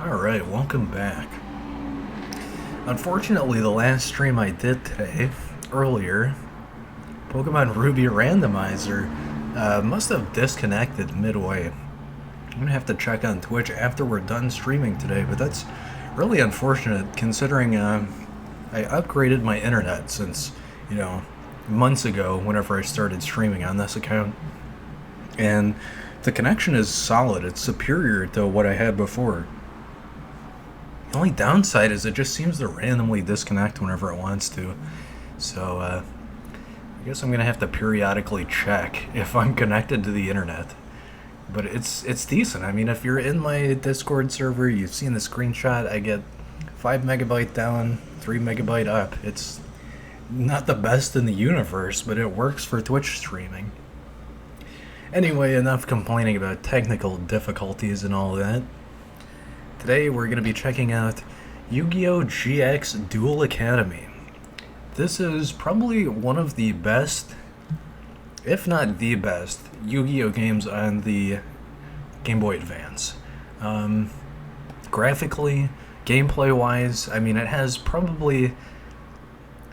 Alright, welcome back. Unfortunately, the last stream I did today, earlier, Pokemon Ruby Randomizer, must have disconnected midway. I'm gonna have to check on Twitch after we're done streaming today, but that's really unfortunate considering I upgraded my internet since, months ago whenever I started streaming on this account. And the connection is solid, it's superior to what I had before. The only downside is it just seems to randomly disconnect whenever it wants to. So, I guess I'm gonna have to periodically check if I'm connected to the internet. But it's decent. I mean, if you're in my Discord server, you've seen the screenshot, I get 5 megabyte down, 3 megabyte up. It's not the best in the universe, but it works for Twitch streaming. Anyway, enough complaining about technical difficulties and all that. Today we're going to be checking out Yu-Gi-Oh! GX Duel Academy. This is probably one of the best, if not the best, Yu-Gi-Oh! Games on the Game Boy Advance. Graphically, gameplay-wise, I mean, it has probably,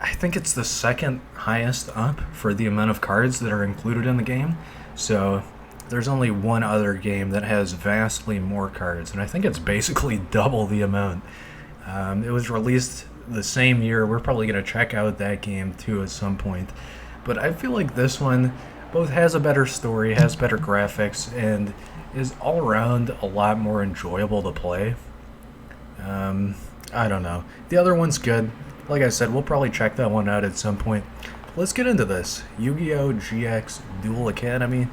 I think it's the second highest up for the amount of cards that are included in the game. So there's only one other game that has vastly more cards, and I think it's basically double the amount. It was released the same year. We're probably going to check out that game too at some point. But I feel like this one both has a better story, has better graphics, and is all around a lot more enjoyable to play. I don't know. The other one's good. Like I said, we'll probably check that one out at some point. Let's get into this. Yu-Gi-Oh! GX Duel Academy.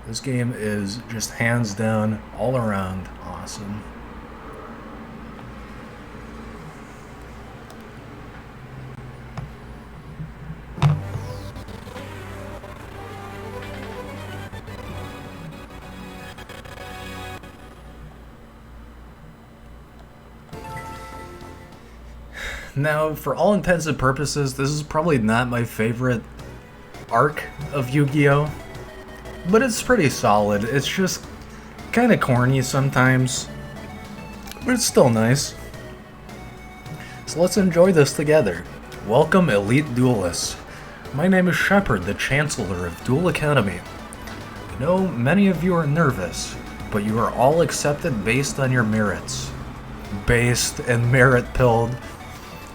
This game is just hands down, all around awesome. Now, for all intents and purposes, this is probably not my favorite arc of Yu-Gi-Oh! But it's pretty solid. It's just kind of corny sometimes, but it's still nice. So let's enjoy this together. Welcome, Elite Duelists. My name is Shepard, the Chancellor of Duel Academy. I know many of you are nervous, but you are all accepted based on your merits. Based and merit-pilled.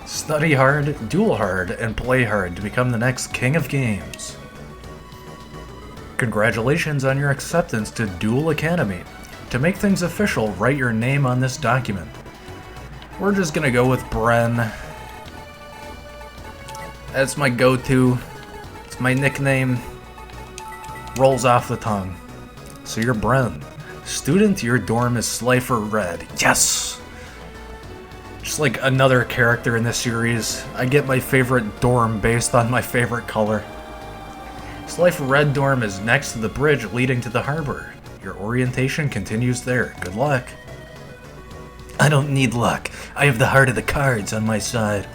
Study hard, duel hard, and play hard to become the next king of games. Congratulations on your acceptance to Duel Academy. To make things official, write your name on this document. We're just gonna go with Bren. That's my go-to. It's my nickname. Rolls off the tongue. So you're Bren. Student, your dorm is Slifer Red. Yes! Just like another character in this series, I get my favorite dorm based on my favorite color. Slifer Red dorm is next to the bridge leading to the harbor. Your orientation continues there. Good luck. I don't need luck. I have the heart of the cards on my side.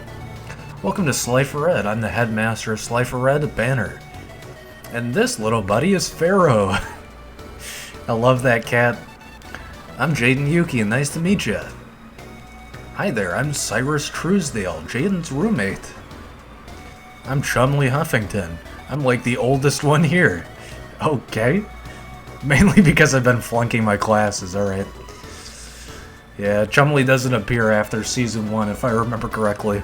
Welcome to Slifer Red. I'm the headmaster of Slifer Red, Banner. And this little buddy is Pharaoh. I love that cat. I'm Jaden Yuki, and nice to meet you. Hi there, I'm Cyrus Truesdale, Jaden's roommate. I'm Chumley Huffington. I'm like the oldest one here. Okay. Mainly because I've been flunking my classes, alright. Yeah, Chumley doesn't appear after Season 1, if I remember correctly.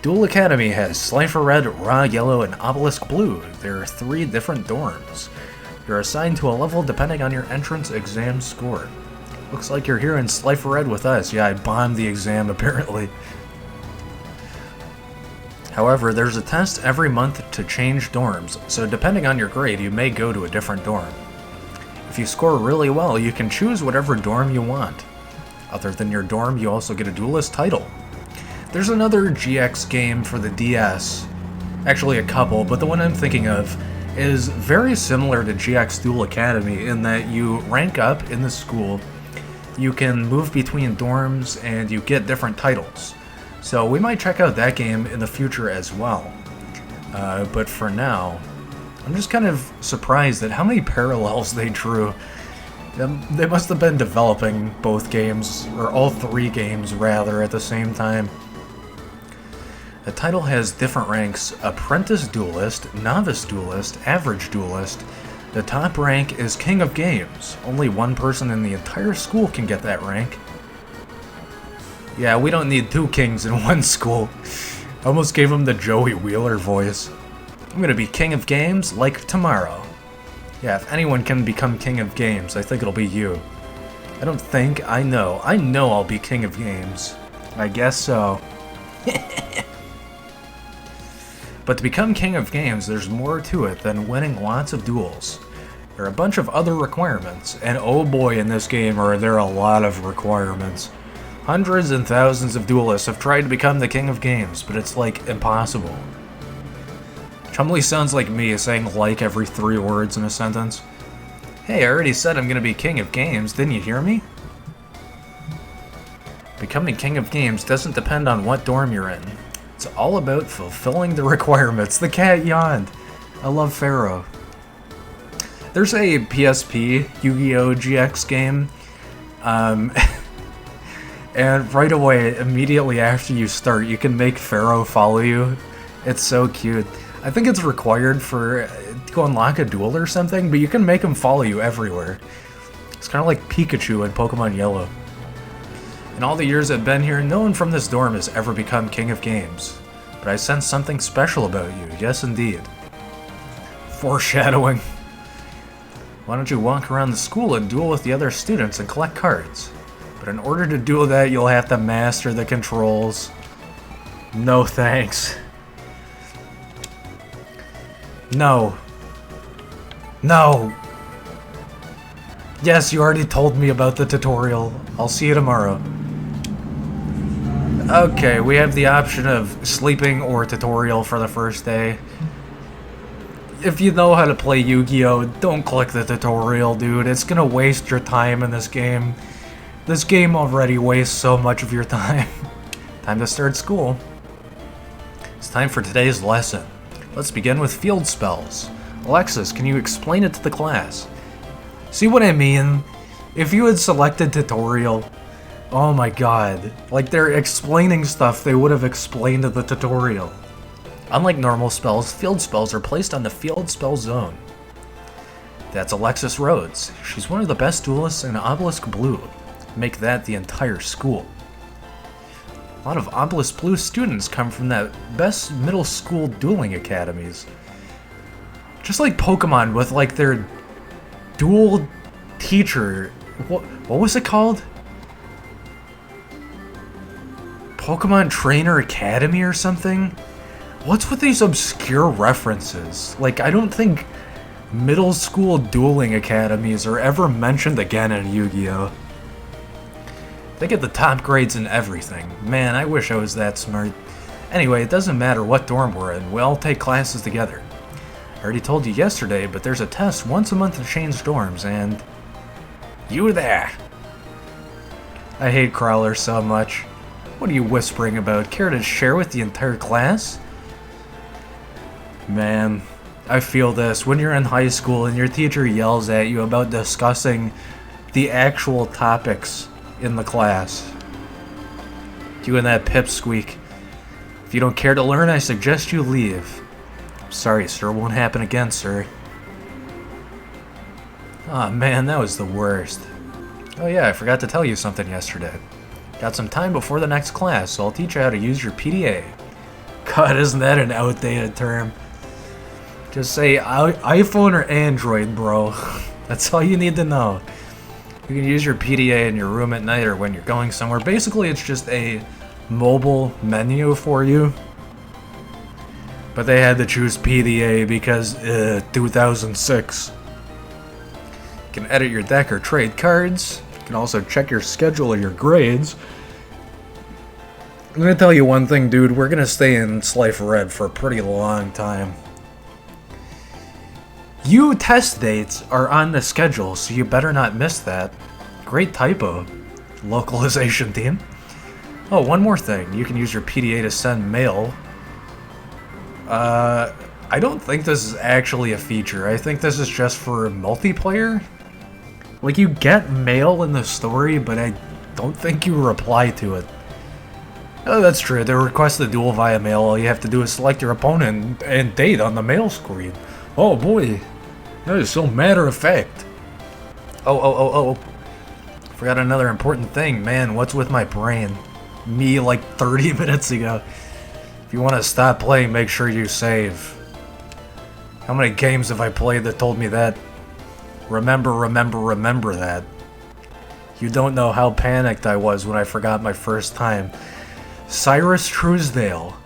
Duel Academy has Slifer Red, Raw Yellow, and Obelisk Blue. There are 3 different dorms. You're assigned to a level depending on your entrance exam score. Looks like you're here in Slifer Red with us. Yeah, I bombed the exam, apparently. However, there's a test every month to change dorms, so depending on your grade, you may go to a different dorm. If you score really well, you can choose whatever dorm you want. Other than your dorm, you also get a duelist title. There's another GX game for the DS, actually a couple, but the one I'm thinking of is very similar to GX Duel Academy in that you rank up in the school, you can move between dorms, and you get different titles. So we might check out that game in the future as well. But for now, I'm just kind of surprised at how many parallels they drew They must have been developing both games, or all three games rather, at the same time. The title has different ranks: Apprentice Duelist, Novice Duelist, Average Duelist. The top rank is King of Games. Only one person in the entire school can get that rank. Yeah, we don't need two kings in one school. Almost gave him the Joey Wheeler voice. I'm gonna be King of Games like tomorrow. Yeah, if anyone can become King of Games, I think it'll be you. I don't think, I know. I know I'll be King of Games. I guess so. But to become King of Games, there's more to it than winning lots of duels. There are a bunch of other requirements, and oh boy, in this game are there a lot of requirements. Hundreds and thousands of duelists have tried to become the King of Games, but it's like impossible. Chumley sounds like me saying like every 3 words in a sentence. Hey, I already said I'm gonna be King of Games, didn't you hear me? Becoming King of Games doesn't depend on what dorm you're in. It's all about fulfilling the requirements. The cat yawned. I love Pharaoh. There's a PSP Yu-Gi-Oh! GX game. And right away, immediately after you start, you can make Pharaoh follow you. It's so cute. I think it's required to unlock a duel or something, but you can make him follow you everywhere. It's kind of like Pikachu in Pokemon Yellow. In all the years I've been here, no one from this dorm has ever become King of Games. But I sense something special about you, yes indeed. Foreshadowing. Why don't you walk around the school and duel with the other students and collect cards? But in order to do that, you'll have to master the controls. No thanks. No. No! Yes, you already told me about the tutorial. I'll see you tomorrow. Okay, we have the option of sleeping or tutorial for the first day. If you know how to play Yu-Gi-Oh, don't click the tutorial, dude. It's gonna waste your time in this game. This game already wastes so much of your time. Time to start school. It's time for today's lesson. Let's begin with field spells. Alexis, can you explain it to the class? See what I mean? If you had selected tutorial, oh my god. Like, they're explaining stuff they would have explained in the tutorial. Unlike normal spells, field spells are placed on the field spell zone. That's Alexis Rhodes. She's one of the best duelists in Obelisk Blue. Make that the entire school. A lot of Obelisk Blue students come from the best middle school dueling academies. Just like Pokemon with like their dual teacher. What was it called? Pokemon Trainer Academy or something? What's with these obscure references? Like, I don't think middle school dueling academies are ever mentioned again in Yu-Gi-Oh! They get the top grades in everything. Man, I wish I was that smart. Anyway, it doesn't matter what dorm we're in, we all take classes together. I already told you yesterday, but there's a test once a month to change dorms, and... You there! I hate Crawler so much. What are you whispering about? Care to share with the entire class? Man, I feel this. When you're in high school and your teacher yells at you about discussing the actual topics in the class. You and that pipsqueak. If you don't care to learn, I suggest you leave. Sorry, sir. Won't happen again, sir. Aw, man, that was the worst. Oh yeah, I forgot to tell you something yesterday. Got some time before the next class, so I'll teach you how to use your PDA. God, isn't that an outdated term? Just say iPhone or Android, bro. That's all you need to know. You can use your PDA in your room at night or when you're going somewhere. Basically, it's just a mobile menu for you. But they had to choose PDA because 2006. You can edit your deck or trade cards. You can also check your schedule or your grades. I'm gonna tell you one thing, dude. We're gonna stay in Slife Red for a pretty long time. You test dates are on the schedule, so you better not miss that. Great typo, localization team. Oh, one more thing. You can use your PDA to send mail. I don't think this is actually a feature. I think this is just for multiplayer. Like, you get mail in the story, but I don't think you reply to it. Oh, that's true. To request a duel via mail, all you have to do is select your opponent and date on the mail screen. Oh boy, that is so matter of fact. Oh. Forgot another important thing. Man, what's with my brain? Me like 30 minutes ago. If you want to stop playing, make sure you save. How many games have I played that told me that? Remember that. You don't know how panicked I was when I forgot my first time. Cyrus Truesdale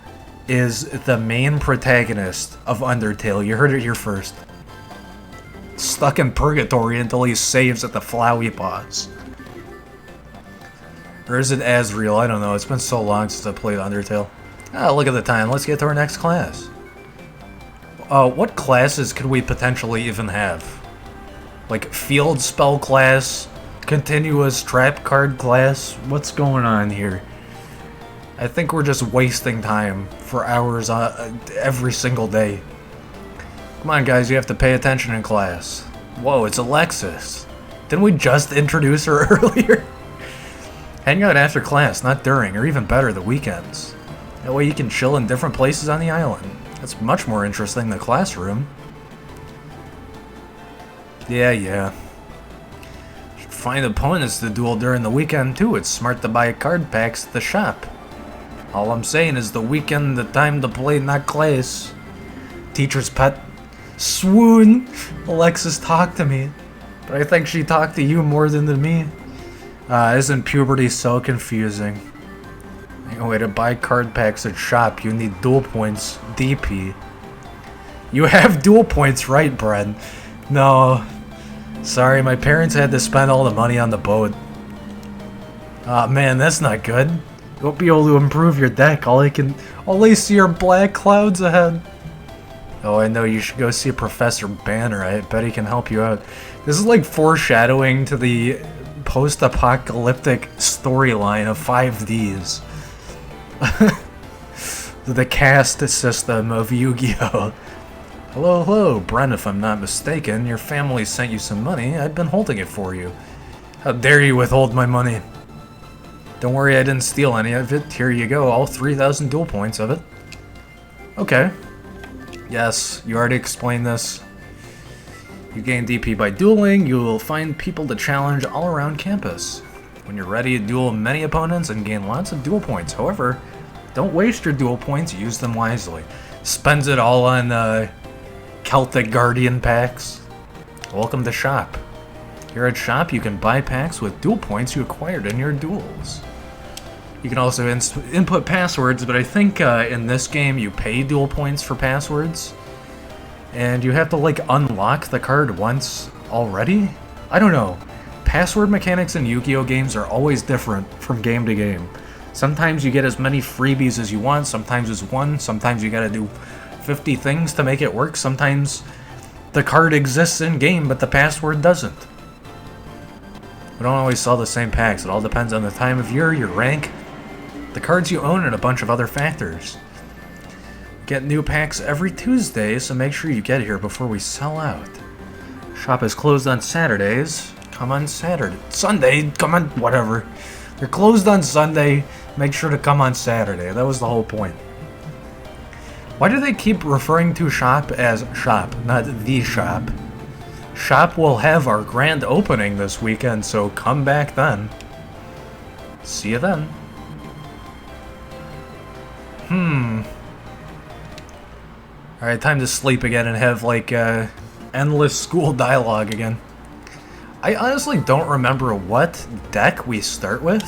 is the main protagonist of Undertale. You heard it here first. Stuck in purgatory until he saves at the Flowey boss. Or is it Asriel? I don't know. It's been so long since I played Undertale. Ah, look at the time. Let's get to our next class. What classes could we potentially even have? Like, field spell class? Continuous trap card class? What's going on here? I think we're just wasting time for hours every single day. Come on, guys, you have to pay attention in class. Whoa, it's Alexis. Didn't we just introduce her earlier? Hang out after class, not during, or even better, the weekends. That way you can chill in different places on the island. That's much more interesting than classroom. Yeah. Should find opponents to duel during the weekend, too. It's smart to buy card packs at the shop. All I'm saying is the weekend, the time to play, not class. Teacher's pet. Swoon! Alexis talked to me. But I think she talked to you more than to me. Isn't puberty so confusing? Anyway, to buy card packs at shop, you need duel points, DP. You have duel points, right, Brad? No. Sorry, my parents had to spend all the money on the boat. Aw, man, that's not good. You won't be able to improve your deck. All I see are black clouds ahead. Oh, I know, you should go see Professor Banner. I bet he can help you out. This is like foreshadowing to the post-apocalyptic storyline of 5Ds. The caste system of Yu-Gi-Oh! Hello, Brent, if I'm not mistaken. Your family sent you some money. I've been holding it for you. How dare you withhold my money? Don't worry, I didn't steal any of it. Here you go, all 3,000 duel points of it. Okay. Yes, you already explained this. You gain DP by dueling. You will find people to challenge all around campus. When you're ready, duel many opponents and gain lots of duel points. However, don't waste your duel points, use them wisely. Spends it all on Celtic Guardian packs. Welcome to shop. Here at shop, you can buy packs with duel points you acquired in your duels. You can also input passwords, but I think in this game you pay duel points for passwords. And you have to, like, unlock the card once already? I don't know. Password mechanics in Yu-Gi-Oh! Games are always different from game to game. Sometimes you get as many freebies as you want, sometimes it's one, sometimes you gotta do 50 things to make it work, sometimes the card exists in-game, but the password doesn't. We don't always sell the same packs. It all depends on the time of year, your rank, the cards you own, and a bunch of other factors. Get new packs every Tuesday, so make sure you get here before we sell out. Shop is closed on Saturdays. Come on Sunday, come on, whatever. They're closed on Sunday, make sure to come on Saturday. That was the whole point. Why do they keep referring to shop as shop, not the shop? Shop will have our grand opening this weekend, so come back then. See you then. Alright, time to sleep again and have, like, endless school dialogue again. I honestly don't remember what deck we start with.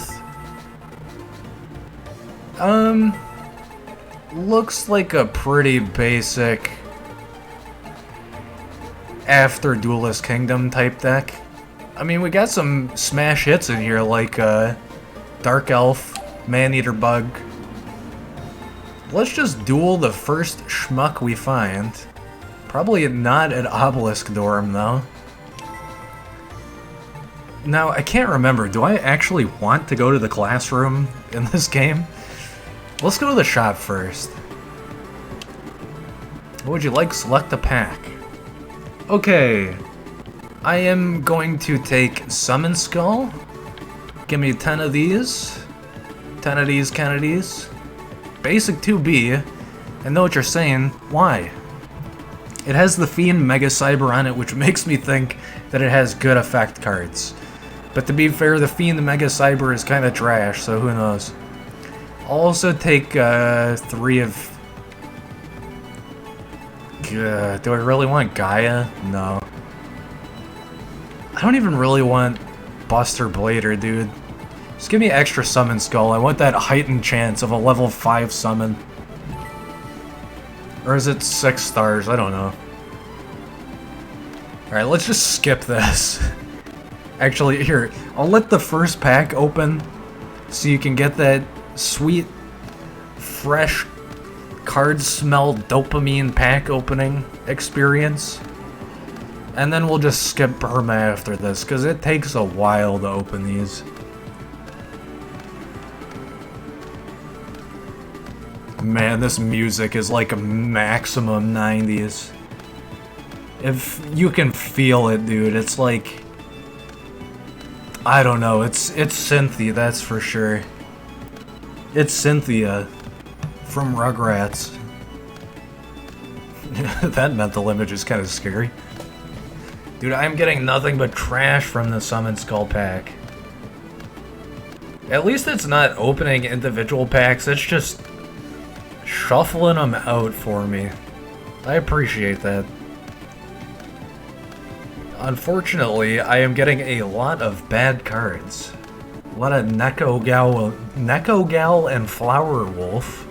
Looks like a pretty basic After Duelist Kingdom type deck. I mean, we got some smash hits in here, like, Dark Elf, Man-Eater Bug. Let's just duel the first schmuck we find. Probably not an Obelisk Dorm, though. Now, I can't remember. Do I actually want to go to the classroom in this game? Let's go to the shop first. What would you like? Select a pack. Okay. I am going to take Summon Skull. Give me 10 of these. 10 of these, 10 of these. Basic 2B. I know what you're saying. Why? It has the Fiend Mega Cyber on it, which makes me think that it has good effect cards. But to be fair, the Fiend Mega Cyber is kind of trash, so who knows. I'll also take 3 of... do I really want Gaia? No. I don't even really want Buster Blader, dude. Just give me extra Summon Skull. I want that heightened chance of a level 5 summon. Or is it 6 stars? I don't know. Alright, let's just skip this. Actually, here, I'll let the first pack open so you can get that sweet, fresh, card smell dopamine pack opening experience. And then we'll just skip Burma after this, because it takes a while to open these. Man, this music is like a maximum 90s. If you can feel it, dude, it's like... I don't know, it's synthy, that's for sure. It's Cynthia from Rugrats. That mental image is kind of scary. Dude, I'm getting nothing but trash from the Summon Skull pack. At least it's not opening individual packs, it's just shuffling them out for me. I appreciate that. Unfortunately, I am getting a lot of bad cards. A lot of Neko Gal and Flower Wolf.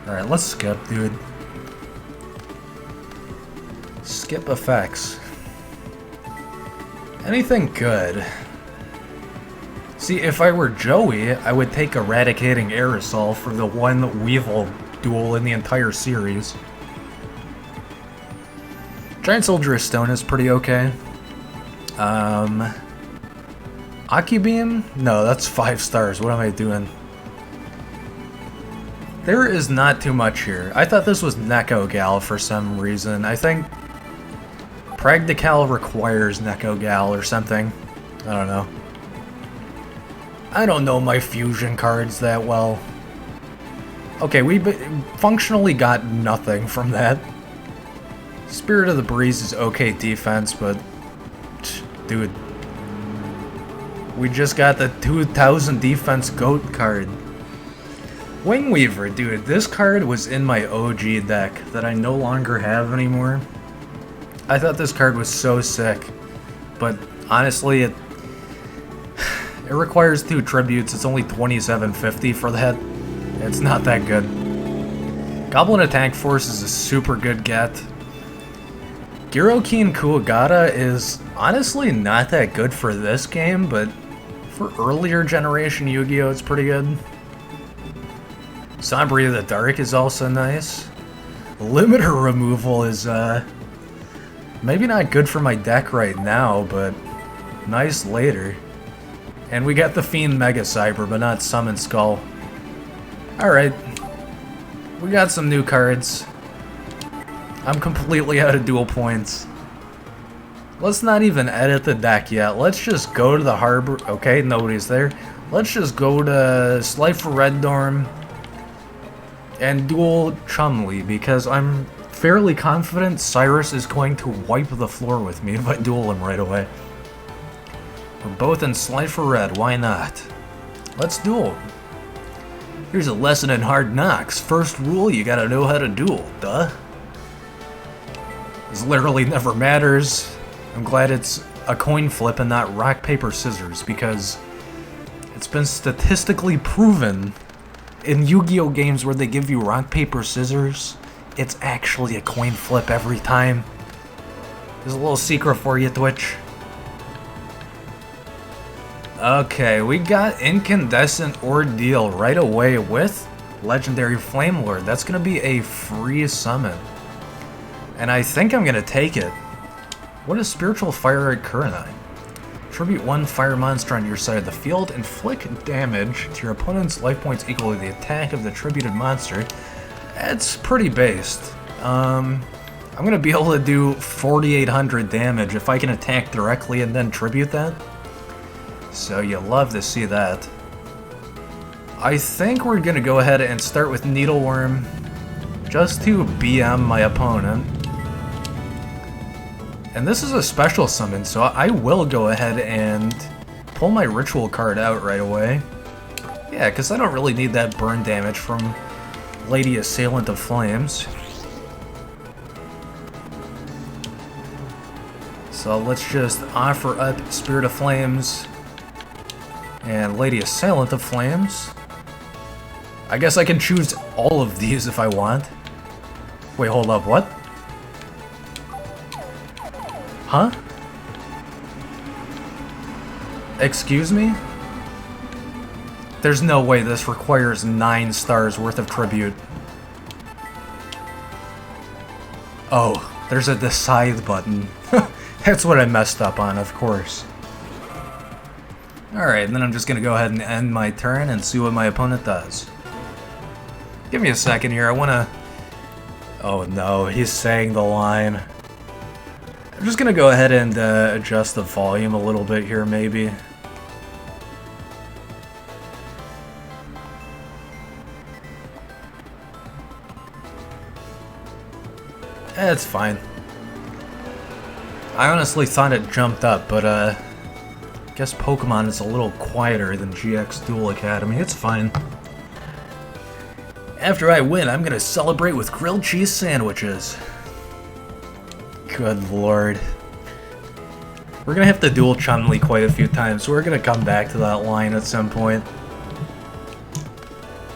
Alright, let's skip, dude. Skip effects. Anything good? See, if I were Joey, I would take Eradicating Aerosol for the one Weevil duel in the entire series. Giant Soldier of Stone is pretty okay. Aki Beam? No, that's 5 stars. What am I doing? There is not too much here. I thought this was Neko Gal for some reason. I think Practical requires Neko Gal or something. I don't know. I don't know my fusion cards that well. Okay, we functionally got nothing from that. Spirit of the Breeze is okay defense, but... dude. We just got the 2000 defense GOAT card. Wingweaver, dude, this card was in my OG deck that I no longer have anymore. I thought this card was so sick, but honestly, it requires 2 tributes. It's only $27.50 for that. It's not that good. Goblin Attack Force is a super good get. Girokin Kuwagata is honestly not that good for this game, but for earlier generation Yu-Gi-Oh! It's pretty good. Sombria the Dark is also nice. Limiter removal is, maybe not good for my deck right now, but nice later. And we got the Fiend Mega Cyber, but not Summon Skull. Alright. We got some new cards. I'm completely out of duel points. Let's not even edit the deck yet. Let's just go to the harbor. Okay, nobody's there. Let's just go to Slifer Red Dorm and duel Chumley, because I'm fairly confident Cyrus is going to wipe the floor with me if I duel him right away. We're both in Slifer Red, why not? Let's duel. Here's a lesson in Hard Knocks. First rule, you gotta know how to duel, duh. This literally never matters. I'm glad it's a coin flip and not rock, paper, scissors, because it's been statistically proven in Yu-Gi-Oh! Games where they give you rock, paper, scissors, it's actually a coin flip every time. There's a little secret for you, Twitch. Okay, we got Incandescent Ordeal right away with Legendary Flame Lord. That's gonna be a free summon. And I think I'm gonna take it. What is Spiritual Fire at Kurenai? Tribute 1 fire monster on your side of the field, inflict damage to your opponent's life points equal to the attack of the tributed monster. It's pretty based. I I'm gonna be able to do 4,800 damage if I can attack directly and then tribute that. So you love to see that. I think we're gonna go ahead and start with Needleworm just to BM my opponent. And this is a special summon, so I will go ahead and pull my ritual card out right away. Yeah, because I don't really need that burn damage from Lady Assailant of Flames. So let's just offer up Spirit of Flames and Lady Assailant of Flames. I guess I can choose all of these if I want. Wait, hold up, what? Huh? Excuse me? There's no way this requires 9 stars worth of tribute. Oh, there's a decide button. That's what I messed up on, of course. Alright, and then I'm just gonna go ahead and end my turn and see what my opponent does. Give me a second here, I wanna... Oh no, he's saying the line. I'm just gonna go ahead and adjust the volume a little bit here, maybe. It's fine. I honestly thought it jumped up, but I guess Pokemon is a little quieter than GX Duel Academy. It's fine. After I win, I'm gonna celebrate with grilled cheese sandwiches. Good lord. We're gonna have to duel Chun-Li quite a few times, so we're gonna come back to that line at some point.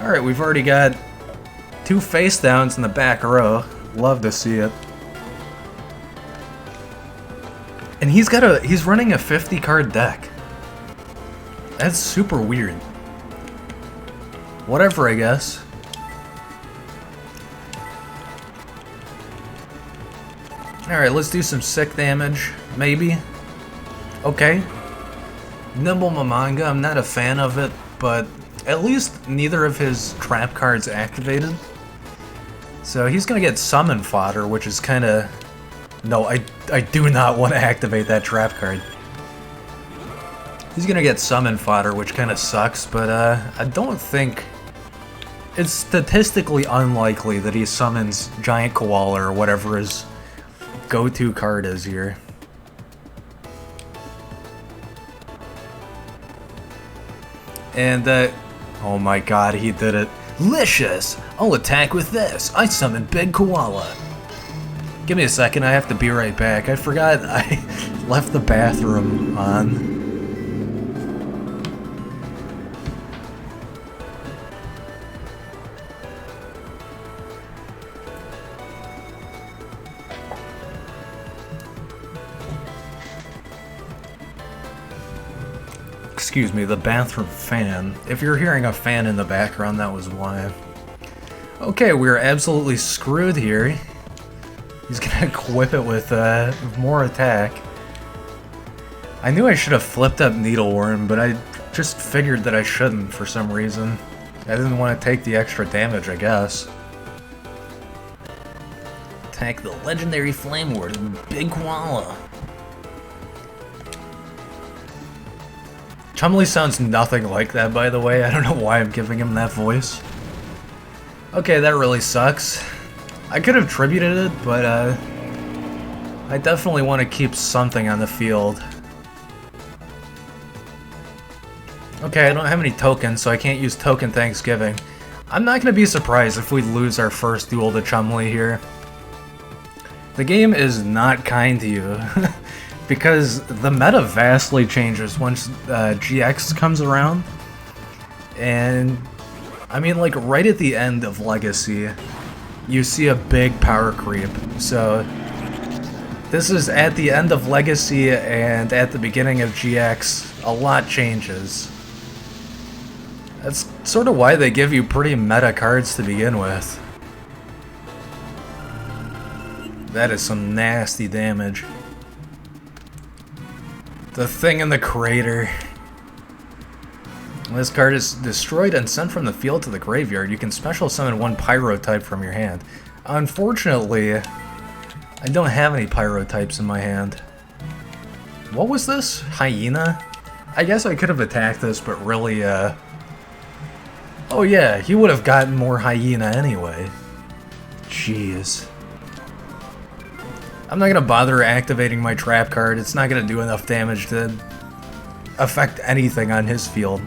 Alright, we've already got 2 face downs in the back row. Love to see it. And he's running a 50 card deck. That's super weird. Whatever, I guess. Alright, let's do some sick damage, maybe. Okay. Nimble Mamanga, I'm not a fan of it, but at least neither of his trap cards activated. So he's gonna get summon fodder, which is kinda... No, I do not want to activate that trap card. He's gonna get summon fodder, which kinda sucks, but I don't think... It's statistically unlikely that he summons Giant Koala or whatever his go-to card is here. And oh my god, he did it. Licious! I'll attack with this. I summon Big Koala. Give me a second, I have to be right back. I forgot I left the bathroom on. Excuse me, the bathroom fan. If you're hearing a fan in the background, that was why. Okay, we're absolutely screwed here. He's gonna equip it with more attack. I knew I should have flipped up Needleworm, but I just figured that I shouldn't for some reason. I didn't want to take the extra damage, I guess. Attack the legendary Flame Ward, Big Koala. Chumley sounds nothing like that, by the way. I don't know why I'm giving him that voice. Okay, that really sucks. I could have tributed it, but I definitely want to keep something on the field. Okay, I don't have any tokens, so I can't use Token Thanksgiving. I'm not going to be surprised if we lose our first duel to Chumley here. The game is not kind to you, because the meta vastly changes once GX comes around. And, I mean, like, right at the end of Legacy, you see a big power creep. So this is at the end of Legacy and at the beginning of GX, a lot changes. That's sort of why they give you pretty meta cards to begin with. That is some nasty damage. The thing in the crater. When this card is destroyed and sent from the field to the graveyard, you can special summon one Pyro type from your hand. Unfortunately, I don't have any pyro types in my hand. What was this? Hyena? I guess I could have attacked this, but really, oh yeah, he would have gotten more hyena anyway. Jeez. I'm not gonna bother activating my trap card. It's not gonna do enough damage to affect anything on his field.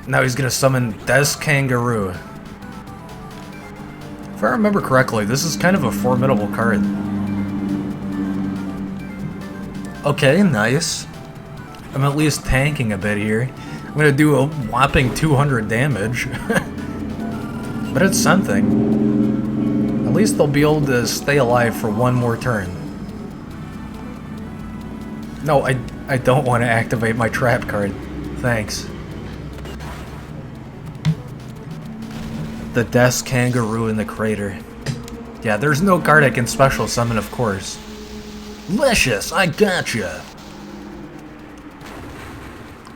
Now he's gonna summon Des Kangaroo. If I remember correctly, this is kind of a formidable card. Okay, nice. I'm at least tanking a bit here. I'm gonna do a whopping 200 damage. But it's something. At least they'll be able to stay alive for one more turn. No, I don't want to activate my trap card. Thanks. The Des Kangaroo in the crater. Yeah, there's no card I can special summon, of course. Licious, I gotcha!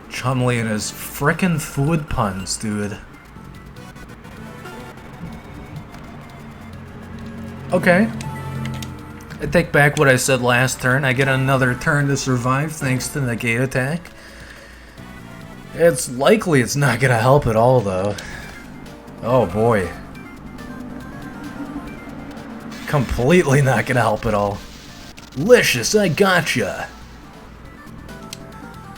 Chumley and his frickin' food puns, dude. Okay. I take back what I said last turn. I get another turn to survive thanks to the gate attack. It's likely it's not gonna help at all, though. Oh boy. Completely not gonna help at all. Licious, I gotcha!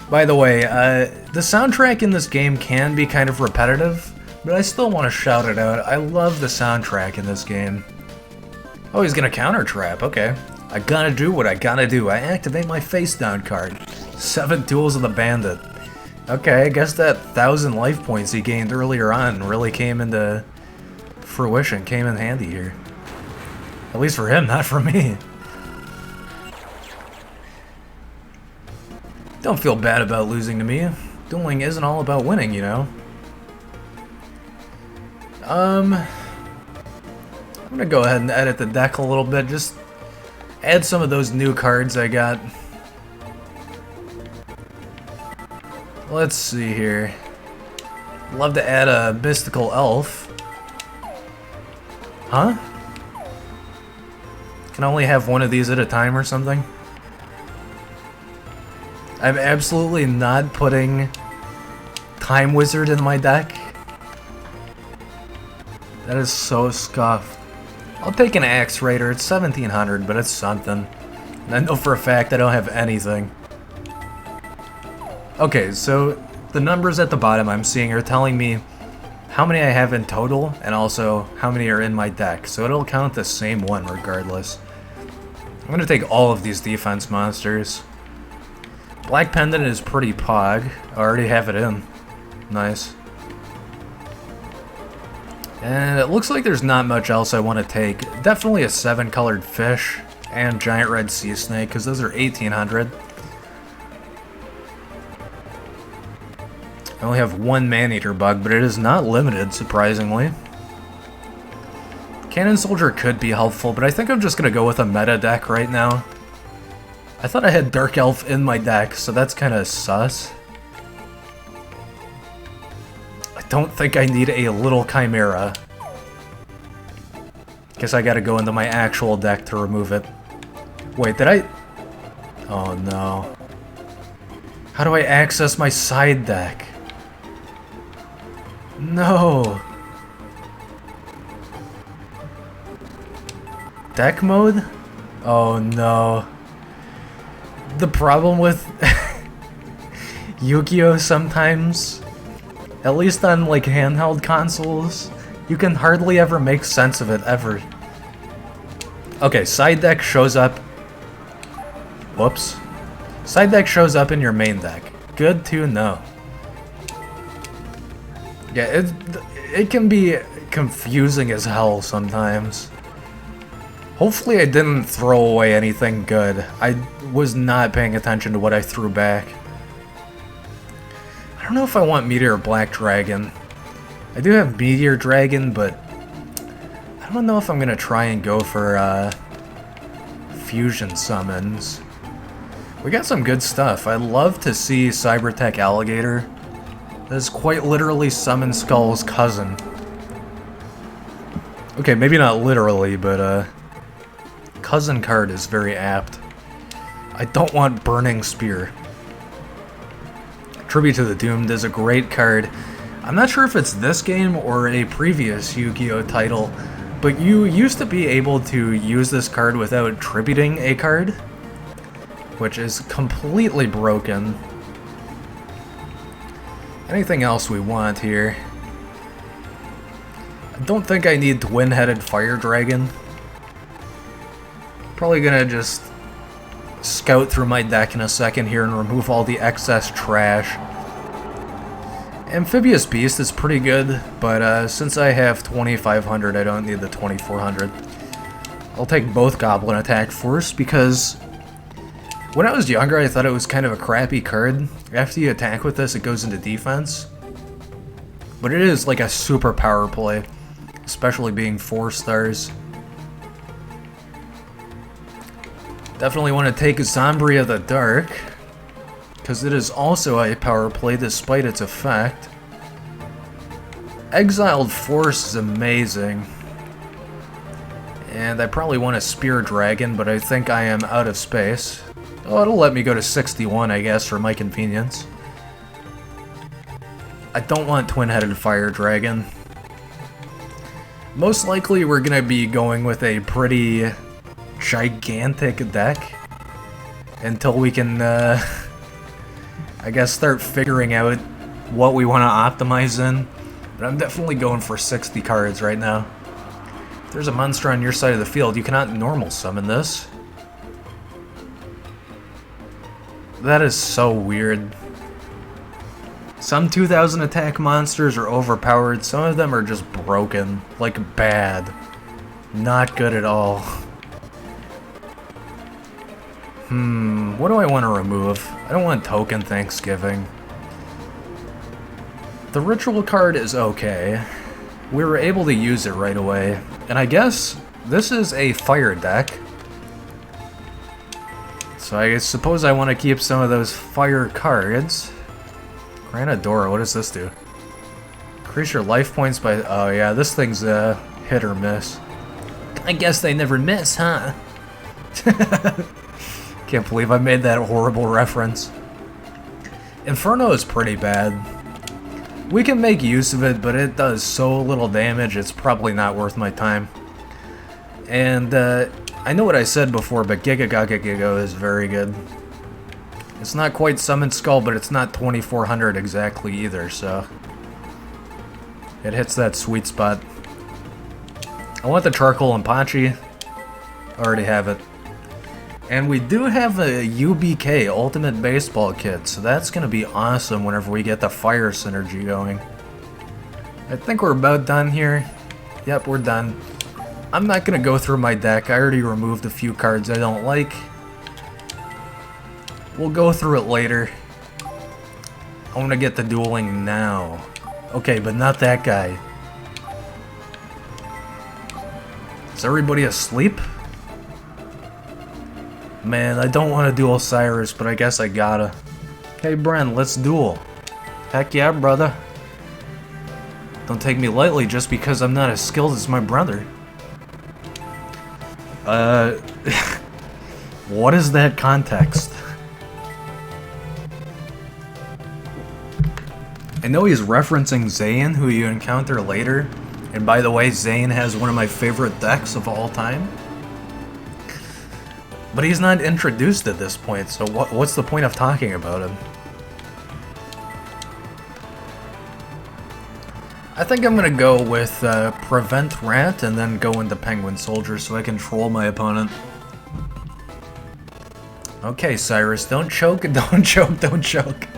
By the way, the soundtrack in this game can be kind of repetitive, but I still want to shout it out. I love the soundtrack in this game. Oh, he's gonna counter trap, okay. I gotta do what I gotta do. I activate my face down card. 7 Duels of the Bandit. Okay, I guess that 1,000 life points he gained earlier on really came into fruition, came in handy here. At least for him, not for me. Don't feel bad about losing to me. Dueling isn't all about winning, you know. I'm gonna go ahead and edit the deck a little bit, just add some of those new cards I got. Let's see here. Love to add a mystical elf. Huh? Can only have one of these at a time or something? I'm absolutely not putting Time Wizard in my deck. That is so scuffed. I'll take an Axe Raider. It's 1700, but it's something. And I know for a fact I don't have anything. Okay, so the numbers at the bottom I'm seeing are telling me how many I have in total and also how many are in my deck. So it'll count the same one regardless. I'm going to take all of these defense monsters. Black Pendant is pretty pog. I already have it in. Nice. And it looks like there's not much else I want to take. Definitely a 7-colored fish and giant red sea snake, because those are 1800. I only have one man-eater bug, but it is not limited, surprisingly. Cannon Soldier could be helpful, but I think I'm just going to go with a meta deck right now. I thought I had Dark Elf in my deck, so that's kind of sus. I don't think I need a little Chimera. Guess I gotta go into my actual deck to remove it. Wait, did I... Oh no. How do I access my side deck? No. Deck mode? Oh no. The problem with Yu-Gi-Oh! Sometimes, at least on like handheld consoles, you can hardly ever make sense of it, ever. Okay, side deck shows up. Whoops. Side deck shows up in your main deck. Good to know. Yeah, it can be confusing as hell sometimes. Hopefully I didn't throw away anything good. I was not paying attention to what I threw back. I don't know if I want Meteor Black Dragon. I do have Meteor Dragon, but I don't know if I'm gonna try and go for fusion summons. We got some good stuff. I'd love to see Cybertech Alligator. That is quite literally Summon Skull's cousin. Okay, maybe not literally, but Cousin card is very apt. I don't want Burning Spear. Tribute to the Doomed is a great card. I'm not sure if it's this game or a previous Yu-Gi-Oh title, but you used to be able to use this card without tributing a card, which is completely broken. Anything else we want here? I don't think I need Twin-Headed Fire Dragon. Probably gonna just scout through my deck in a second here and remove all the excess trash. Amphibious Beast is pretty good, but since I have 2500, I don't need the 2400. I'll take both Goblin Attack first, because when I was younger, I thought it was kind of a crappy card. After you attack with this, it goes into defense. But it is like a super power play, especially being 4 stars. Definitely want to take Zombie of the Dark, because it is also a power play despite its effect. Exiled Force is amazing. And I probably want a Spear Dragon, but I think I am out of space. Oh, it'll let me go to 61, I guess, for my convenience. I don't want Twin-Headed Fire Dragon. Most likely we're gonna be going with a pretty gigantic deck until we can, I guess, start figuring out what we want to optimize in. But I'm definitely going for 60 cards right now. If there's a monster on your side of the field, you cannot normal summon this. That is so weird. Some 2000 attack monsters are overpowered, some of them are just broken. Like, bad. Not good at all. What do I want to remove? I don't want Token Thanksgiving. The Ritual card is okay. We were able to use it right away. And I guess this is a fire deck. So I suppose I want to keep some of those fire cards. Granadora, what does this do? Increase your life points by... Oh yeah, this thing's hit or miss. I guess they never miss, huh? Can't believe I made that horrible reference. Inferno is pretty bad. We can make use of it, but it does so little damage, it's probably not worth my time. And I know what I said before, but Giga Gaga Giga is very good. It's not quite Summon Skull, but it's not 2400 exactly either, so... It hits that sweet spot. I want the Charcoal Ampache. I already have it. And we do have a UBK, Ultimate Baseball Kit, so that's going to be awesome whenever we get the fire synergy going. I think we're about done here. Yep, we're done. I'm not going to go through my deck. I already removed a few cards I don't like. We'll go through it later. I want to get the dueling now. Okay, but not that guy. Is everybody asleep? Man, I don't want to duel Cyrus, but I guess I gotta. Hey, Bren, let's duel. Heck yeah, brother. Don't take me lightly just because I'm not as skilled as my brother. What is that context? I know he's referencing Zane, who you encounter later. And by the way, Zane has one of my favorite decks of all time. But he's not introduced at this point, so what's the point of talking about him? I think I'm gonna go with Prevent Rat and then go into Penguin Soldier so I can troll my opponent. Okay, Cyrus, don't choke, don't choke, don't choke.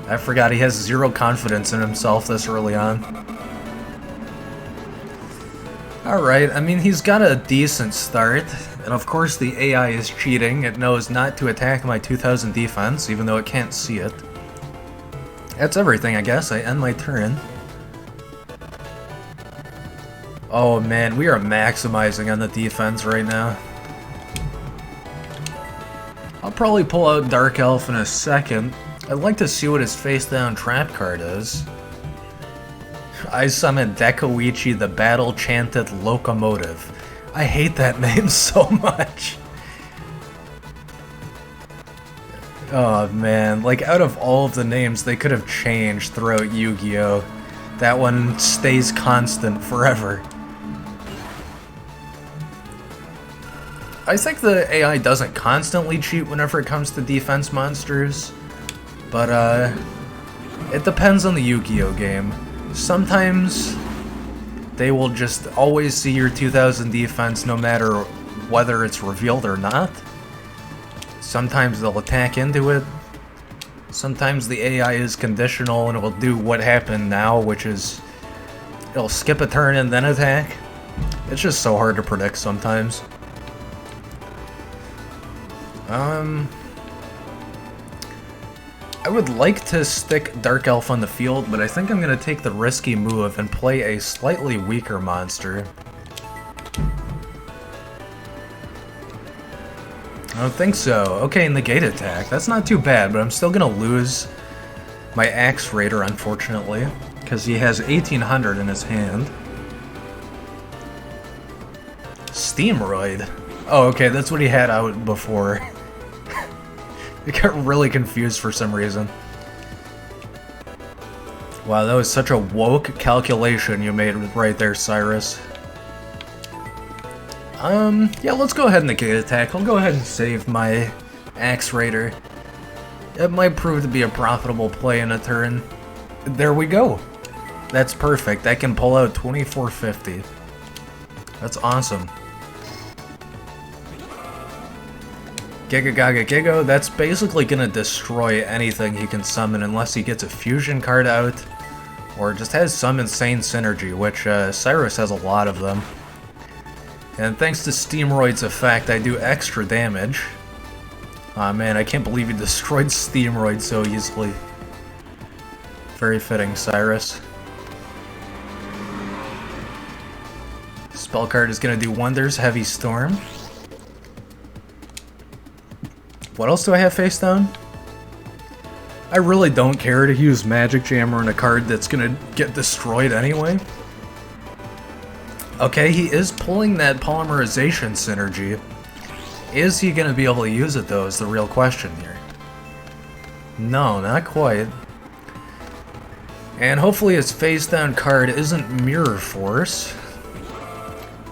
I forgot he has 0 confidence in himself this early on. Alright, I mean, he's got a decent start. And of course the AI is cheating. It knows not to attack my 2000 defense, even though it can't see it. That's everything, I guess. I end my turn. Oh man, we are maximizing on the defense right now. I'll probably pull out Dark Elf in a second. I'd like to see what his face-down trap card is. I summon Dekoichi, the Battle-Chanted Locomotive. I hate that name so much. Oh man, like out of all of the names they could have changed throughout Yu-Gi-Oh! That one stays constant forever. I think the AI doesn't constantly cheat whenever it comes to defense monsters, but it depends on the Yu-Gi-Oh! Game. Sometimes they will just always see your 2000 defense no matter whether it's revealed or not. Sometimes they'll attack into it. Sometimes the AI is conditional and it will do what happened now, which is it'll skip a turn and then attack. It's just so hard to predict sometimes. I would like to stick Dark Elf on the field, but I think I'm going to take the risky move and play a slightly weaker monster. I don't think so. Okay, negate attack. That's not too bad, but I'm still gonna lose my Axe Raider, unfortunately, because he has 1800 in his hand. Steamroid. Oh, okay, that's what he had out before. I got really confused for some reason. Wow, that was such a woke calculation you made right there, Cyrus. Yeah, let's go ahead and negate attack. I'll go ahead and save my Axe Raider. It might prove to be a profitable play in a turn. There we go. That's perfect. I can pull out 2450. That's awesome. Giga Gaga Gigo, that's basically gonna destroy anything he can summon unless he gets a fusion card out or just has some insane synergy, which Cyrus has a lot of them. And thanks to Steamroid's effect, I do extra damage. Aw man, I can't believe you destroyed Steamroid so easily. Very fitting, Cyrus. Spell card is gonna do wonders, Heavy Storm. What else do I have face down? I really don't care to use Magic Jammer on a card that's gonna get destroyed anyway. Okay, he is pulling that polymerization synergy. Is he gonna be able to use it though is the real question here. No, not quite. And hopefully his face down card isn't Mirror Force.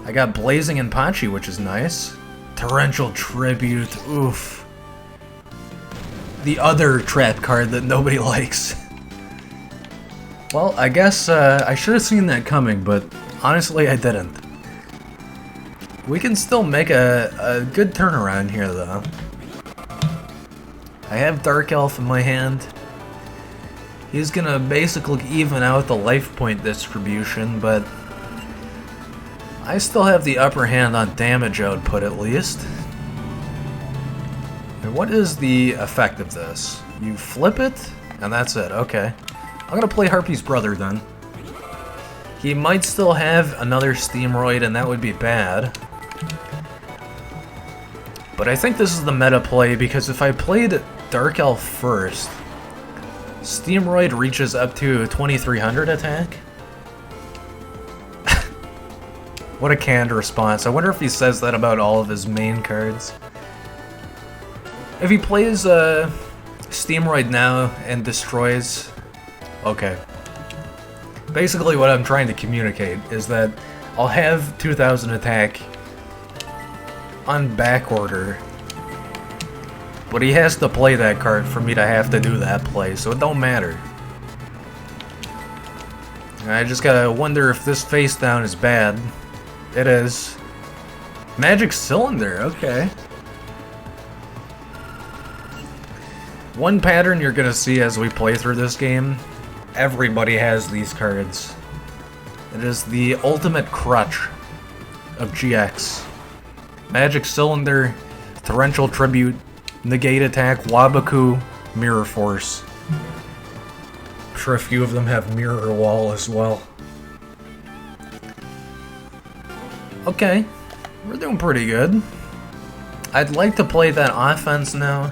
I got Blazing Inpachi, which is nice. Torrential Tribute, oof. The other trap card that nobody likes. Well, I guess I should have seen that coming, but honestly, I didn't. We can still make a good turnaround here, though. I have Dark Elf in my hand. He's gonna basically even out the life point distribution, but I still have the upper hand on damage output, at least. And what is the effect of this? You flip it, and that's it. Okay. I'm gonna play Harpy's Brother, then. He might still have another Steamroid, and that would be bad. But I think this is the meta play, because if I played Dark Elf first, Steamroid reaches up to 2300 attack. What a canned response. I wonder if he says that about all of his main cards. If he plays Steamroid now and destroys... Okay. Basically what I'm trying to communicate is that I'll have 2000 attack on back order, but he has to play that card for me to have to do that play, so it don't matter. I just gotta wonder if this face down is bad. It is. Magic Cylinder, okay. One pattern you're gonna see as we play through this game, everybody has these cards. It is the ultimate crutch of GX. Magic Cylinder, Torrential Tribute, Negate Attack, Wabaku, Mirror Force. I'm sure a few of them have Mirror Wall as well. Okay, we're doing pretty good. I'd like to play that offense now.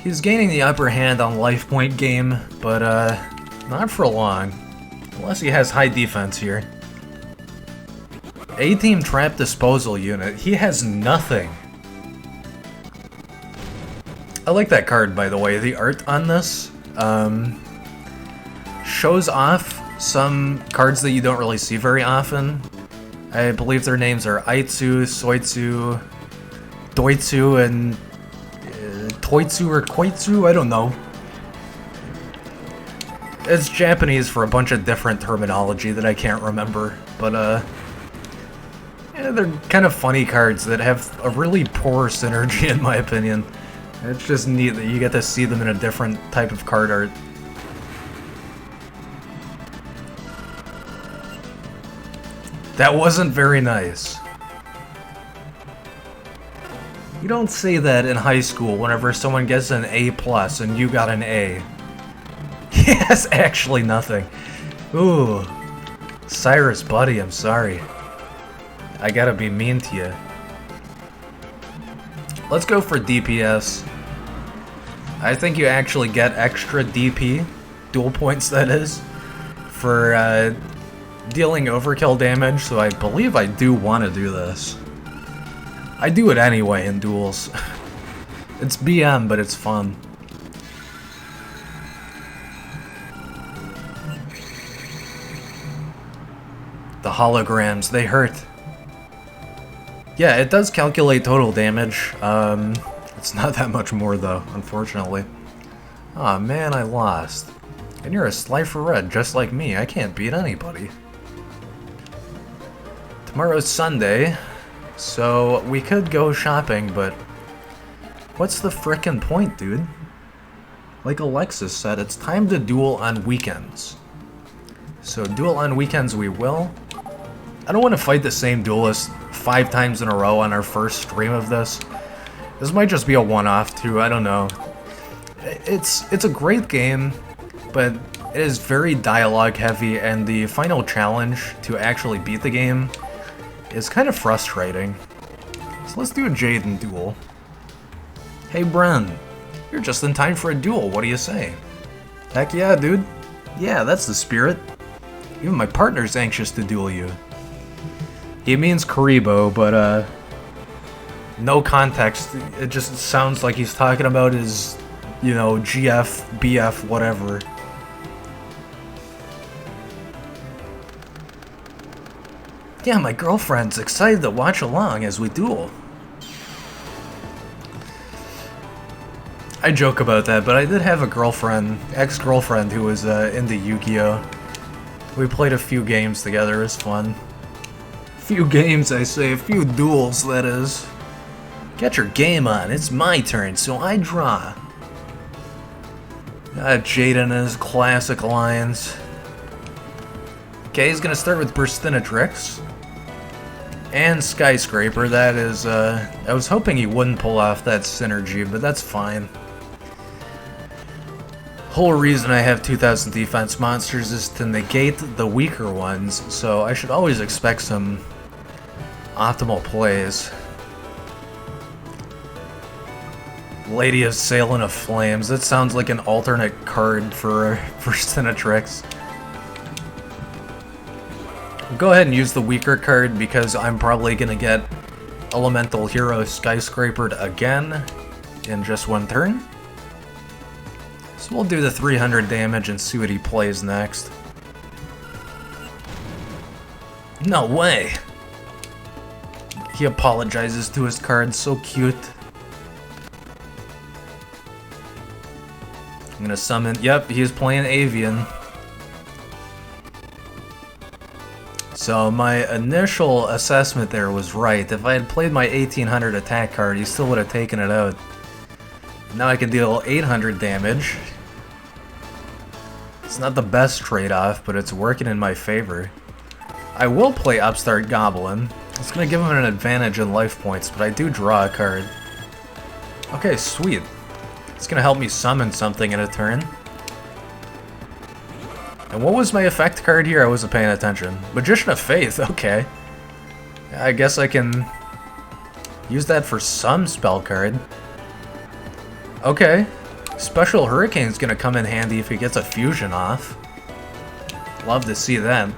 He's gaining the upper hand on life point game, but not for long. Unless he has high defense here. A-Team Trap Disposal Unit. He has nothing. I like that card, by the way. The art on this shows off some cards that you don't really see very often. I believe their names are Aitsu, Soitsu, Doitsu, and Toitsu or Koitsu? I don't know. It's Japanese for a bunch of different terminology that I can't remember, but yeah, they're kind of funny cards that have a really poor synergy in my opinion. It's just neat that you get to see them in a different type of card art. That wasn't very nice. You don't say that in high school whenever someone gets an A+ and you got an A. He has actually nothing. Ooh. Cyrus, buddy, I'm sorry. I gotta be mean to you. Let's go for DPS. I think you actually get extra DP, dual points that is, for dealing overkill damage, so I believe I do want to do this. I do it anyway in duels. It's BM, but it's fun. The holograms, they hurt. Yeah, it does calculate total damage. It's not that much more though, unfortunately. Aw, man, I lost. And you're a Slifer Red, just like me. I can't beat anybody. Tomorrow's Sunday, so we could go shopping, but what's the frickin' point, dude? Like Alexis said, it's time to duel on weekends. So duel on weekends we will. I don't want to fight the same duelist 5 times in a row on our first stream of this. This might just be a one-off too, I don't know. It's a great game, but it is very dialogue heavy, and the final challenge to actually beat the game is kind of frustrating. So let's do a Jaden duel. Hey Bren, you're just in time for a duel, what do you say? Heck yeah, dude. Yeah, that's the spirit. Even my partner's anxious to duel you. He means Karibo, but no context. It just sounds like he's talking about his, you know, GF, BF, whatever. Yeah, my girlfriend's excited to watch along as we duel. I joke about that, but I did have a girlfriend, ex-girlfriend, who was into Yu-Gi-Oh! We played a few games together, it was fun. Few games, I say, a few duels, that is. Get your game on, it's my turn, so I draw. Jaden and his classic lines. Okay, he's gonna start with Burstinatrix. And Skyscraper, that is, I was hoping he wouldn't pull off that synergy, but that's fine. Whole reason I have 2000 defense monsters is to negate the weaker ones, so I should always expect some optimal plays. Lady of Sailing of Flames, that sounds like an alternate card for Burstinatrix. Go ahead and use the weaker card because I'm probably gonna get Elemental Hero Skyscrapered again in just one turn. So we'll do the 300 damage and see what he plays next. No way! He apologizes to his card, so cute. I'm gonna summon, yep, he's playing Avian. So my initial assessment there was right. If I had played my 1800 attack card, he still would have taken it out. Now I can deal 800 damage. It's not the best trade-off, but it's working in my favor. I will play Upstart Goblin. It's going to give him an advantage in life points, but I do draw a card. Okay, sweet. It's going to help me summon something in a turn. And what was my effect card here? I wasn't paying attention. Magician of Faith, okay. I guess I can use that for some spell card. Okay. Special Hurricane's gonna come in handy if he gets a fusion off. Love to see that.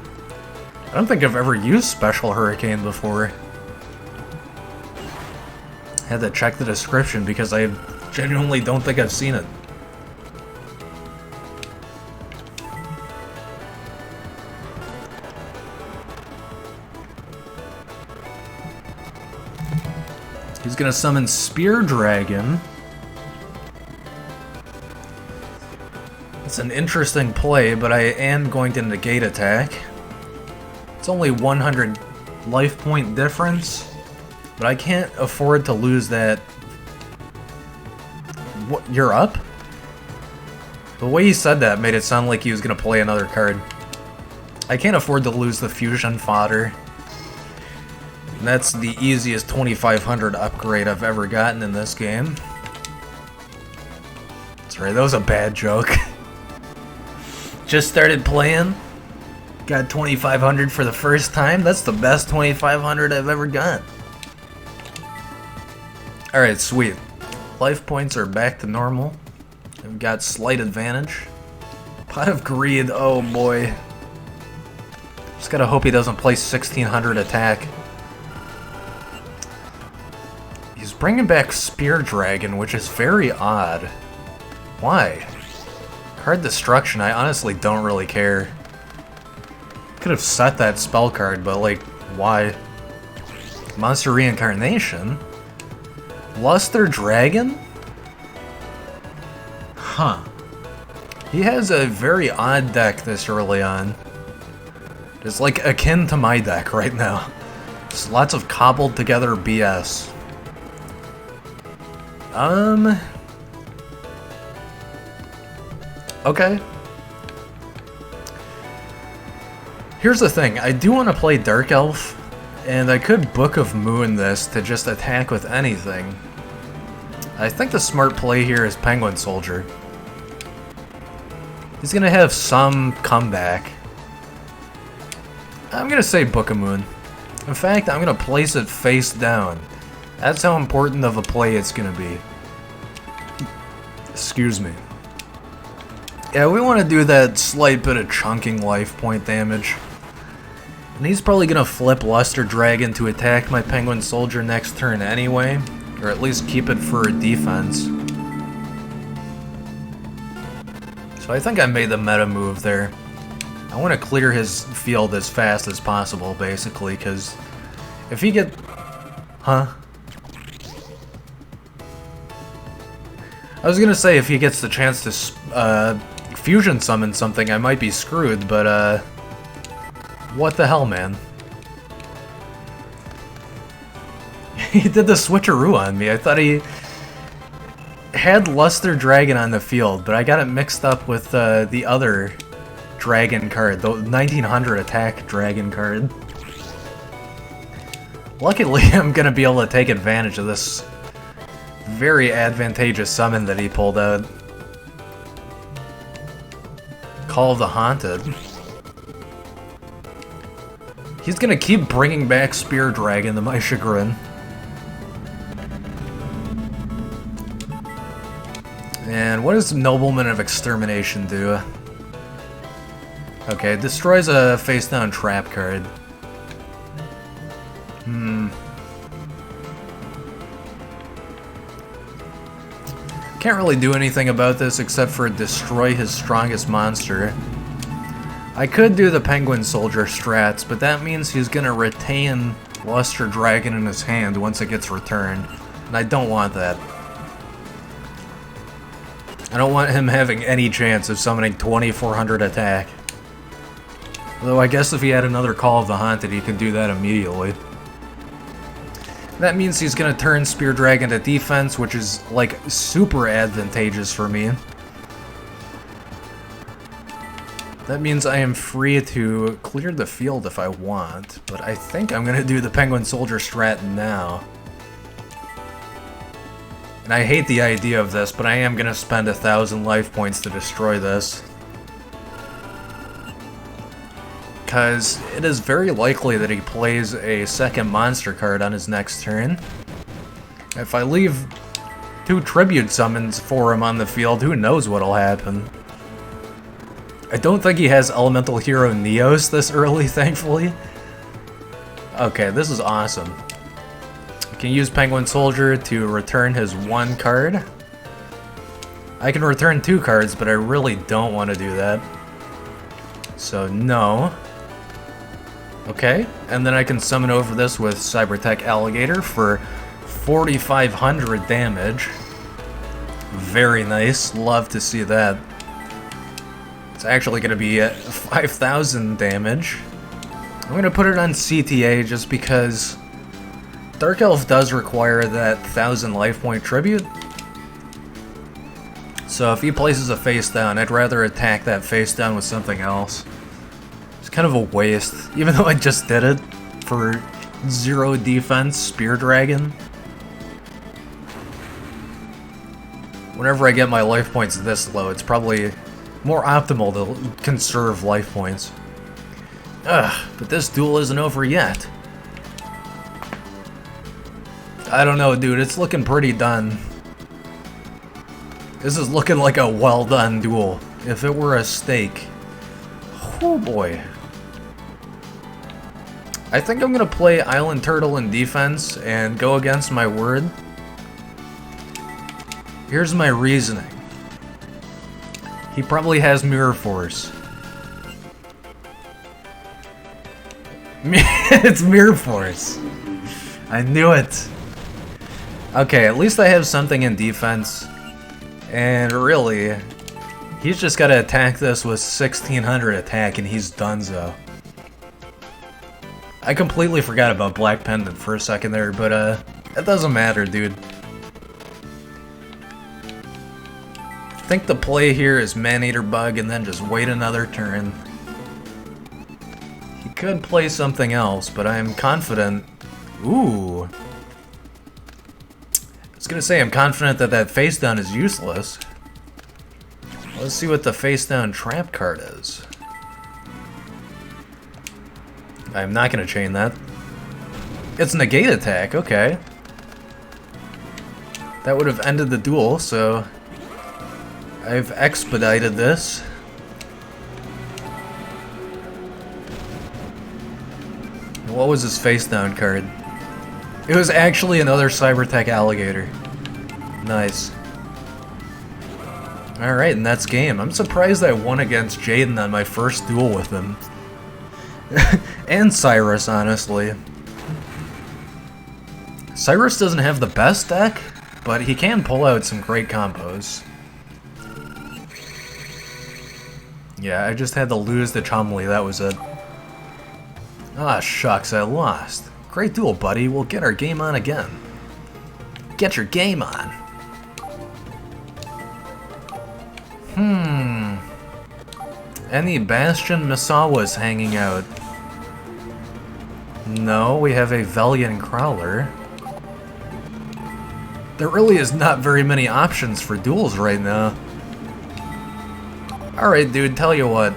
I don't think I've ever used Special Hurricane before. Had to check the description because I genuinely don't think I've seen it. He's gonna summon Spear Dragon. It's an interesting play, but I am going to negate attack. It's only 100 life point difference, but I can't afford to lose that. What, you're up? The way he said that made it sound like he was gonna play another card. I can't afford to lose the fusion fodder. And that's the easiest 2500 upgrade I've ever gotten in this game. That's right, that was a bad joke. Just started playing. Got 2500 for the first time. That's the best 2500 I've ever got. Alright, sweet. Life points are back to normal. I've got slight advantage. Pot of Greed, oh boy. Just gotta hope he doesn't play 1600 attack. He's bringing back Spear Dragon, which is very odd. Why? Card Destruction, I honestly don't really care. Could have set that spell card, but like, why? Monster Reincarnation? Luster Dragon? Huh. He has a very odd deck this early on. It's like akin to my deck right now. Just lots of cobbled together BS. Okay. Here's the thing, I do want to play Dark Elf, and I could Book of Moon this to just attack with anything. I think the smart play here is Penguin Soldier. He's gonna have some comeback. I'm gonna say Book of Moon. In fact, I'm gonna place it face down. That's how important of a play it's gonna be. Excuse me. Yeah, we want to do that slight bit of chunking life point damage. And he's probably gonna flip Luster Dragon to attack my Penguin Soldier next turn anyway, or at least keep it for defense. So I think I made the meta move there. I want to clear his field as fast as possible, basically, because if he get... Huh? I was gonna say if he gets the chance to fusion summon something, I might be screwed, but what the hell, man? He did the switcheroo on me. I thought he had Luster Dragon on the field, but I got it mixed up with the other dragon card, the 1900 attack dragon card. Luckily, I'm gonna be able to take advantage of this very advantageous summon that he pulled out. Call of the Haunted. He's gonna keep bringing back Spear Dragon to my chagrin. And what does Nobleman of Extermination do? Okay, it destroys a face-down trap card. Can't really do anything about this except for destroy his strongest monster. I could do the Penguin Soldier strats, but that means he's gonna retain Luster Dragon in his hand once it gets returned, and I don't want that. I don't want him having any chance of summoning 2400 attack. Although I guess if he had another Call of the Haunted, he could do that immediately. That means he's gonna turn Spear Dragon to defense, which is, like, super advantageous for me. That means I am free to clear the field if I want, but I think I'm gonna do the Penguin Soldier strat now. And I hate the idea of this, but I am gonna spend 1000 life points to destroy this. Because it is very likely that he plays a second monster card on his next turn. If I leave 2 tribute summons for him on the field, who knows what'll happen. I don't think he has Elemental Hero Neos this early, thankfully. Okay, this is awesome. You can use Penguin Soldier to return his 1 card. I can return 2 cards, but I really don't want to do that. So, no. Okay, and then I can summon over this with Cybertech Alligator for 4,500 damage. Very nice, love to see that. It's actually going to be at 5,000 damage. I'm going to put it on CTA just because Dark Elf does require that 1,000 life point tribute. So if he places a face down, I'd rather attack that face down with something else. It's kind of a waste, even though I just did it for 0 defense Spear Dragon. Whenever I get my life points this low, it's probably more optimal to conserve life points. Ugh, but this duel isn't over yet. I don't know, dude, it's looking pretty done. This is looking like a well-done duel. If it were a steak. Oh boy. I think I'm gonna play Island Turtle in defense and go against my word. Here's my reasoning. He probably has Mirror Force. It's Mirror Force. I knew it. Okay, at least I have something in defense. And really, he's just gotta attack this with 1,600 attack and he's donezo. I completely forgot about Black Pendant for a second there, but it doesn't matter, dude. I think the play here is Man-Eater Bug and then just wait another turn. He could play something else, but I'm confident. Ooh. I was gonna say I'm confident that that face down is useless. Let's see what the face down trap card is. I'm not gonna chain that. It's negate attack, okay. That would have ended the duel, so I've expedited this. What was his face down card? It was actually another Cybertech Alligator. Nice. Alright, and that's game. I'm surprised I won against Jaden on my first duel with him. And Cyrus, honestly. Cyrus doesn't have the best deck, but he can pull out some great combos. Yeah, I just had to lose to Chumley, that was it. Ah, shucks, I lost. Great duel, buddy. We'll get our game on again. Get your game on. Any Bastion Misawas hanging out? No, we have a Velian Crawler. There really is not very many options for duels right now. Alright, dude, tell you what.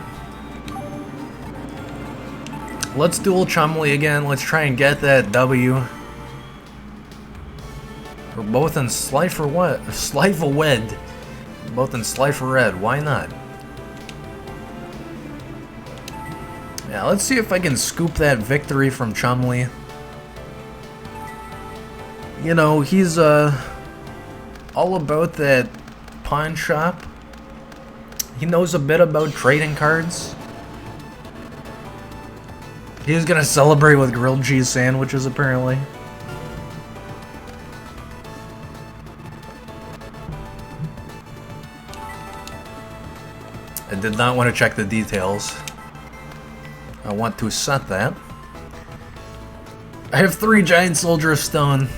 Let's duel Chumley again. Let's try and get that W. We're both in Slifer what? Slifer Wed. Both in Slifer Red. Why not? Yeah, let's see if I can scoop that victory from Chumley. You know, he's all about that pawn shop. He knows a bit about trading cards. He's gonna celebrate with grilled cheese sandwiches, apparently. I did not want to check the details. I want to set that. I have 3 Giant Soldier of Stone.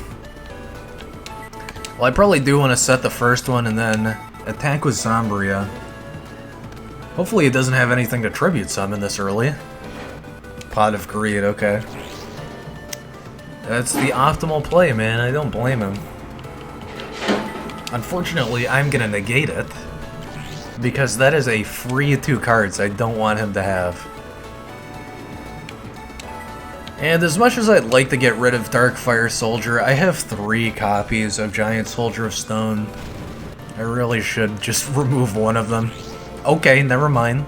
Well, I probably do want to set the first one and then attack with Sombria. Hopefully it doesn't have anything to tribute summon this early. Pot of Greed, okay. That's the optimal play, man. I don't blame him. Unfortunately, I'm gonna negate it. Because that is a free 2 cards I don't want him to have. And as much as I'd like to get rid of Darkfire Soldier, I have 3 copies of Giant Soldier of Stone. I really should just remove one of them. Okay, never mind.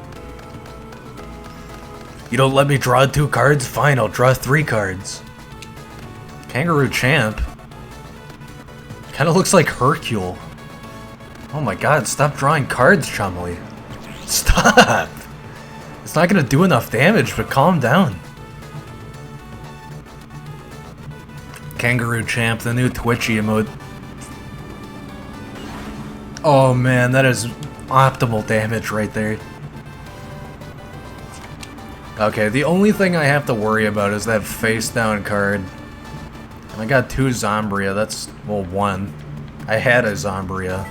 You don't let me draw 2 cards? Fine, I'll draw 3 cards. Kangaroo Champ. Kinda looks like Hercule. Oh my god, stop drawing cards, Chumley. Stop! It's not gonna do enough damage, but calm down. Kangaroo Champ, the new Twitchy emote. Oh man, that is optimal damage right there. Okay, the only thing I have to worry about is that face down card. I got 2 Zombria, that's, well, 1. I had a Zombria.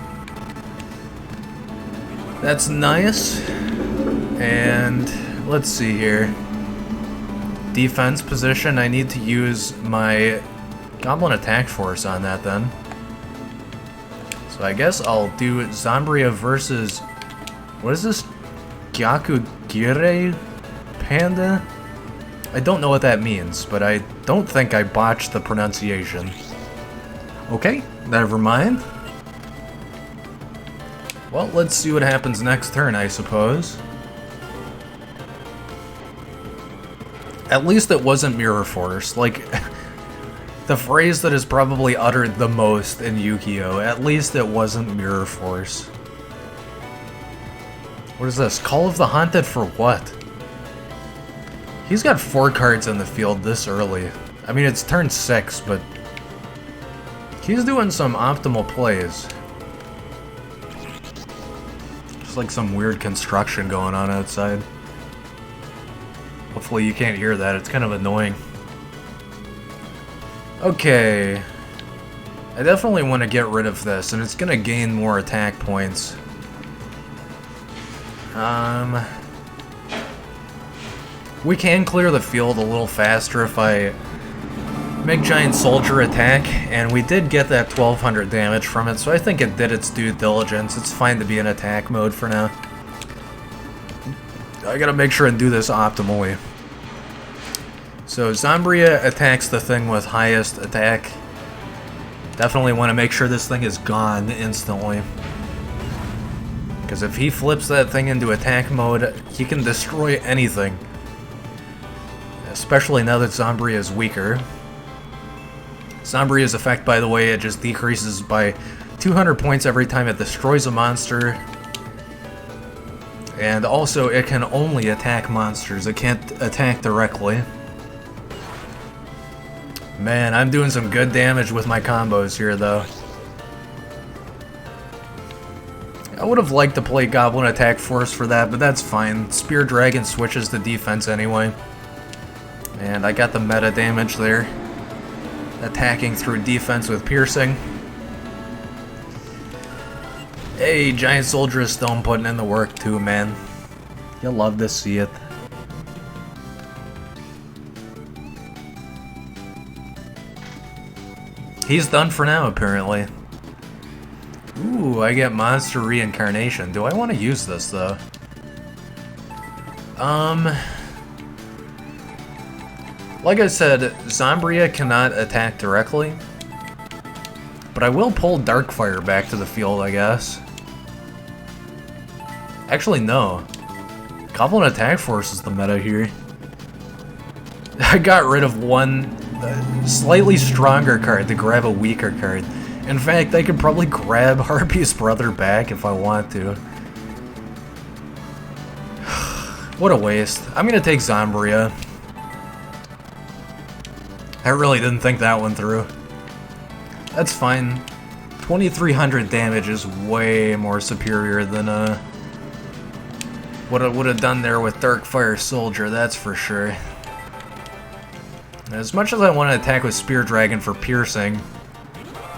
That's nice. And let's see here. Defense position, I need to use my Goblin Attack Force on that then. So I guess I'll do Zombria versus... What is this? Gyakugire Panda? I don't know what that means, but I don't think I botched the pronunciation. Okay, never mind. Well, let's see what happens next turn, I suppose. At least it wasn't Mirror Force. Like, the phrase that is probably uttered the most in Yu-Gi-Oh! At least it wasn't Mirror Force. What is this? Call of the Haunted for what? He's got 4 cards in the field this early. I mean, it's turn 6, but he's doing some optimal plays. Just like some weird construction going on outside. Hopefully you can't hear that, it's kind of annoying. Okay. I definitely want to get rid of this, and it's gonna gain more attack points. We can clear the field a little faster if I make Giant Soldier attack, and we did get that 1200 damage from it, so I think it did its due diligence. It's fine to be in attack mode for now. I gotta make sure and do this optimally. So Zombria attacks the thing with highest attack. Definitely want to make sure this thing is gone instantly. Because if he flips that thing into attack mode, he can destroy anything. Especially now that Zombria is weaker. Zombria's effect, by the way, it just decreases by 200 points every time it destroys a monster. And also, it can only attack monsters. It can't attack directly. Man, I'm doing some good damage with my combos here, though. I would have liked to play Goblin Attack Force for that, but that's fine. Spear Dragon switches to defense anyway. And I got the meta damage there. Attacking through defense with piercing. Hey, Giant Soldier is still putting in the work too, man. You'll love to see it. He's done for now, apparently. Ooh, I get Monster Reincarnation. Do I want to use this, though? Like I said, Zombria cannot attack directly. But I will pull Darkfire back to the field, I guess. Actually, no. Goblin Attack Force is the meta here. I got rid of one slightly stronger card to grab a weaker card. In fact, I could probably grab Harpy's brother back if I want to. What a waste. I'm gonna take Zombria. I really didn't think that one through. That's fine. 2300 damage is way more superior than what I would have done there with Darkfire Soldier, that's for sure. As much as I want to attack with Spear Dragon for piercing,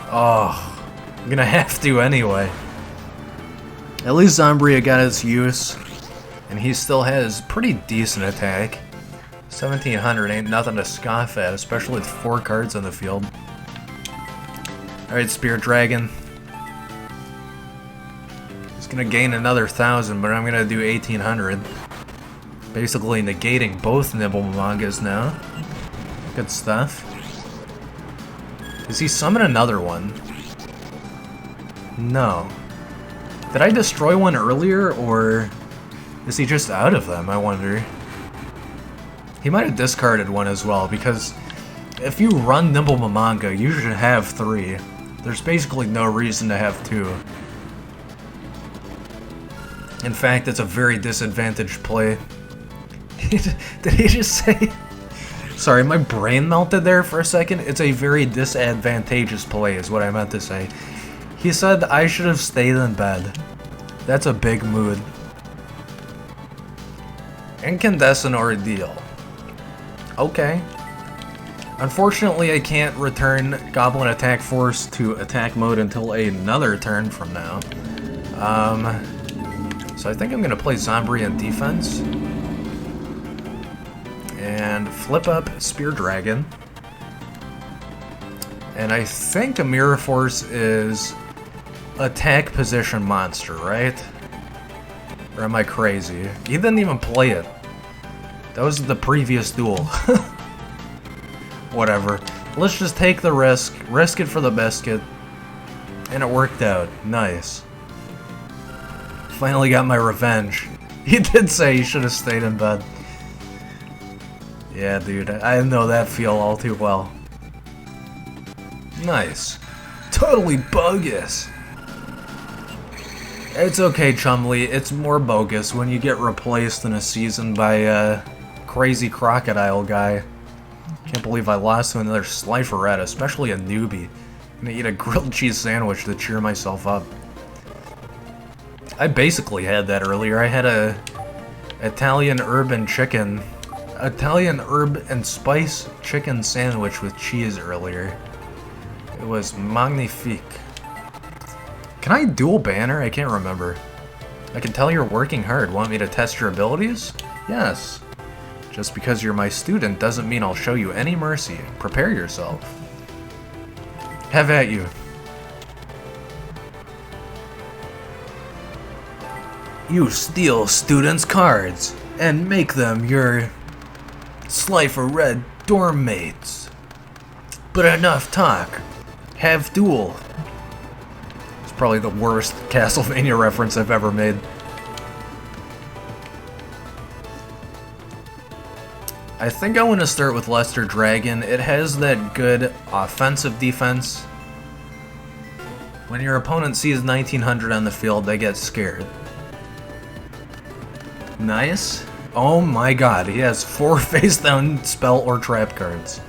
oh, I'm gonna have to anyway. At least Zombria got his use, and he still has pretty decent attack. 1700 ain't nothing to scoff at, especially with 4 cards on the field. Alright, Spear Dragon. He's gonna gain another 1000, but I'm gonna do 1800. Basically negating both Nibble Mangas now. Good stuff. Does he summon another one? No. Did I destroy one earlier, or is he just out of them, I wonder? He might have discarded one as well, because if you run Nimble Mamanga, you should have 3. There's basically no reason to have 2. In fact, it's a very disadvantaged play. Did he just say... Sorry, my brain melted there for a second. It's a very disadvantageous play is what I meant to say. He said I should have stayed in bed. That's a big mood. Incandescent Ordeal. Okay. Unfortunately, I can't return Goblin Attack Force to attack mode until another turn from now. So I think I'm gonna play Zombie in defense. And flip up Spear Dragon. And I think a Mirror Force is attack position monster, right? Or am I crazy? He didn't even play it. That was the previous duel. Whatever. Let's just take the risk it for the biscuit. And it worked out. Nice. Finally got my revenge. He did say he should have stayed in bed. Yeah, dude, I know that feel all too well. Nice. Totally bogus. It's okay, Chumley. It's more bogus when you get replaced in a season by a crazy crocodile guy. Can't believe I lost to another Slifer, especially a newbie. I'm gonna eat a grilled cheese sandwich to cheer myself up. I basically had that earlier. I had a Italian herb and spice chicken sandwich with cheese earlier. It was magnifique. Can I dual banner? I can't remember. I can tell you're working hard. Want me to test your abilities? Yes. Just because you're my student doesn't mean I'll show you any mercy. Prepare yourself. Have at you. You steal students' cards and make them your Slifer Red dorm mates. But enough talk. Have duel. It's probably the worst Castlevania reference I've ever made. I think I want to start with Lester Dragon. It has that good offensive defense. When your opponent sees 1900 on the field, they get scared. Nice. Oh my god, he has 4 face-down spell or trap cards.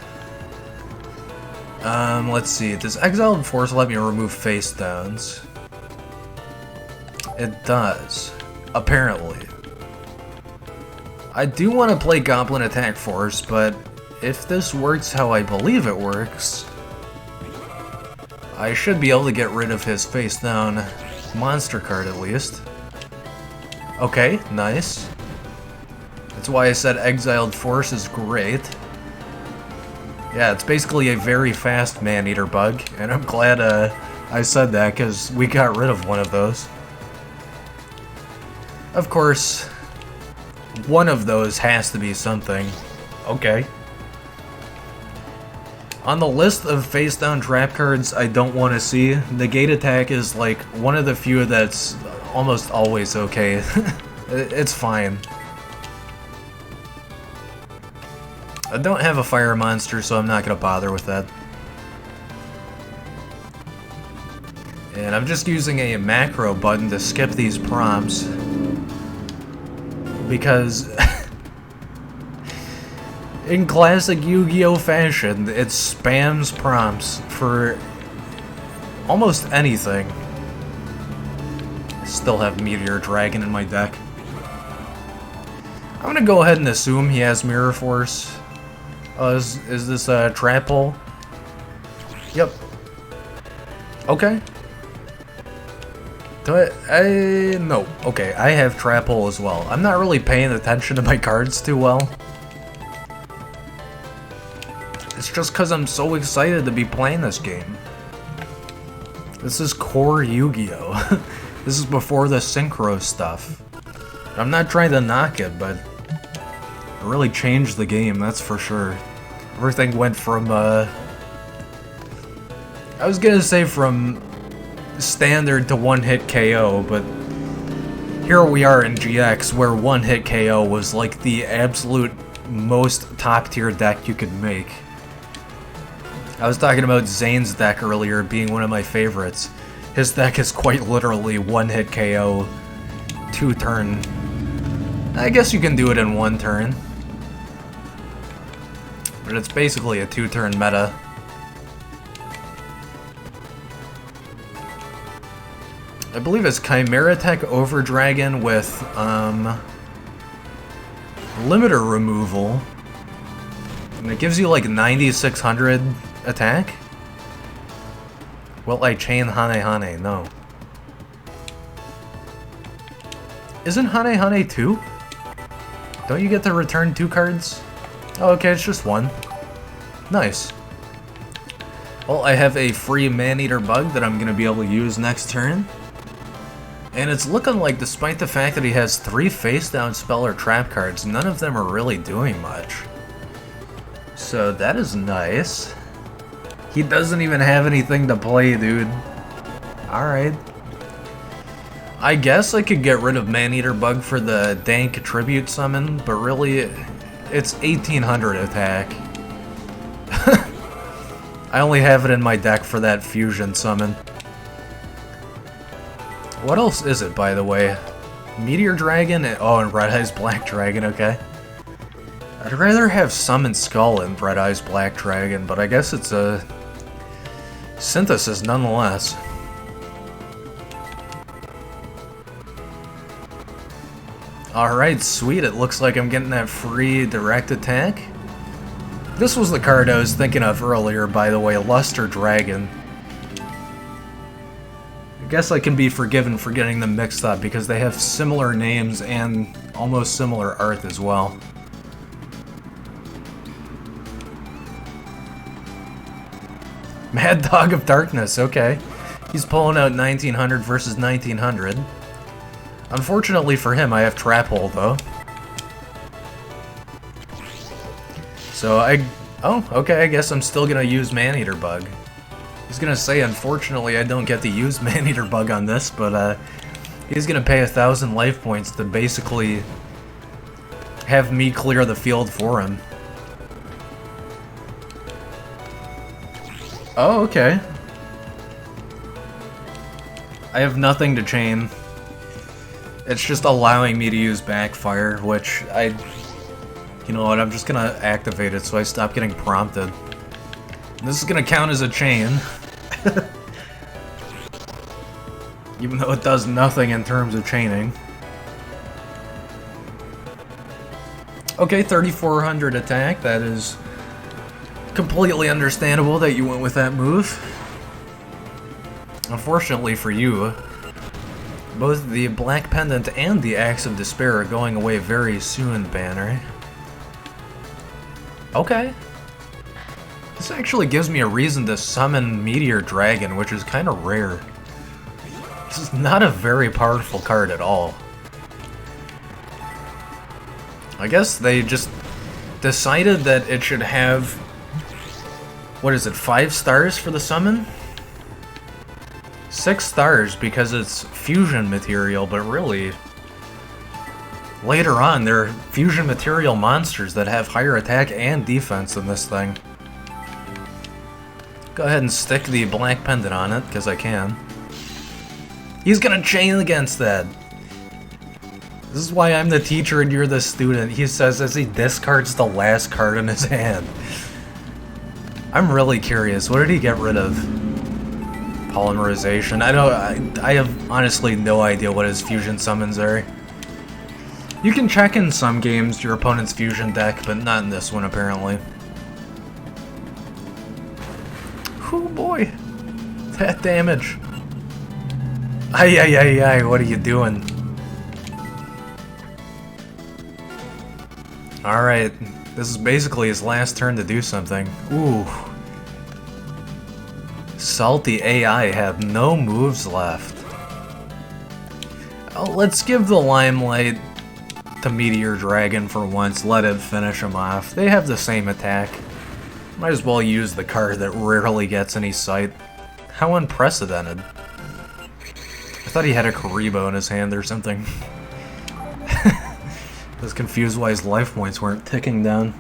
Let's see. Does Exiled Force let me remove face-downs? It does. Apparently. I do want to play Goblin Attack Force, but if this works how I believe it works, I should be able to get rid of his face-down monster card at least. Okay, nice. That's why I said Exiled Force is great. Yeah, it's basically a very fast man-eater bug, and I'm glad I said that, because we got rid of one of those. Of course, one of those has to be something. Okay. On the list of face-down trap cards I don't want to see, Negate Attack is like one of the few that's almost always okay. It's fine. I don't have a fire monster, so I'm not going to bother with that. And I'm just using a macro button to skip these prompts. Because in classic Yu-Gi-Oh fashion, it spams prompts for almost anything. I still have Meteor Dragon in my deck. I'm gonna go ahead and assume he has Mirror Force. Is this a trap hole? Yep. Okay. No. Okay, I have Trap Hole as well. I'm not really paying attention to my cards too well. It's just because I'm so excited to be playing this game. This is core Yu-Gi-Oh! This is before the Synchro stuff. I'm not trying to knock it, but it really changed the game, that's for sure. Everything went from, I was gonna say from standard to one-hit KO, but here we are in GX, where one-hit KO was like the absolute most top-tier deck you could make. I was talking about Zane's deck earlier being one of my favorites. His deck is quite literally one-hit KO, 2-turn. I guess you can do it in 1 turn. But it's basically a 2-turn meta. I believe it's Chimera Tech Over Dragon with limiter removal. And it gives you like 9600 attack? Will I chain Hane Hane? No. Isn't Hane Hane 2? Don't you get to return 2 cards? Oh, okay, it's just 1. Nice. Well, I have a free Man-Eater Bug that I'm going to be able to use next turn. And it's looking like, despite the fact that he has 3 face-down spell or trap cards, none of them are really doing much. So that is nice. He doesn't even have anything to play, dude. Alright. I guess I could get rid of Man-Eater Bug for the dank tribute summon, but really, it's 1800 attack. I only have it in my deck for that fusion summon. What else is it, by the way? Meteor Dragon? Oh, and Red Eyes Black Dragon, okay. I'd rather have Summon Skull and Red Eyes Black Dragon, but I guess it's a synthesis nonetheless. Alright, sweet. It looks like I'm getting that free direct attack. This was the card I was thinking of earlier, by the way, Luster Dragon. I guess I can be forgiven for getting them mixed up because they have similar names and almost similar art as well. Mad Dog of Darkness, okay. He's pulling out 1900 versus 1900. Unfortunately for him, I have Trap Hole, though. So oh, okay, I guess I'm still gonna use Man-Eater Bug. I was gonna say, unfortunately, I don't get to use Man-Eater Bug on this, but he's gonna pay 1,000 life points to basically have me clear the field for him. Oh, okay. I have nothing to chain. It's just allowing me to use Backfire, which you know what, I'm just gonna activate it so I stop getting prompted. This is gonna count as a chain. Even though it does nothing in terms of chaining. Okay, 3,400 attack, that is completely understandable that you went with that move. Unfortunately for you, both the Black Pendant and the Axe of Despair are going away very soon, Banner. Okay. This actually gives me a reason to summon Meteor Dragon, which is kind of rare. This is not a very powerful card at all. I guess they just decided that it should have... What is it, 5 stars for the summon? 6 stars because it's fusion material, but really... Later on, there are fusion material monsters that have higher attack and defense than this thing. Go ahead and stick the Black Pendant on it, because I can. He's gonna chain against that! This is why I'm the teacher and you're the student, he says as he discards the last card in his hand. I'm really curious, what did he get rid of? Polymerization. I have honestly no idea what his fusion summons are. You can check in some games your opponent's fusion deck, but not in this one apparently. Oh boy, that damage. Ay ay ay ay, what are you doing? Alright, this is basically his last turn to do something. Ooh. Salty AI had no moves left. Oh, let's give the limelight to Meteor Dragon for once, let it finish him off. They have the same attack. Might as well use the card that rarely gets any sight. How unprecedented. I thought he had a Karibo in his hand or something. I was confused why his life points weren't ticking down.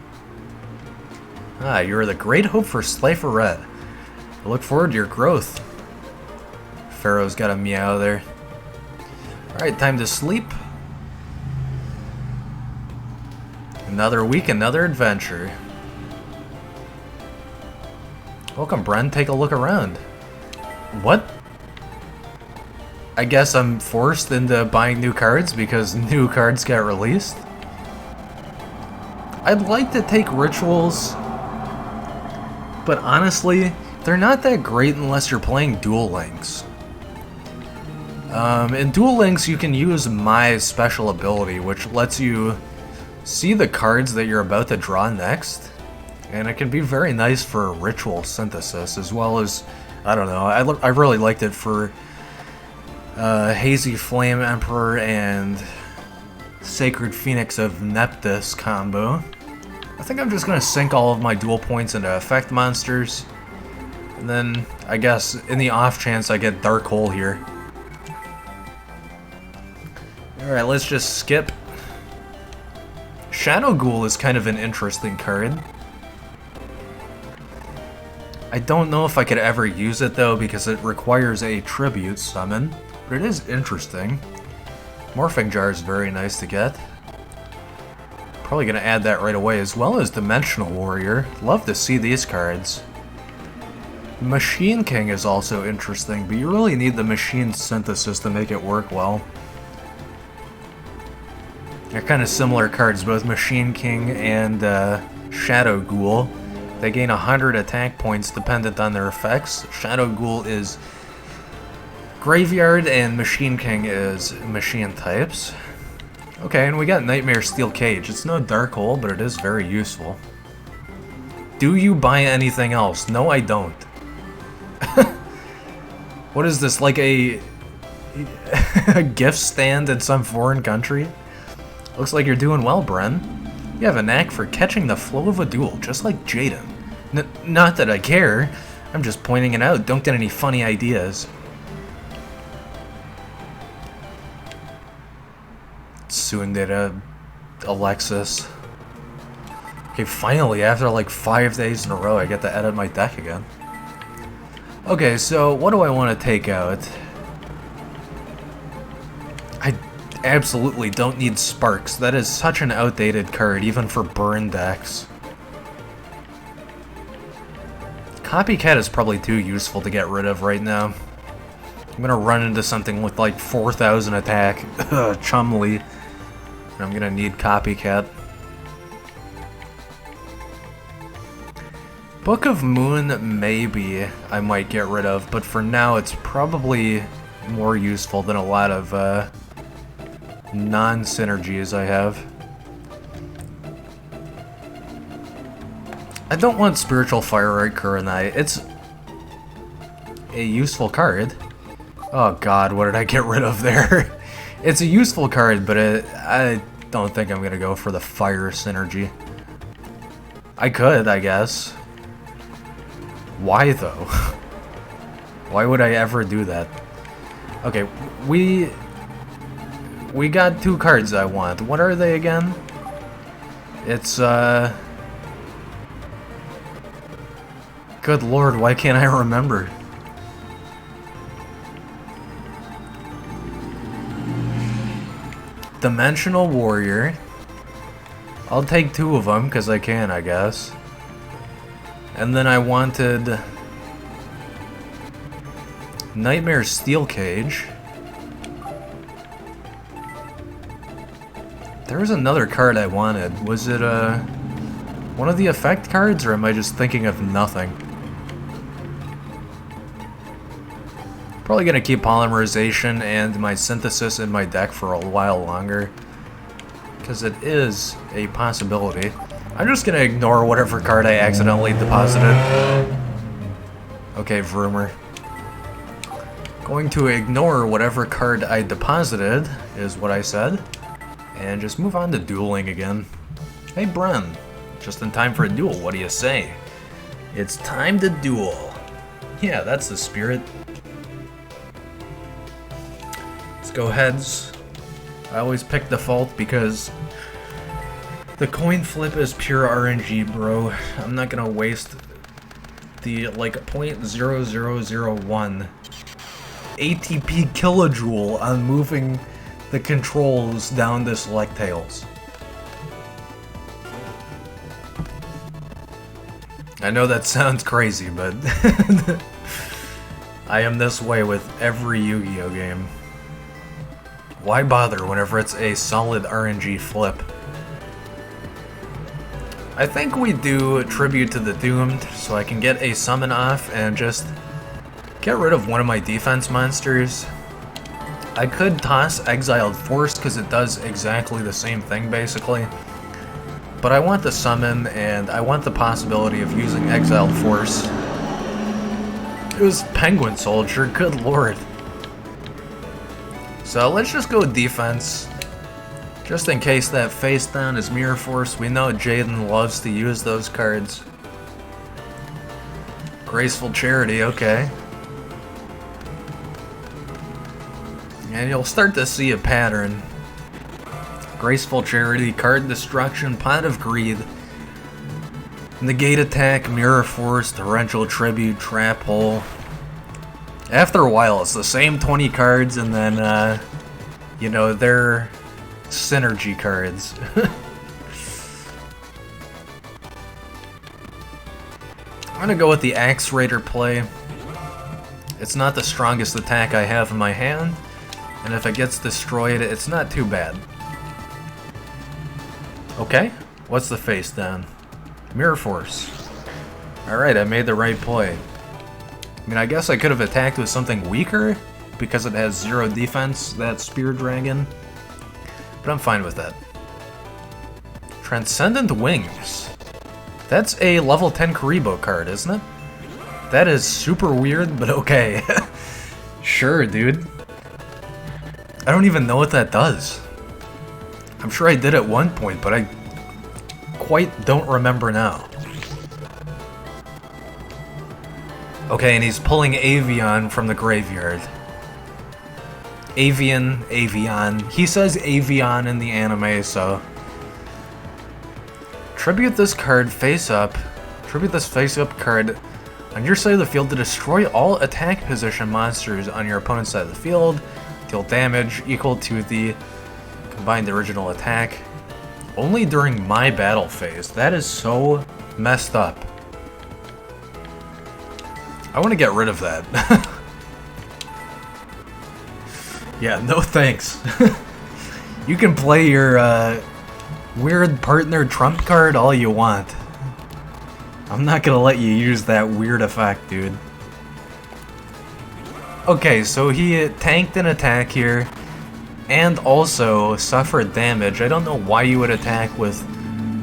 Ah, you're the great hope for Slifer Red. I look forward to your growth. Pharaoh's got a meow there. Alright, time to sleep. Another week, another adventure. Welcome, Bren. Take a look around. What? I guess I'm forced into buying new cards because new cards get released. I'd like to take rituals, but honestly, they're not that great unless you're playing Duel Links. In Duel Links, you can use my special ability, which lets you see the cards that you're about to draw next, and it can be very nice for ritual synthesis, as well as, I don't know, I really liked it for Hazy Flame Emperor and Sacred Phoenix of Neptus combo. I think I'm just going to sink all of my duel points into effect monsters, and then, I guess, in the off chance I get Dark Hole here. Alright, let's just skip. Shadow Ghoul is kind of an interesting card. I don't know if I could ever use it though because it requires a tribute summon, but it is interesting. Morphing Jar is very nice to get. Probably going to add that right away, as well as Dimensional Warrior. Love to see these cards. Machine King is also interesting, but you really need the machine synthesis to make it work well. They're kind of similar cards, both Machine King and Shadow Ghoul. They gain 100 attack points dependent on their effects. Shadow Ghoul is Graveyard and Machine King is Machine types. Okay, and we got Nightmare Steel Cage. It's no Dark Hole, but it is very useful. Do you buy anything else? No, I don't. What is this, like a gift stand in some foreign country? Looks like you're doing well, Bren. You have a knack for catching the flow of a duel, just like Jaden. Not that I care. I'm just pointing it out. Don't get any funny ideas. Tsundere, Alexis. Okay, finally, after like 5 days in a row, I get to edit my deck again. Okay, so what do I want to take out? I absolutely don't need Sparks. That is such an outdated card, even for burn decks. Copycat is probably too useful to get rid of right now. I'm gonna run into something with like 4,000 attack, Chumley, and I'm gonna need Copycat. Book of Moon, maybe I might get rid of, but for now it's probably more useful than a lot of non-synergies I have. I don't want Spiritual Firelight Kurenai. It's a useful card. Oh god, what did I get rid of there? It's a useful card, but I don't think I'm gonna go for the fire synergy. I could, I guess. Why though? Why would I ever do that? Okay, we got two cards I want. What are they again? It's good lord, why can't I remember? Dimensional Warrior. I'll take two of them because I can, I guess. And then I wanted Nightmare Steel Cage. There was another card I wanted. Was it one of the effect cards, or am I just thinking of nothing? Probably gonna keep Polymerization and my Synthesis in my deck for a while longer, because it is a possibility. I'm just gonna ignore whatever card I accidentally deposited. Okay, Vroomer. Going to ignore whatever card I deposited, is what I said, and just move on to dueling again. Hey, Bren. Just in time for a duel, what do you say? It's time to duel. Yeah, that's the spirit. Let's go heads. I always pick default because The coin flip is pure RNG, bro. I'm not gonna waste the like 0.0001 ATP kilojoule on moving the controls down to select tails. I know that sounds crazy, but I am this way with every Yu-Gi-Oh game. Why bother whenever it's a solid RNG flip? I think we do a tribute to the Doomed, so I can get a summon off and just get rid of one of my defense monsters. I could toss Exiled Force because it does exactly the same thing basically. But I want the summon, and I want the possibility of using Exiled Force. It was Penguin Soldier, good lord. So let's just go defense. Just in case that face down is Mirror Force, we know Jaden loves to use those cards. Graceful Charity, okay. And you'll start to see a pattern. Graceful Charity, Card Destruction, Pot of Greed, Negate Attack, Mirror Force, Torrential Tribute, Trap Hole. After a while, it's the same 20 cards, and then, you know, they're synergy cards. I'm gonna go with the Axe Raider play. It's not the strongest attack I have in my hand, and if it gets destroyed, it's not too bad. Okay, what's the face then? Mirror Force. Alright, I made the right play. I mean, I guess I could have attacked with something weaker, because it has 0 defense, that Spear Dragon. But I'm fine with that. Transcendent Wings. That's a level 10 Karibo card, isn't it? That is super weird, but okay. Sure, dude. I don't even know what that does. I'm sure I did at one point, but I quite don't remember now. Okay, and he's pulling Avian from the graveyard. Avian. He says Avian in the anime, so... Tribute this card face up. Tribute this face up card on your side of the field to destroy all attack position monsters on your opponent's side of the field. Deal damage equal to the combined original attack. Only during my battle phase. That is so messed up. I want to get rid of that. Yeah, no thanks. You can play your weird partner trump card all you want. I'm not gonna let you use that weird effect, dude. Okay, so he tanked an attack here, and also suffered damage. I don't know why you would attack with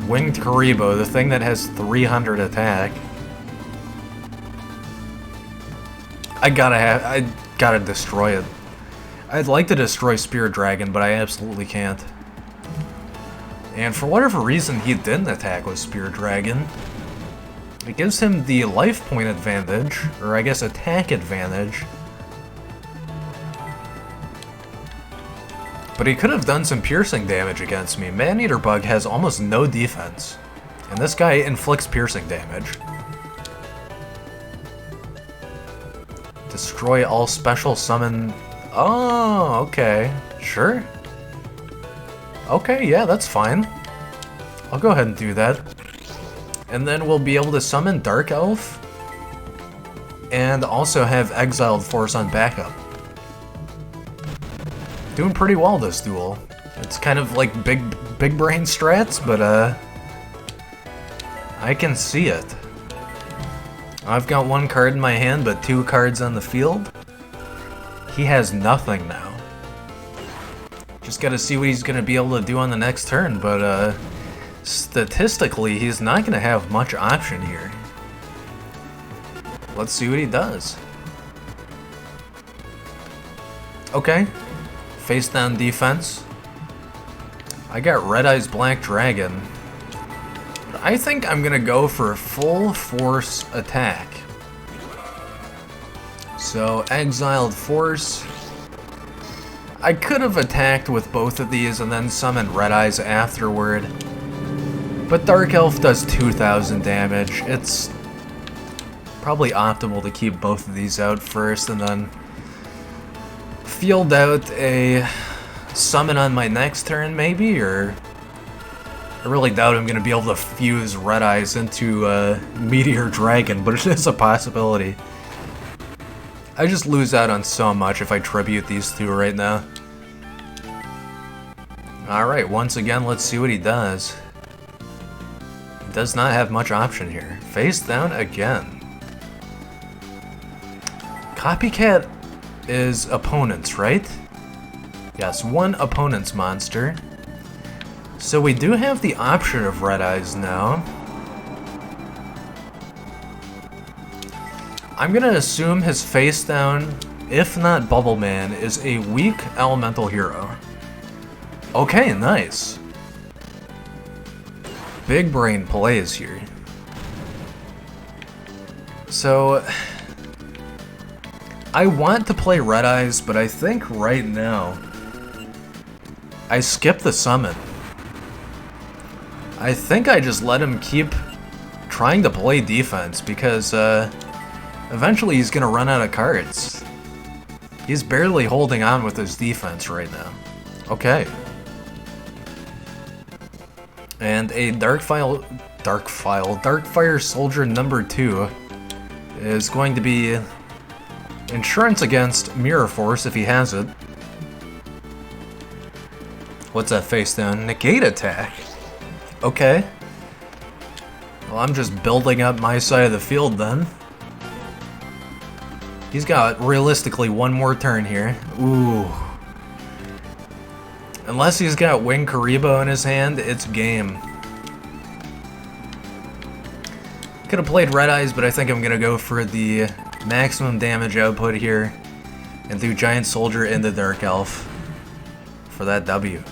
Winged Karibo, the thing that has 300 attack. I gotta destroy it. I'd like to destroy Spear Dragon, but I absolutely can't. And for whatever reason, he didn't attack with Spear Dragon. It gives him the life point advantage, or I guess attack advantage. But he could have done some piercing damage against me. Man-Eater Bug has almost no defense, and this guy inflicts piercing damage. Destroy all special summon... Oh, okay. Sure. Okay, yeah, that's fine. I'll go ahead and do that. And then we'll be able to summon Dark Elf, and also have Exiled Force on backup. Doing pretty well this duel. It's kind of like big brain strats, but I can see it. I've got one card in my hand, but 2 cards on the field. He has nothing now. Just gotta see what he's gonna be able to do on the next turn, but statistically, he's not gonna have much option here. Let's see what he does. Okay. Face down defense. I got Red Eyes Black Dragon. But I think I'm gonna go for full force attack. So, Exiled Force. I could have attacked with both of these and then summoned Red Eyes afterward. But Dark Elf does 2,000 damage. It's probably optimal to keep both of these out first and then field out a summon on my next turn, maybe? Or I really doubt I'm going to be able to fuse Red Eyes into Meteor Dragon, but it is a possibility. I just lose out on so much if I tribute these two right now. Alright, once again, let's see what he does. He does not have much option here. Face down again. Copycat is opponents, right? Yes, one opponent's monster. So we do have the option of Red Eyes now. I'm gonna assume his face down, if not Bubble Man, is a weak elemental hero. Okay, nice. Big brain plays here. So I want to play Red Eyes, but I think right now I skip the summon. I think I just let him keep trying to play defense because eventually he's gonna run out of cards. He's barely holding on with his defense right now. Okay. And a Darkfire Soldier number 2 is going to be insurance against Mirror Force if he has it. What's that face down? Negate attack. Okay. Well, I'm just building up my side of the field then. He's got, realistically, one more turn here. Ooh. Unless he's got Wing Karibo in his hand, it's game. Could have played Red Eyes, but I think I'm gonna go for the maximum damage output here and do Giant Soldier into Dark Elf for that W.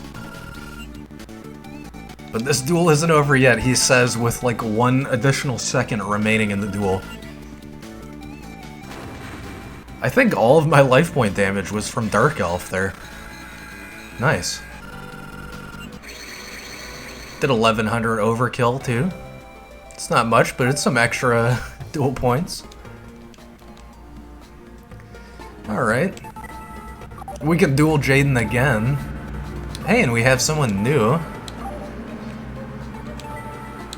But this duel isn't over yet, he says, with like 1 additional second remaining in the duel. I think all of my life point damage was from Dark Elf there. Nice. Did 1100 overkill too. It's not much, but it's some extra duel points. Alright. We can duel Jaden again. Hey, and we have someone new.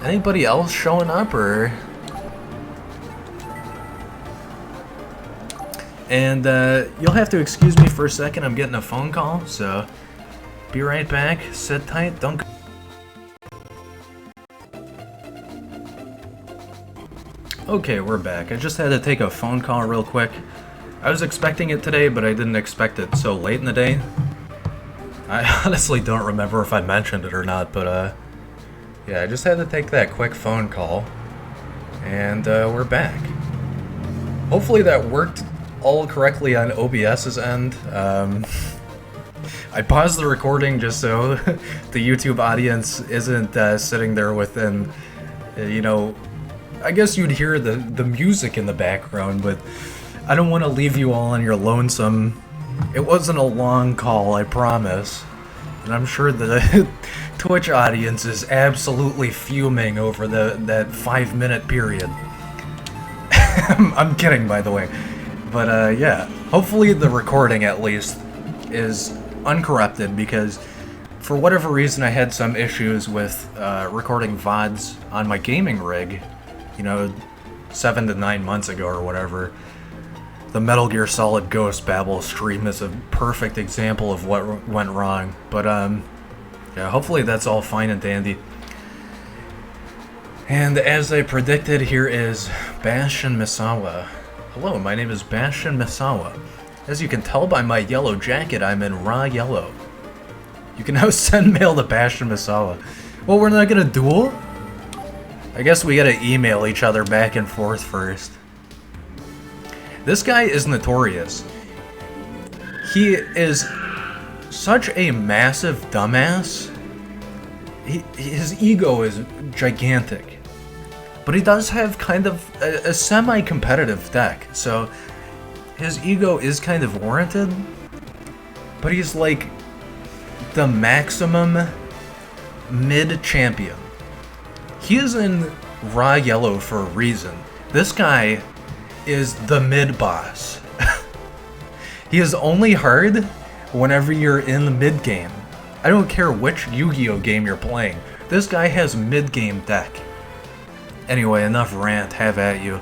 Anybody else showing up, or... And you'll have to excuse me for a second, I'm getting a phone call, so be right back, sit tight, don't go. Okay, we're back. I just had to take a phone call real quick. I was expecting it today, but I didn't expect it so late in the day. I honestly don't remember if I mentioned it or not, but yeah, I just had to take that quick phone call, and we're back. Hopefully that worked all correctly on OBS's end. I paused the recording just so the YouTube audience isn't sitting there within, you know, I guess you'd hear the music in the background, but I don't want to leave you all on your lonesome. It wasn't a long call, I promise. And I'm sure the Twitch audience is absolutely fuming over that 5-minute period. I'm kidding, by the way. But yeah, hopefully the recording at least is uncorrupted, because for whatever reason I had some issues with recording VODs on my gaming rig, you know, 7 to 9 months ago or whatever. The Metal Gear Solid Ghost Babel stream is a perfect example of what went wrong. But yeah, hopefully that's all fine and dandy. And as I predicted, here is Bastion Misawa. Hello, my name is Bastion Misawa. As you can tell by my yellow jacket, I'm in raw yellow. You can now send mail to Bastion Misawa. Well, we're not gonna duel? I guess we gotta email each other back and forth first. This guy is notorious. He is such a massive dumbass. His ego is gigantic. But he does have kind of a semi-competitive deck, so his ego is kind of warranted. But he's like the maximum mid-champion. He is in raw yellow for a reason. This guy is the mid-boss. He is only hard whenever you're in the mid-game. I don't care which Yu-Gi-Oh game you're playing. This guy has mid-game deck. Anyway, enough rant, have at you.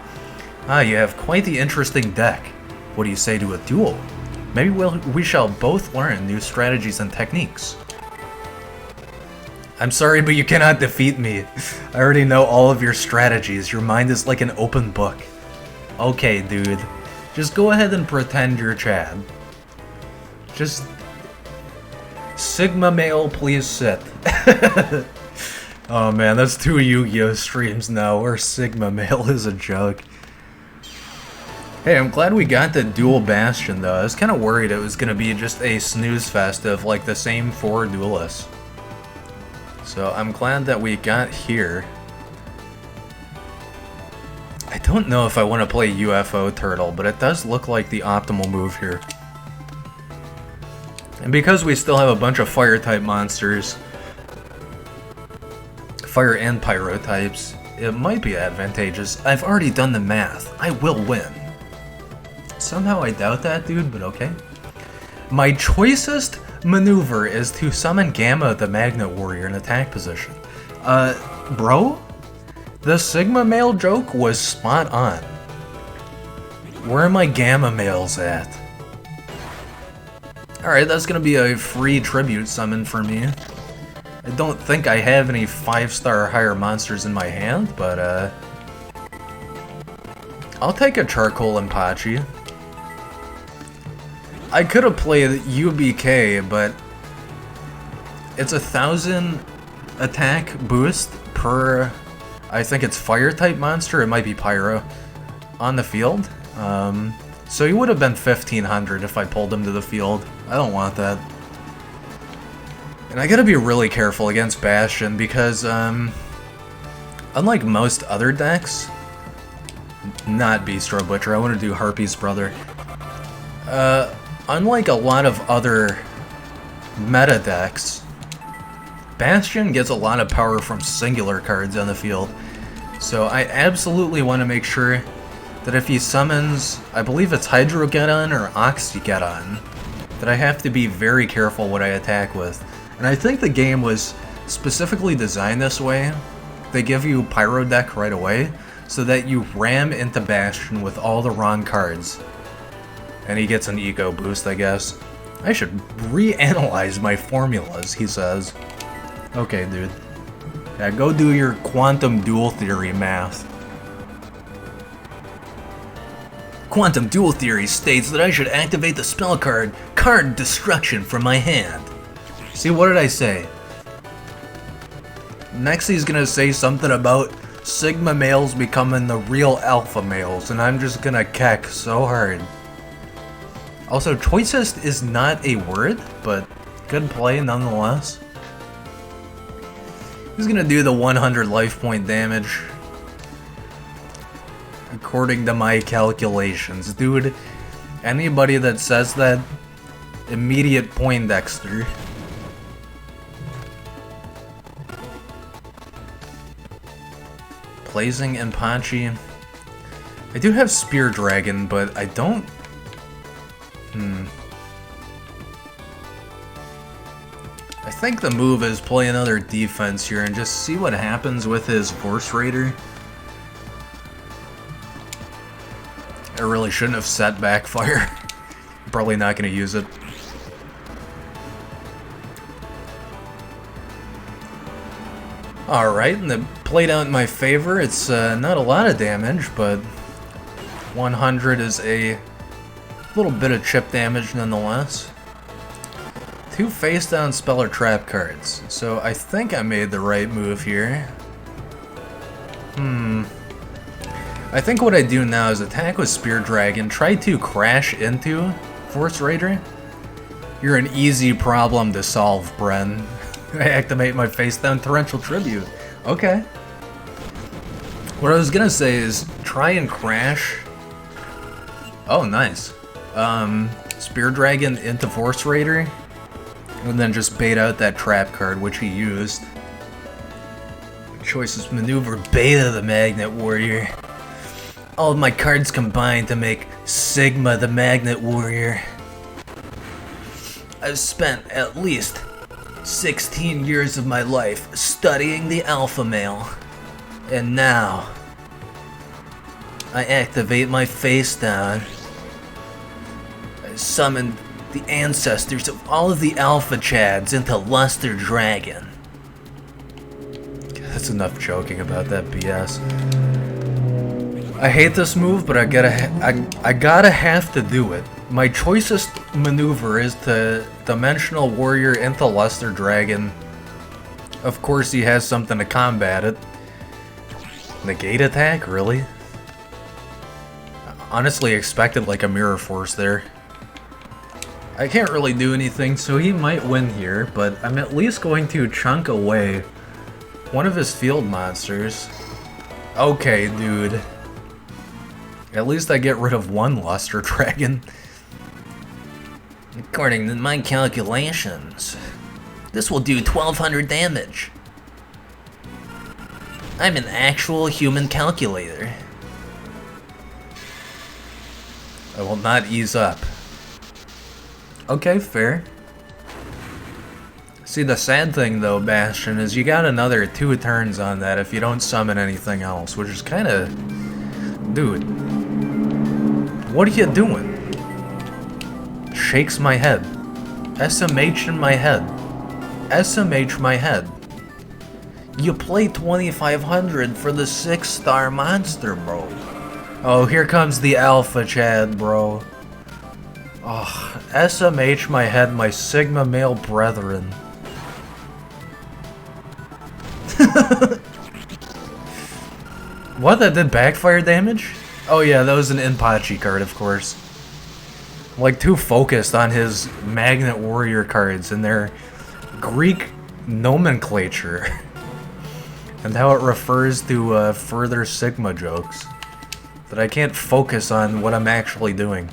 Ah, you have quite the interesting deck. What do you say to a duel? Maybe we shall both learn new strategies and techniques. I'm sorry, but you cannot defeat me. I already know all of your strategies. Your mind is like an open book. Okay, dude. Just go ahead and pretend you're Chad. Just... Sigma male, please sit. Oh man, that's 2 Yu-Gi-Oh streams now, where Sigma male is a joke. Hey, I'm glad we got the Duel Bastion though. I was kind of worried it was going to be just a snooze fest of like the same 4 duelists. So I'm glad that we got here. I don't know if I want to play UFO Turtle, but it does look like the optimal move here. And because we still have a bunch of fire-type monsters, fire and pyro types, it might be advantageous. I've already done the math. I will win. Somehow I doubt that, dude, but okay. My choicest maneuver is to summon Gamma the Magnet Warrior in attack position. Bro? The Sigma male joke was spot on. Where are my Gamma males at? Alright, that's gonna be a free tribute summon for me. I don't think I have any 5-star or higher monsters in my hand, but I'll take a Charcoal Impachi. I could have played UBK, but it's 1,000 attack boost per, I think it's fire-type monster, it might be Pyro, on the field. So he would have been 1,500 if I pulled him to the field. I don't want that. And I gotta be really careful against Bastion because, unlike most other decks, not Bistro Butcher, I want to do Harpy's Brother. Unlike a lot of other meta decks, Bastion gets a lot of power from singular cards on the field. So I absolutely want to make sure that if he summons, I believe it's Hydrogeddon or Oxygeddon, that I have to be very careful what I attack with. And I think the game was specifically designed this way. They give you Pyro deck right away, so that you ram into Bastion with all the wrong cards. And he gets an ego boost, I guess. I should reanalyze my formulas, he says. Okay, dude. Yeah, go do your quantum duel theory math. Quantum duel theory states that I should activate the spell card, Card Destruction, from my hand. See, what did I say? Next he's gonna say something about Sigma males becoming the real alpha males, and I'm just gonna keck so hard. Also, choicest is not a word, but good play nonetheless. He's gonna do the 100 life point damage. According to my calculations. Dude, anybody that says that, immediate Poindexter. Blazing Impachi. I do have Spear Dragon, but I don't... I think the move is play another defense here and just see what happens with his Force Raider. I really shouldn't have set Backfire. Probably not going to use it. Alright, and it played out in my favor. It's not a lot of damage, but 100 is a little bit of chip damage nonetheless. 2 face-down spell or trap cards. So I think I made the right move here. I think what I do now is attack with Spear Dragon, try to crash into Force Raider. You're an easy problem to solve, Bren. I activate my face-down Torrential Tribute. Okay. What I was gonna say is try and crash. Oh, nice. Spear Dragon into Force Raider, and then just bait out that trap card, which he used. Choices maneuver Beta the Magnet Warrior. All of my cards combined to make Sigma the Magnet Warrior. I've spent at least 16 years of my life studying the alpha male. And now, I activate my face down. I summon the ancestors of all of the Alpha Chads into Luster Dragon. That's enough joking about that BS. I hate this move, but I gotta have to do it. My choicest maneuver is to Dimensional Warrior into Luster Dragon. Of course, he has something to combat it. Negate attack? Really? Honestly expected like a Mirror Force there. I can't really do anything, so he might win here, but I'm at least going to chunk away one of his field monsters. Okay, dude. At least I get rid of one Luster Dragon. According to my calculations, this will do 1200 damage. I'm an actual human calculator. I will not ease up. Okay, fair. See, the sad thing though, Bastion, is you got another 2 turns on that if you don't summon anything else, which is kinda... Dude. What are you doing? Shakes my head. SMH in my head. SMH my head. You play 2500 for the 6-star monster, bro. Oh, here comes the Alpha Chad, bro. Oh, SMH my head, my Sigma male brethren. What? That did backfire damage? Oh yeah, that was an Inpachi card, of course. I'm like too focused on his Magnet Warrior cards and their Greek nomenclature. And how it refers to further Sigma jokes. That I can't focus on what I'm actually doing.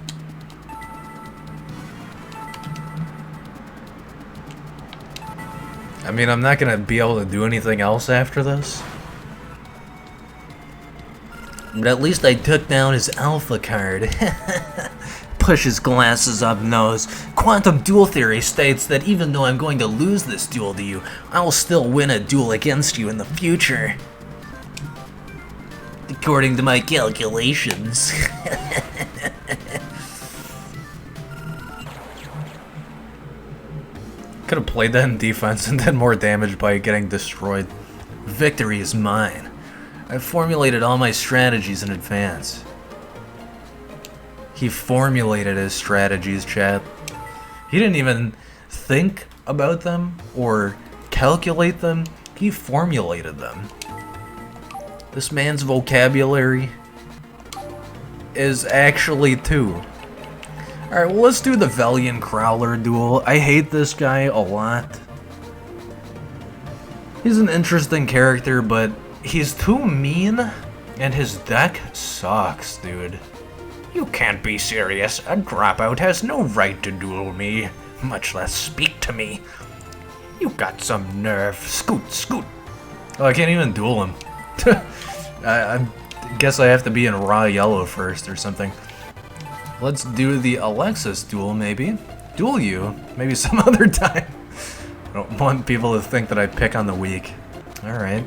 I mean, I'm not gonna be able to do anything else after this. But at least I took down his Alpha card. Push his glasses up nose. Quantum duel theory states that even though I'm going to lose this duel to you, I will still win a duel against you in the future. According to my calculations. Could have played that in defense and did more damage by getting destroyed. Victory is mine. I've formulated all my strategies in advance. He formulated his strategies, chat. He didn't even think about them or calculate them. He formulated them. This man's vocabulary is actually 2. Alright, well, let's do the Velian Crowler duel. I hate this guy a lot. He's an interesting character, but he's too mean, and his deck sucks, dude. You can't be serious. A dropout has no right to duel me, much less speak to me. You got some nerve. Scoot, scoot. Oh, I can't even duel him. I guess I have to be in raw yellow first or something. Let's do the Alexis duel, maybe. Duel you, maybe some other time. I don't want people to think that I pick on the weak. Alright.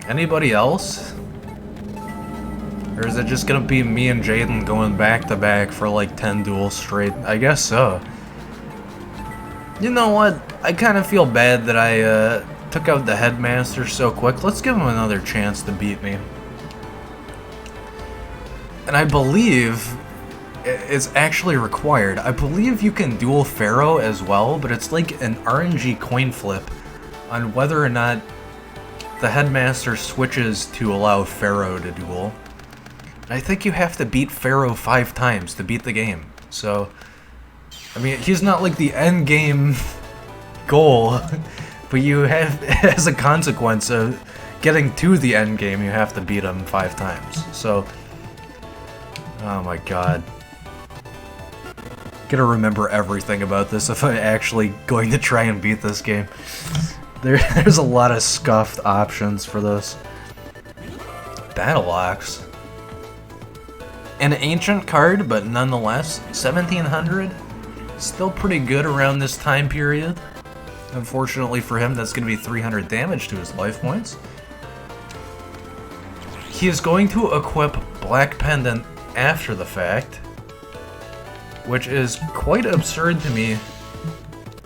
Anybody else? Or is it just gonna be me and Jaden going back to back for like 10 duels straight? I guess so. You know what? I kind of feel bad that I took out the Headmaster so quick. Let's give him another chance to beat me. And I believe it's actually required. I believe you can duel Pharaoh as well, but it's like an RNG coin flip on whether or not the Headmaster switches to allow Pharaoh to duel. I think you have to beat Pharaoh 5 times to beat the game. So, I mean, he's not like the end game goal, but you have, as a consequence of getting to the end game, you have to beat him 5 times. So, oh my god. gonna remember everything about this if I'm actually going to try and beat this game. There's a lot of scuffed options for this. Battle Ox. An ancient card, but nonetheless, 1700. Still pretty good around this time period. Unfortunately for him, that's going to be 300 damage to his life points. He is going to equip Black Pendant after the fact, which is quite absurd to me.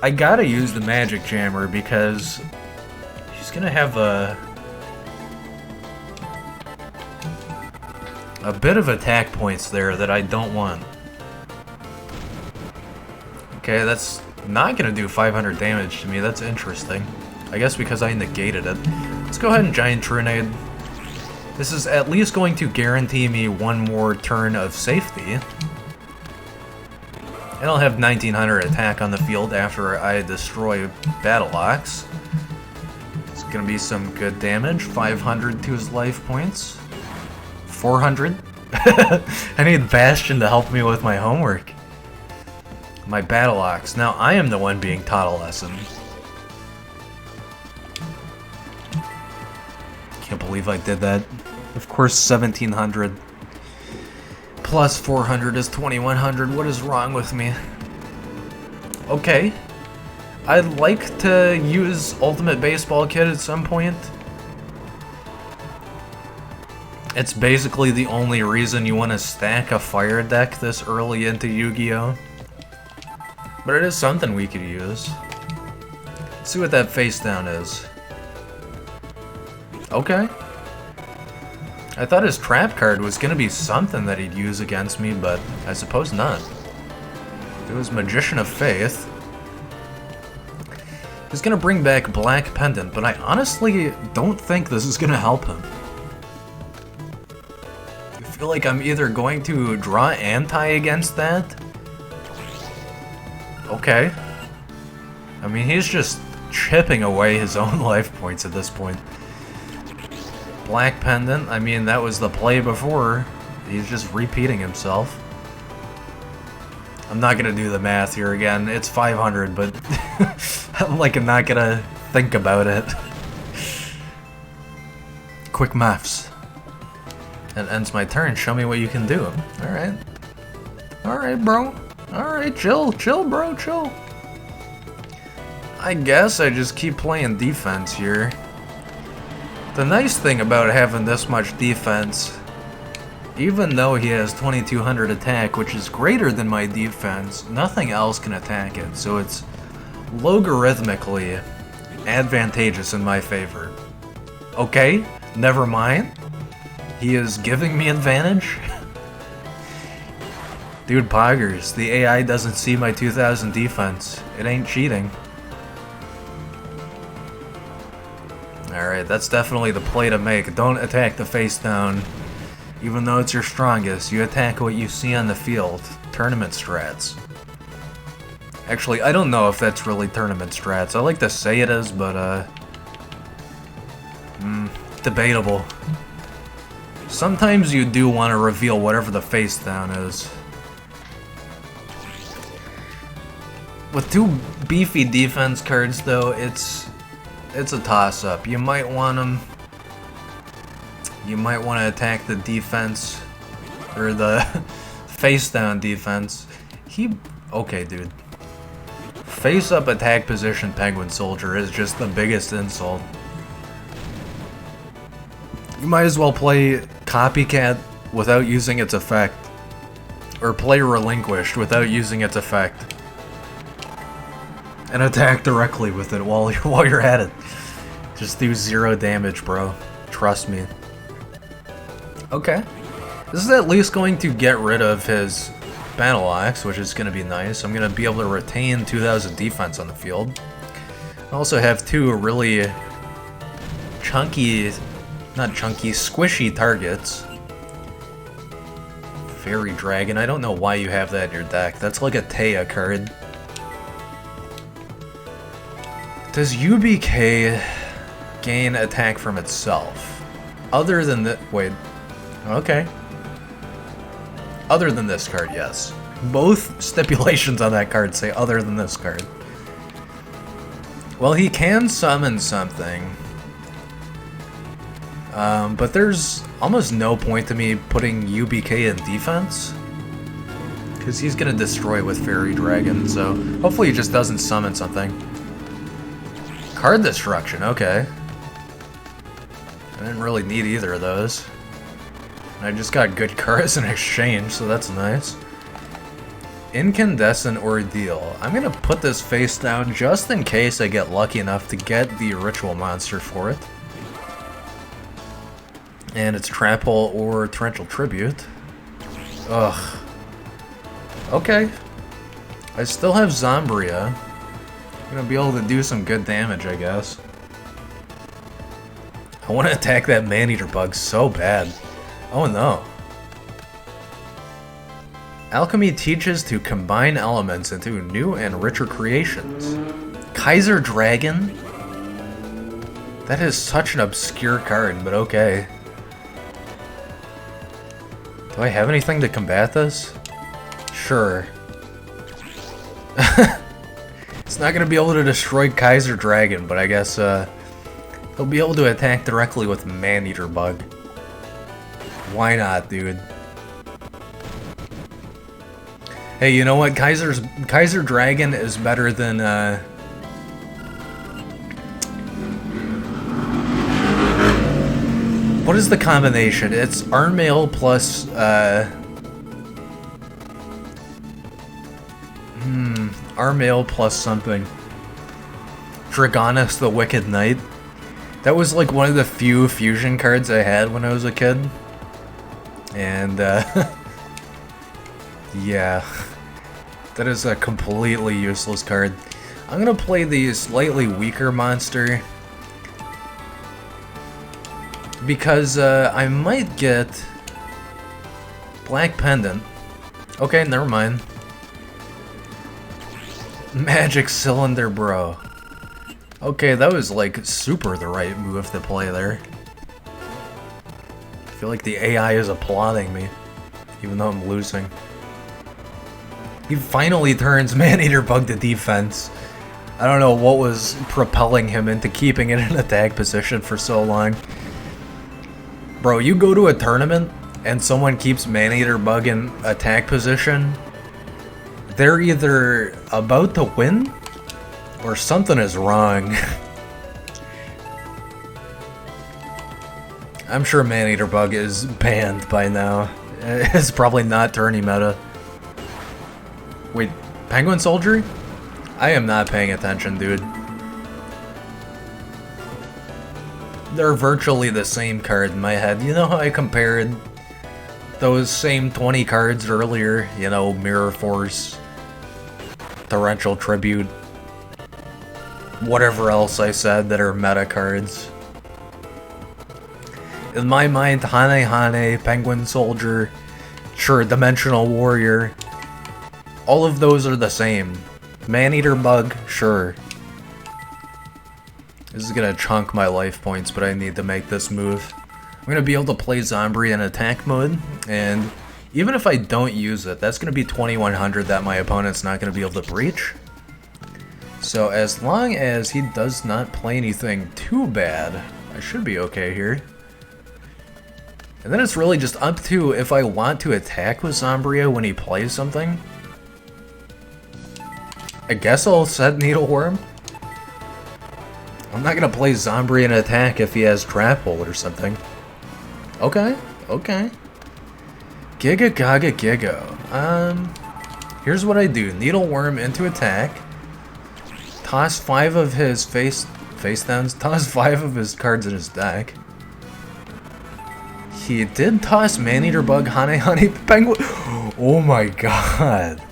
I gotta use the Magic Jammer because he's gonna have a bit of attack points there that I don't want. Okay, that's not gonna do 500 damage to me. That's interesting. I guess because I negated it. Let's go ahead and Giant Trunade. This is at least going to guarantee me one more turn of safety. And I'll have 1900 attack on the field after I destroy Battle Ox. It's gonna be some good damage. 500 to his life points. 400. I need Bastion to help me with my homework. My Battle Ox. Now I am the one being taught a lesson. Can't believe I did that. Of course, 1700 plus 400 is 2100. What is wrong with me? Okay. I'd like to use Ultimate Baseball Kit at some point. It's basically the only reason you want to stack a fire deck this early into Yu-Gi-Oh! But it is something we could use. Let's see what that face down is. Okay. I thought his trap card was going to be something that he'd use against me, but I suppose not. It was Magician of Faith. He's going to bring back Black Pendant, but I honestly don't think this is going to help him. I feel like I'm either going to draw anti against that. Okay. I mean, he's just chipping away his own life points at this point. Black Pendant, I mean, that was the play before. He's just repeating himself. I'm not gonna do the math here again. It's 500, but I'm not gonna think about it. Quick maths. That ends my turn. Show me what you can do. Alright. Alright, bro. Alright, chill, bro, chill. I guess I just keep playing defense here. The nice thing about having this much defense, even though he has 2200 attack, which is greater than my defense, nothing else can attack it, so it's logarithmically advantageous in my favor. Okay, never mind. He is giving me advantage. Dude, poggers, the AI doesn't see my 2000 defense. It ain't cheating. Alright, that's definitely the play to make. Don't attack the face down. Even though it's your strongest, you attack what you see on the field. Tournament strats. Actually, I don't know if that's really tournament strats. I like to say it is, but, debatable. Sometimes you do want to reveal whatever the face down is. With two beefy defense cards, though, it's a toss-up. You might want them. You might want to attack the defense, or the face-down defense. Okay, dude. Face-up attack position Penguin Soldier is just the biggest insult. You might as well play Copycat without using its effect, or play Relinquished without using its effect. And attack directly with it while you're at it. Just do 0 damage, bro. Trust me. Okay. This is at least going to get rid of his Battle Ox, which is going to be nice. I'm going to be able to retain 2000 defense on the field. I also have two really squishy targets. Fairy Dragon, I don't know why you have that in your deck. That's like a Taya card. Does UBK gain attack from itself? Other than that, wait, okay. Other than this card, yes. Both stipulations on that card say other than this card. Well, he can summon something. But there's almost no point to me putting UBK in defense. Because he's going to destroy with Fairy Dragon, so hopefully he just doesn't summon something. Card Destruction, okay. I didn't really need either of those. I just got good cards in exchange, so that's nice. Incandescent Ordeal. I'm going to put this face down just in case I get lucky enough to get the Ritual Monster for it. And it's Trap Hole or Torrential Tribute. Ugh. Okay. I still have Zombria. I'm gonna be able to do some good damage, I guess. I want to attack that Maneater bug so bad. Oh no. Alchemy teaches to combine elements into new and richer creations. Kaiser Dragon? That is such an obscure card, but okay. Do I have anything to combat this? Sure. It's not going to be able to destroy Kaiser Dragon, but I guess he'll be able to attack directly with Maneater Bug. Why not, dude? Hey, you know what? Kaiser Dragon is better than what is the combination? It's Armail plus Armail plus something. Dragonus the Wicked Knight. That was like one of the few fusion cards I had when I was a kid. And yeah. That is a completely useless card. I'm gonna play the slightly weaker monster because I might get Black Pendant. Okay, never mind. Magic Cylinder, bro. Okay, that was like super the right move to play there. I feel like the AI is applauding me, even though I'm losing. He finally turns Maneater Bug to defense. I don't know what was propelling him into keeping it in attack position for so long. Bro, you go to a tournament and someone keeps Maneater Bug in attack position, they're either about to win or something is wrong. I'm sure Maneater Bug is banned by now. It's probably not tourney meta. Wait, Penguin Soldier? I am not paying attention, dude. They're virtually the same card in my head. You know how I compared those same 20 cards earlier? You know, Mirror Force, Torrential Tribute, whatever else I said that are meta cards. In my mind, Hane Hane, Penguin Soldier, sure, Dimensional Warrior, all of those are the same. Maneater Bug, sure. This is gonna chunk my life points, but I need to make this move. I'm gonna be able to play Zombie in attack mode, and even if I don't use it, that's gonna be 2100 that my opponent's not gonna be able to breach. So as long as he does not play anything too bad, I should be okay here. And then it's really just up to if I want to attack with Zombria when he plays something. I guess I'll set Needleworm. I'm not gonna play Zombie in attack if he has Trap Hole or something. Okay, okay. Giga Gaga Gigo. Here's what I do. Needleworm into attack. Toss 5 of his face downs. Toss 5 of his cards in his deck. He did toss Maneater Bug, Hane Hane, Penguin. Oh my god.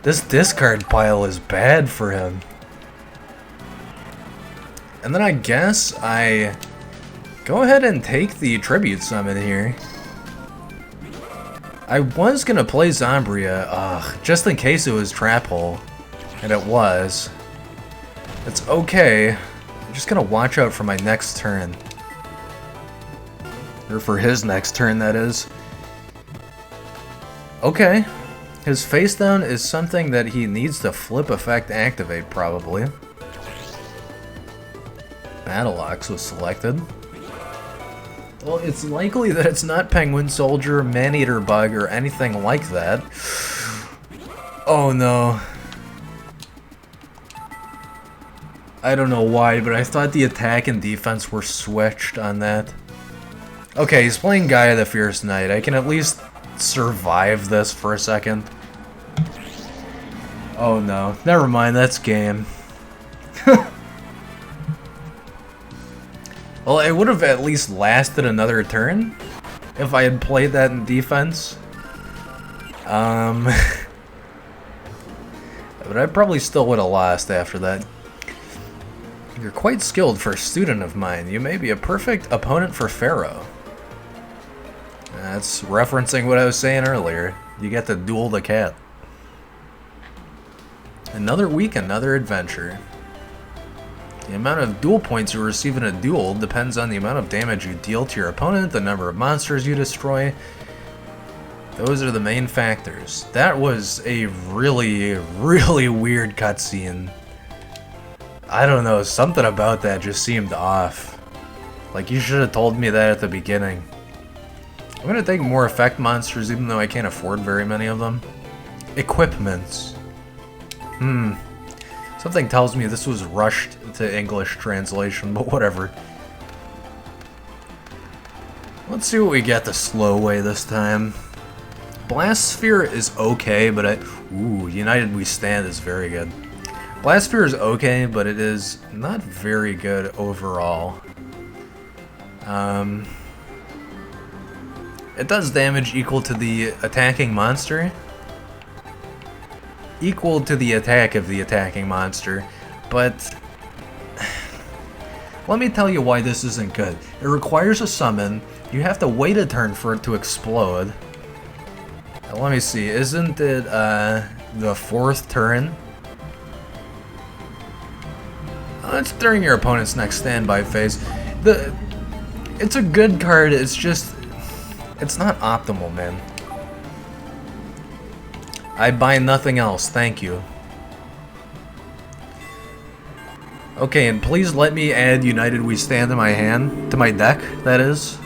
This discard pile is bad for him. And then I guess I go ahead and take the Tribute Summon here. I was gonna play Zombria, just in case it was Trap Hole. And it was. It's okay. I'm just gonna watch out for my next turn. Or for his next turn, that is. Okay. His face down is something that he needs to flip effect activate, probably. Battle Ox was selected. Well, it's likely that it's not Penguin Soldier, Maneater Bug, or anything like that. Oh no. I don't know why, but I thought the attack and defense were switched on that. Okay, he's playing Gaia the Fierce Knight. I can at least survive this for a second. Oh no, never mind, that's game. Well, it would have at least lasted another turn if I had played that in defense. But I probably still would have lost after that. You're quite skilled for a student of mine. You may be a perfect opponent for Pharaoh. That's referencing what I was saying earlier. You get to duel the cat. Another week, another adventure. The amount of duel points you receive in a duel depends on the amount of damage you deal to your opponent, the number of monsters you destroy. Those are the main factors. That was a really, really weird cutscene. I don't know, something about that just seemed off. Like, you should have told me that at the beginning. I'm gonna take more effect monsters even though I can't afford very many of them. Equipments. Something tells me this was rushed to English translation, but whatever. Let's see what we get the slow way this time. Blast Sphere is okay, but ooh, United We Stand is very good. Blast Sphere is okay, but it is not very good overall. It does damage equal to the attacking monster. Equal to the attack of the attacking monster, but let me tell you why this isn't good. It requires a summon, you have to wait a turn for it to explode. Let me see, isn't it the fourth turn? It's during your opponent's next standby phase. It's a good card, it's just, it's not optimal, man. I buy nothing else, thank you. Okay, and please let me add United We Stand to my hand, to my deck, that is.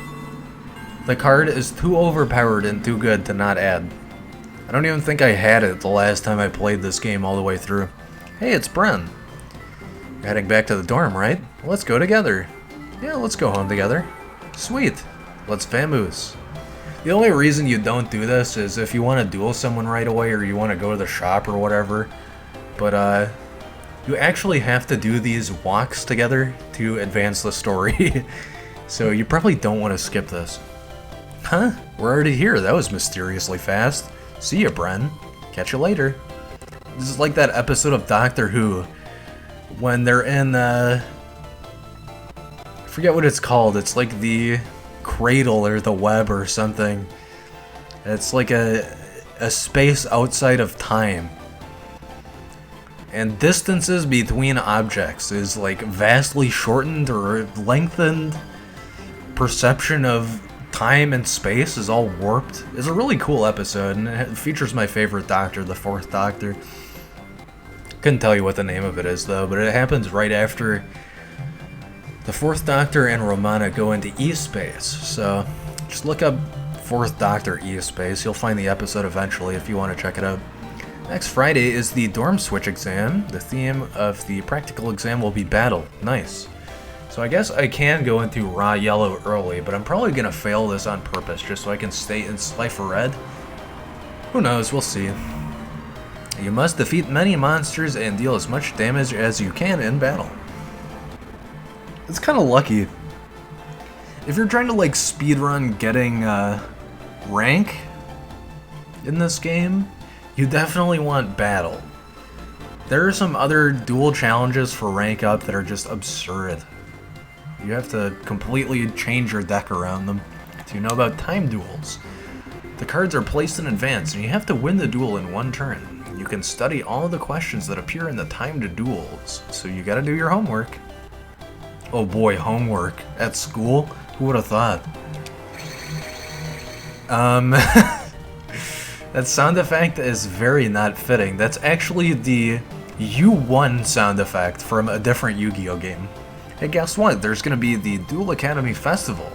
The card is too overpowered and too good to not add. I don't even think I had it the last time I played this game all the way through. Hey, it's Bren. You're heading back to the dorm, right? Let's go together. Yeah, let's go home together. Sweet. Let's vamoose. The only reason you don't do this is if you want to duel someone right away or you want to go to the shop or whatever. But, you actually have to do these walks together to advance the story. So you probably don't want to skip this. Huh? We're already here. That was mysteriously fast. See ya, Bren. Catch you later. This is like that episode of Doctor Who when they're in, I forget what it's called. It's like the cradle or the web or something. It's like a space outside of time. And distances between objects is like vastly shortened or lengthened. Perception of time and space is all warped. It's a really cool episode, and it features my favorite Doctor, the Fourth Doctor. Couldn't tell you what the name of it is though, but it happens right after the Fourth Doctor and Romana go into E-Space. So just look up Fourth Doctor E-Space. You'll find the episode eventually if you want to check it out. Next Friday is the dorm switch exam. The theme of the practical exam will be battle. Nice. So I guess I can go into raw yellow early, but I'm probably going to fail this on purpose just so I can stay in Slifer Red. Who knows, we'll see. You must defeat many monsters and deal as much damage as you can in battle. It's kind of lucky. If you're trying to like speedrun getting rank in this game, you definitely want battle. There are some other duel challenges for rank up that are just absurd. You have to completely change your deck around them. Do you know about time duels? The cards are placed in advance and you have to win the duel in one turn. You can study all of the questions that appear in the timed duels, so you gotta do your homework. Oh boy, homework. At school? Who would have thought? That sound effect is very not fitting. That's actually the "You won" sound effect from a different Yu-Gi-Oh game. Hey, guess what? There's gonna be the Duel Academy Festival.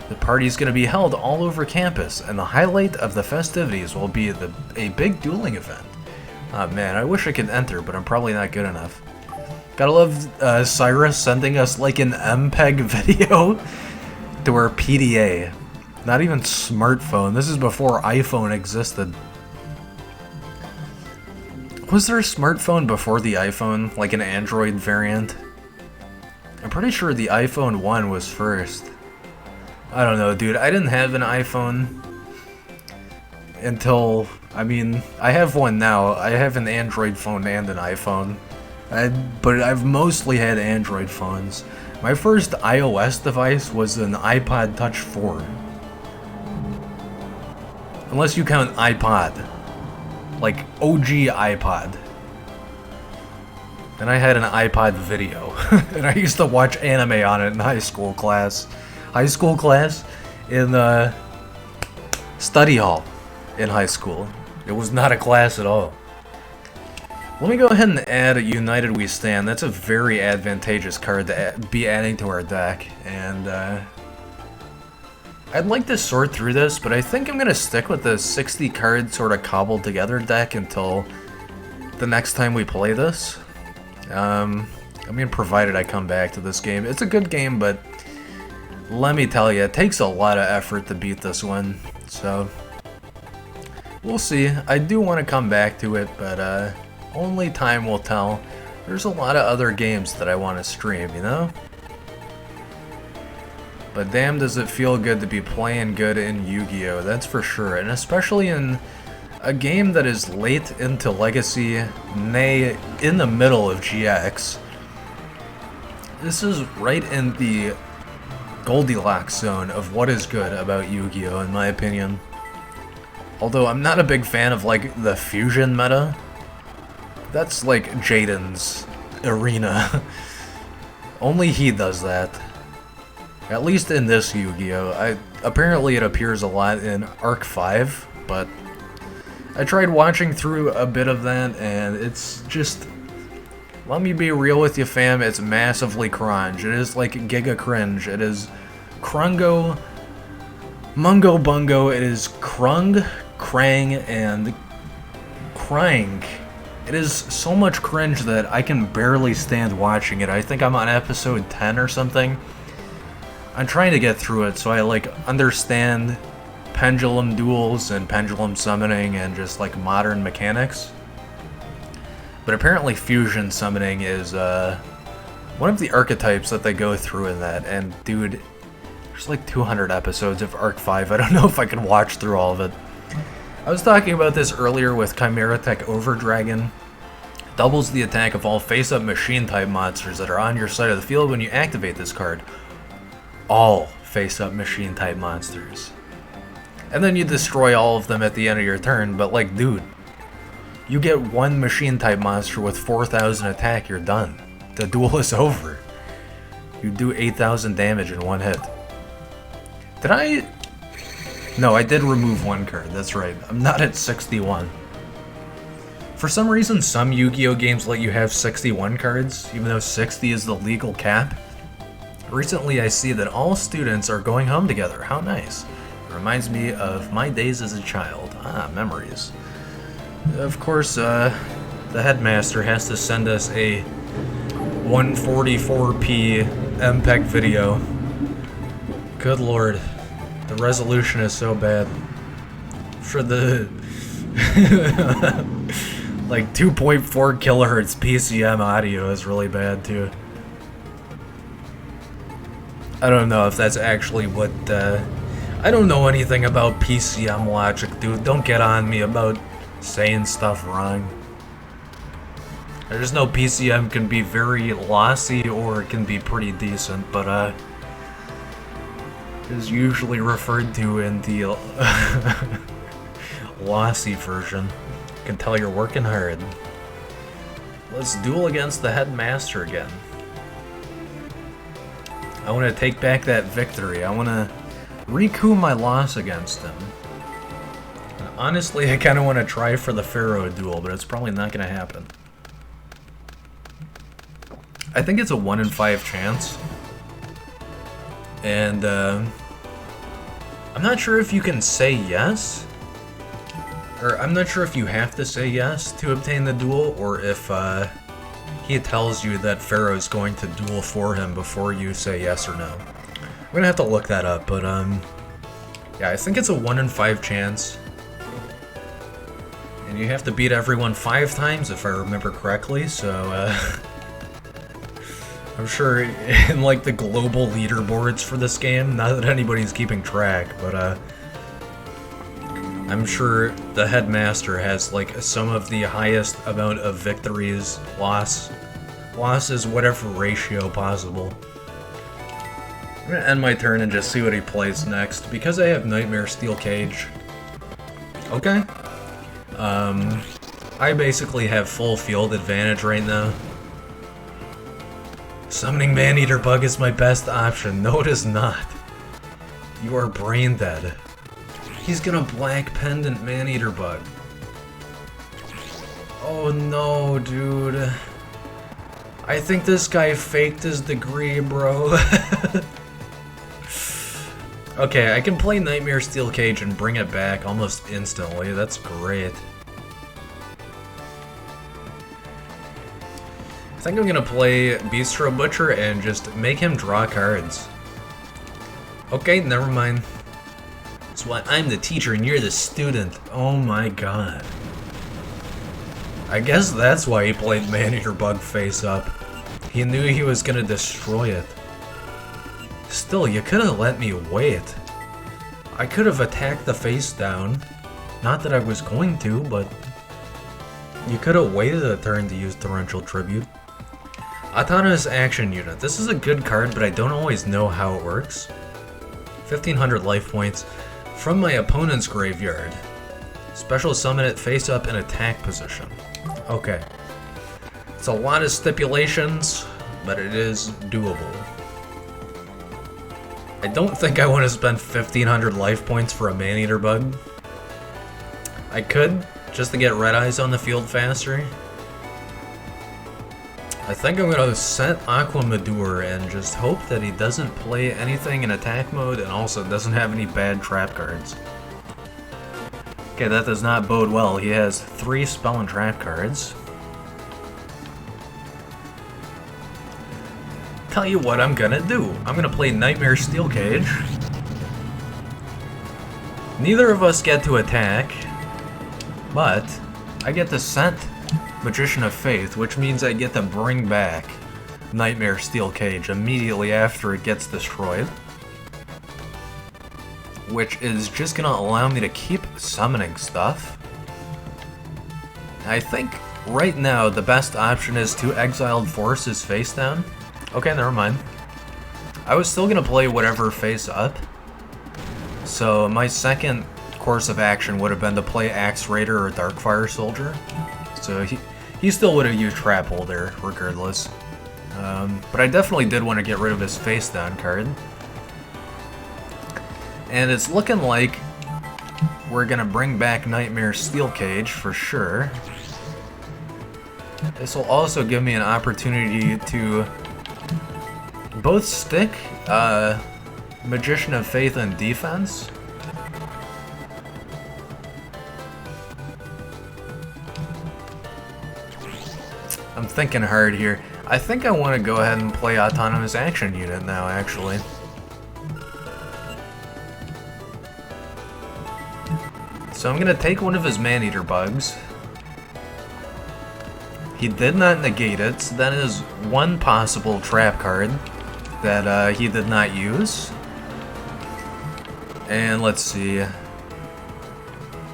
The party's gonna be held all over campus, and the highlight of the festivities will be a big dueling event. Oh man, I wish I could enter, but I'm probably not good enough. Gotta love Cyrus sending us like an MPEG video to our PDA. Not even smartphone. This is before iPhone existed. Was there a smartphone before the iPhone? Like an Android variant? I'm pretty sure the iPhone 1 was first. I don't know, dude. I didn't have an iPhone until... I mean, I have one now. I have an Android phone and an iPhone. But I've mostly had Android phones. My first iOS device was an iPod Touch 4. Unless you count iPod. Like, OG iPod. And I had an iPod video. And I used to watch anime on it in high school class. High school class? In the study hall in high school. It was not a class at all. Let me go ahead and add a United We Stand. That's a very advantageous card to be adding to our deck. And, I'd like to sort through this, but I think I'm going to stick with the 60 card sort of cobbled together deck until the next time we play this. I mean, provided I come back to this game. It's a good game, but let me tell you, it takes a lot of effort to beat this one. So, we'll see. I do want to come back to it, but only time will tell. There's a lot of other games that I want to stream, you know? But damn does it feel good to be playing good in Yu-Gi-Oh! That's for sure, and especially in a game that is late into Legacy, nay, in the middle of GX. This is right in the Goldilocks zone of what is good about Yu-Gi-Oh! In my opinion. Although I'm not a big fan of like the fusion meta. That's like Jaden's arena. Only he does that. At least in this Yu-Gi-Oh! Apparently it appears a lot in Arc 5, but I tried watching through a bit of that, and it's just... Let me be real with you, fam, it's massively cringe. It is like Giga Cringe. It is Krungo, Mungo Bungo, it is Krung, Krang, and Krang. It is so much cringe that I can barely stand watching it. I think I'm on episode 10 or something. I'm trying to get through it so I like understand pendulum duels and pendulum summoning and just like modern mechanics. But apparently fusion summoning is one of the archetypes that they go through in that, and dude, there's like 200 episodes of Arc 5. I don't know if I can watch through all of it. I was talking about this earlier with Chimera Tech Overdragon. Doubles the attack of all face-up machine-type monsters that are on your side of the field when you activate this card. All face-up machine-type monsters. And then you destroy all of them at the end of your turn, but like, dude, you get one machine-type monster with 4,000 attack, you're done. The duel is over. You do 8,000 damage in one hit. Did I... No, I did remove one card, that's right. I'm not at 61. For some reason, some Yu-Gi-Oh! Games let you have 61 cards, even though 60 is the legal cap. Recently, I see that all students are going home together. How nice. It reminds me of my days as a child. Ah, memories. Of course, the headmaster has to send us a 144p MPEG video. Good lord. The resolution is so bad. For the... like 2.4 kilohertz PCM audio is really bad, too. I don't know if that's actually what, I don't know anything about PCM logic, dude. Don't get on me about saying stuff wrong. I just know PCM can be very lossy or it can be pretty decent, but, is usually referred to in the lossy version. You can tell you're working hard. Let's duel against the headmaster again. I want to take back that victory. I want to recoup my loss against him. Honestly, I kind of want to try for the Pharaoh duel, but it's probably not going to happen. I think it's a 1 in 5 chance. And I'm not sure if you can say yes. Or I'm not sure if you have to say yes to obtain the duel, or if he tells you that Pharaoh's going to duel for him before you say yes or no. I'm gonna have to look that up, but yeah, I think it's a 1 in 5 chance. And you have to beat everyone 5 times if I remember correctly, so I'm sure in like the global leaderboards for this game, not that anybody's keeping track, but I'm sure the headmaster has like some of the highest amount of victories, losses, whatever ratio possible. I'm gonna end my turn and just see what he plays next, because I have Nightmare Steel Cage. Okay. I basically have full field advantage right now. Summoning Maneater Bug is my best option. No, it is not. You are brain dead. He's gonna Black Pendant Maneater Bug. Oh no, dude. I think this guy faked his degree, bro. Okay, I can play Nightmare Steel Cage and bring it back almost instantly. That's great. I think I'm gonna play Bistro Butcher and just make him draw cards. Okay, never mind. That's why I'm the teacher and you're the student. Oh my god. I guess that's why he played Maneater Bug face up. He knew he was gonna destroy it. Still, you could have let me wait. I could have attacked the face down. Not that I was going to, but you could have waited a turn to use Torrential Tribute. Autonomous Action Unit. This is a good card, but I don't always know how it works. 1500 life points from my opponent's graveyard. Special summon it face up in attack position. Okay. It's a lot of stipulations, but it is doable. I don't think I want to spend 1500 life points for a Maneater Bug. I could, just to get Red Eyes on the field faster. I think I'm gonna set Aqua Madour and just hope that he doesn't play anything in attack mode and also doesn't have any bad trap cards. Okay, that does not bode well. He has 3 spell and trap cards. Tell you what I'm gonna do. I'm gonna play Nightmare Steel Cage. Neither of us get to attack, but I get to set Magician of Faith, which means I get to bring back Nightmare Steel Cage immediately after it gets destroyed. Which is just gonna allow me to keep summoning stuff. I think right now the best option is to Exiled Force his face down. Okay, never mind. I was still gonna play whatever face up. So my second course of action would have been to play Axe Raider or Darkfire Soldier. So he still would have used Trap Holder regardless. But I definitely did want to get rid of his face down card. And it's looking like we're gonna bring back Nightmare Steel Cage for sure. This will also give me an opportunity to both stick Magician of Faith and defense. I'm thinking hard here. I think I want to go ahead and play Autonomous Action Unit now, actually. So I'm going to take one of his Maneater Bugs. He did not negate it, so that is one possible trap card that he did not use. And let's see.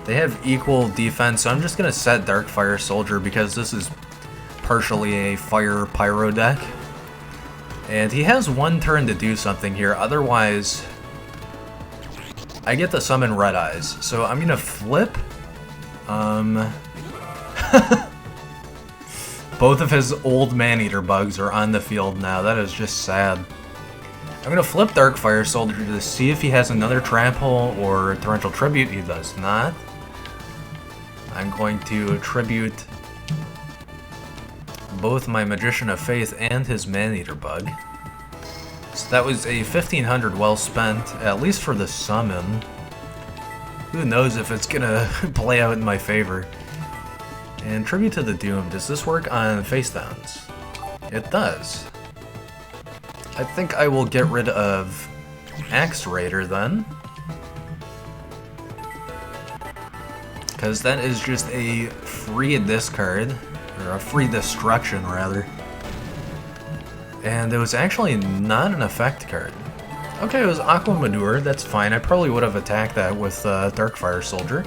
They have equal defense, so I'm just going to set Darkfire Soldier because this is partially a Fire Pyro deck. And he has one turn to do something here, otherwise I get to summon Red Eyes. So I'm gonna flip both of his old Maneater Bugs are on the field now. That is just sad. I'm gonna flip Darkfire Soldier to see if he has another Trap Hole or Torrential Tribute. He does not. I'm going to tribute both my Magician of Faith and his Maneater bug. So that was a 1500 well spent, at least for the summon. Who knows if it's gonna play out in my favor. And tribute to the Doom. Does this work on face downs? It does. I think I will get rid of Axe Raider then. Because that is just a free discard, or a free destruction rather. And it was actually not an effect card. Okay, it was Aqua Manure, that's fine. I probably would have attacked that with Darkfire Soldier.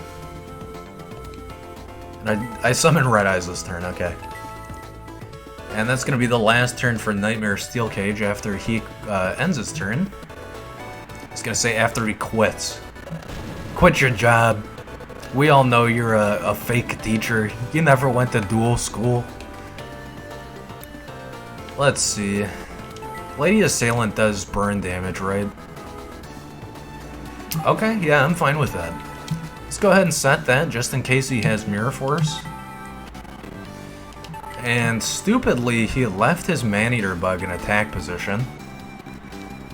And I summoned Red Eyes this turn, okay. And that's going to be the last turn for Nightmare Steel Cage after he ends his turn. I was going to say after he quits. Quit your job. We all know you're a fake teacher. You never went to Duel school. Let's see. Lady Assailant does burn damage, right? Okay, yeah, I'm fine with that. Let's go ahead and set that just in case he has Mirror Force. And stupidly, he left his Maneater bug in attack position.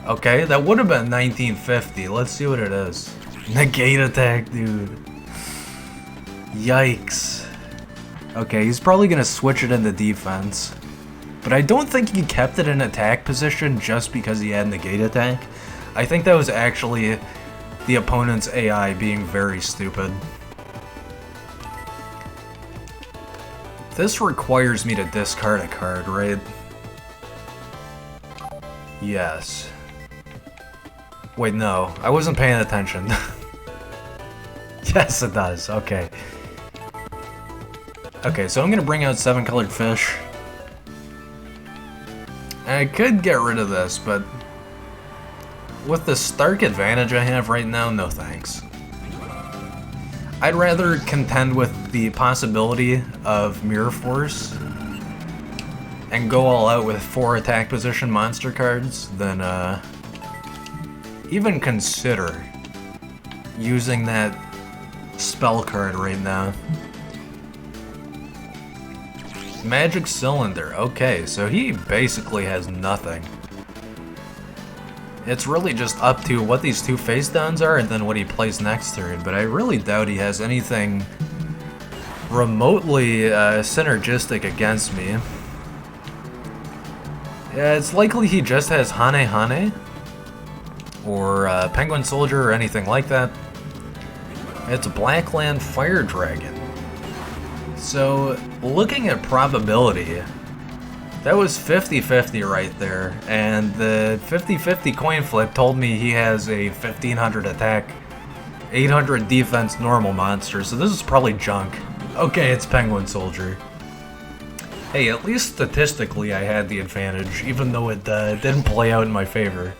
Okay, that would have been 1950. Let's see what it is. Negate attack, dude. Yikes. Okay, he's probably gonna switch it into defense. But I don't think he kept it in attack position just because he had negate attack. I think that was actually the opponent's AI being very stupid. This requires me to discard a card, right? Yes. Wait, no. I wasn't paying attention. Yes, it does. Okay. Okay, so I'm gonna bring out 7-colored fish. I could get rid of this, but with the Stark advantage I have right now, no thanks. I'd rather contend with the possibility of Mirror Force and go all out with 4 attack position monster cards than even consider using that spell card right now. Magic Cylinder, okay, so he basically has nothing. It's really just up to what these 2 face downs are and then what he plays next turn, but I really doubt he has anything remotely synergistic against me. Yeah, it's likely he just has Hane Hane, or Penguin Soldier, or anything like that. It's Blackland Fire Dragon. So, looking at probability, that was 50-50 right there, and the 50-50 coin flip told me he has a 1500 attack, 800 defense normal monster, so this is probably junk. Okay, it's Penguin Soldier. Hey, at least statistically I had the advantage, even though it didn't play out in my favor.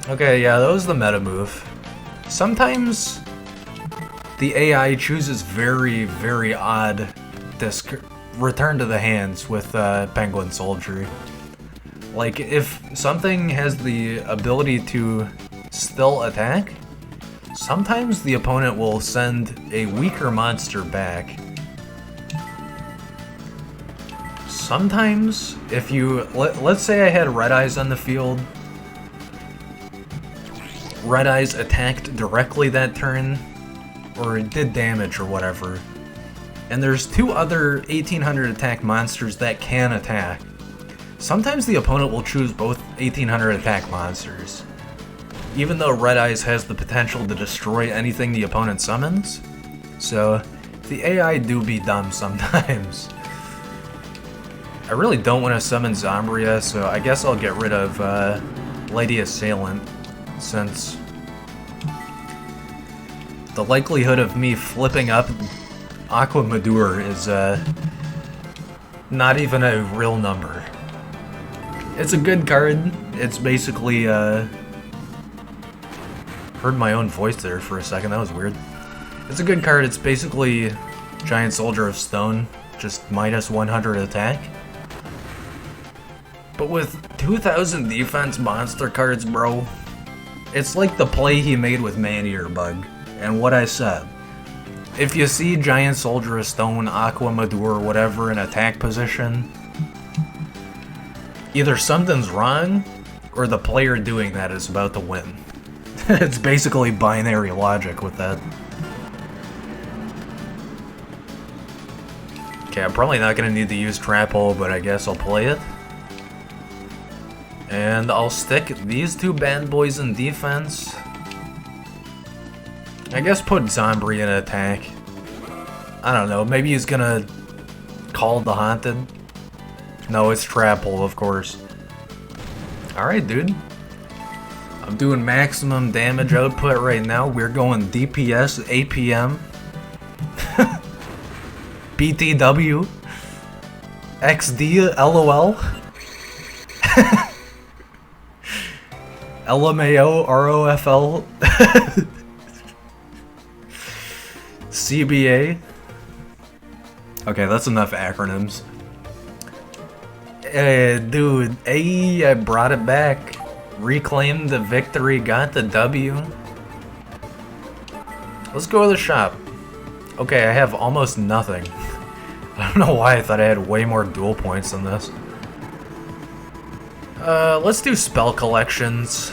Okay, yeah, that was the meta move. Sometimes the AI chooses very, very odd return to the hands with Penguin Soldier. Like, if something has the ability to still attack, sometimes the opponent will send a weaker monster back. Sometimes, if you... Let's say I had Red Eyes on the field. Red Eyes attacked directly that turn, or it did damage or whatever. And there's 2 other 1800 attack monsters that can attack. Sometimes the opponent will choose both 1800 attack monsters. Even though Red Eyes has the potential to destroy anything the opponent summons. So, the AI do be dumb sometimes. I really don't want to summon Zombria, so I guess I'll get rid of Lady Assailant, since the likelihood of me flipping up Aqua Manure is not even a real number. It's a good card. It's basically heard my own voice there for a second. That was weird. It's a good card. It's basically Giant Soldier of Stone, just minus 100 attack. But with 2000 defense monster cards, bro, it's like the play he made with Maneater Bug, and what I said. if you see Giant Soldier of Stone, Aqua Madour, or whatever in attack position, either something's wrong, or the player doing that is about to win. It's basically binary logic with that. Okay, I'm probably not gonna need to use Trap Hole, but I guess I'll play it. And I'll stick these two bad boys in defense. I guess put Zombie in attack. I don't know, maybe he's gonna call the Haunted. No, it's Trap Hole, of course. Alright, dude. I'm doing maximum damage output right now. We're going DPS, APM, BTW, XD, LOL, LMAO, ROFL, CBA. Okay, that's enough acronyms. Dude, I brought it back. Reclaimed the victory, got the W. Let's go to the shop. Okay, I have almost nothing. I don't know why I thought I had way more duel points than this. Let's do spell collections.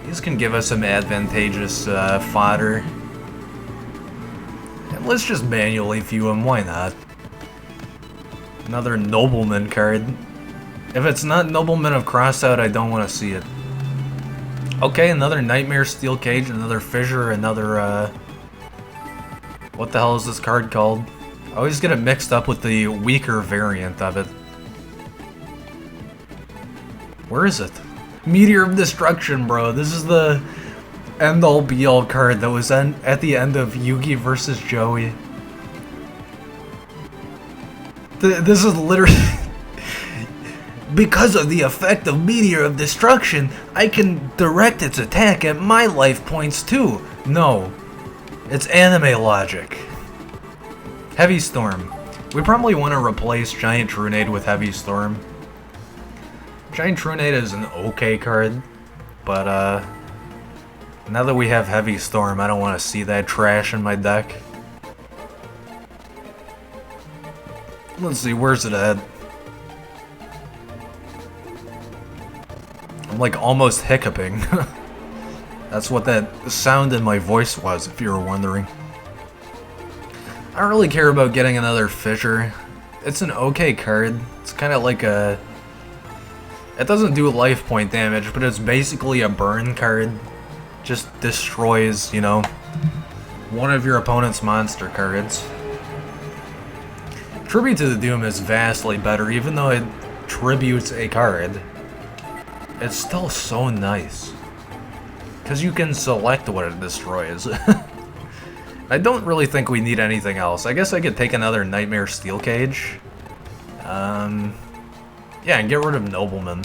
These can give us some advantageous fodder. And let's just manually view them, why not? Another Nobleman card. If it's not Nobleman of Crossout, I don't want to see it. Okay, another Nightmare Steel Cage, another Fissure, another, what the hell is this card called? I always get it mixed up with the weaker variant of it. Where is it? Meteor of Destruction, bro. This is the end-all be-all card that was at the end of Yugi vs. Joey. This is literally... Because of the effect of Meteor of Destruction, I can direct its attack at my life points too. No. It's anime logic. Heavy Storm. We probably want to replace Giant Trunade with Heavy Storm. Giant Trunade is an okay card, but now that we have Heavy Storm, I don't want to see that trash in my deck. Let's see, where's it at? I'm like almost hiccuping. That's what that sound in my voice was, if you were wondering. I don't really care about getting another Fissure. It's an okay card. It's kind of like a... It doesn't do life point damage, but it's basically a burn card. Just destroys, you know, one of your opponent's monster cards. Tribute to the Doom is vastly better, even though it tributes a card. It's still so nice. Because you can select what it destroys. I don't really think we need anything else. I guess I could take another Nightmare Steel Cage. Yeah, and get rid of Nobleman.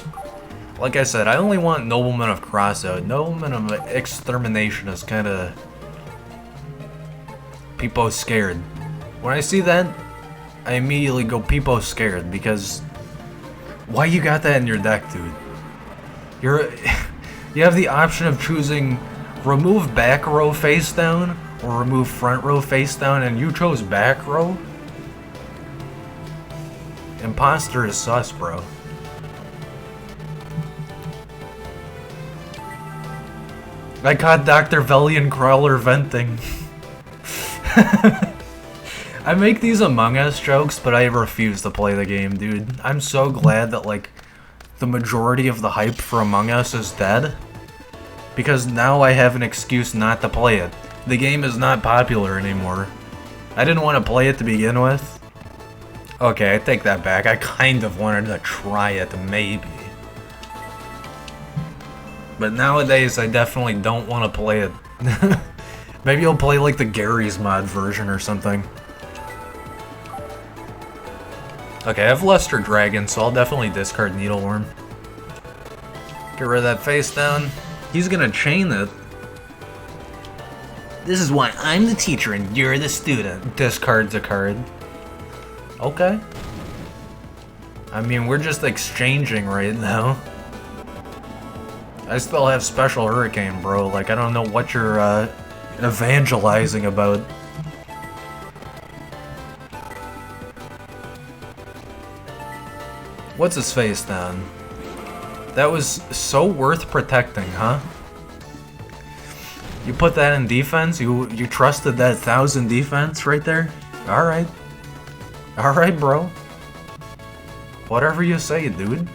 Like I said, I only want Nobleman of Crossout. Nobleman of Extermination is kinda... Peepo scared. When I see that, I immediately go Peepo scared, because... Why you got that in your deck, dude? You have the option of choosing remove back row face down or remove front row face down, and you chose back row? Imposter is sus, bro. I caught Dr. Velian Crawler venting. I make these Among Us jokes, but I refuse to play the game, dude. I'm so glad that, like, the majority of the hype for Among Us is dead, because now I have an excuse not to play it. The game is not popular anymore. I didn't want to play it to begin with. Okay, I take that back. I kind of wanted to try it, maybe. But nowadays, I definitely don't want to play it. Maybe I'll play like the Gary's mod version or something. Okay, I have Luster Dragon, so I'll definitely discard Needleworm. Get rid of that face down. He's gonna chain it. This is why I'm the teacher and you're the student. Discards a card. Okay. I mean, we're just exchanging right now. I still have Special Hurricane, bro. Like, I don't know what you're evangelizing about. What's his face then? That was so worth protecting, huh? You put that in defense? You trusted that 1,000 defense right there? Alright. Alright, bro. Whatever you say, dude.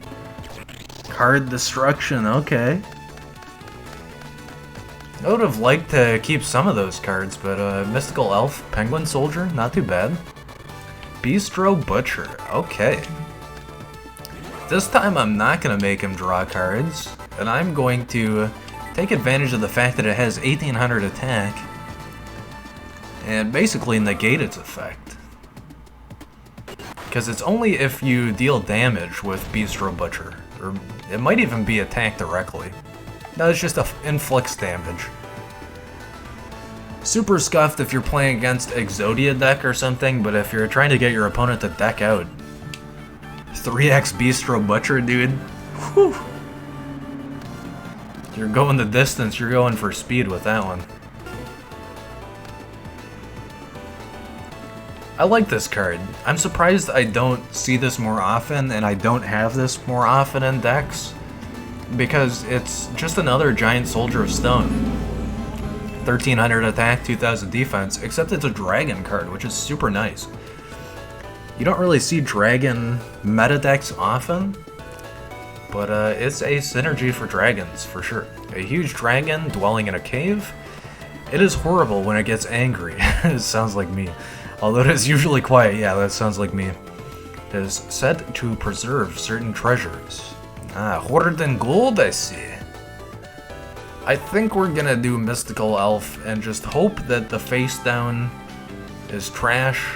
Card destruction, okay. I would have liked to keep some of those cards, but Mystical Elf, Penguin Soldier, not too bad. Bistro Butcher, okay. This time I'm not going to make him draw cards, and I'm going to take advantage of the fact that it has 1800 attack, and basically negate its effect. Because it's only if you deal damage with Bistro Butcher, or it might even be attacked directly. No, it's just inflicts damage. Super scuffed if you're playing against Exodia deck or something, but if you're trying to get your opponent to deck out 3x Bistro Butcher, dude. Whew. You're going the distance, you're going for speed with that one. I like this card. I'm surprised I don't see this more often, and I don't have this more often in decks, because it's just another giant Soldier of Stone. 1300 attack, 2000 defense, except it's a dragon card, which is super nice. You don't really see dragon meta decks often, but it's a synergy for dragons, for sure. A huge dragon dwelling in a cave. It is horrible when it gets angry. It sounds like me. Although it is usually quiet, yeah, that sounds like me. It is set to preserve certain treasures. Ah, hoarded in gold, I see. I think we're gonna do Mystical Elf and just hope that the face down is trash.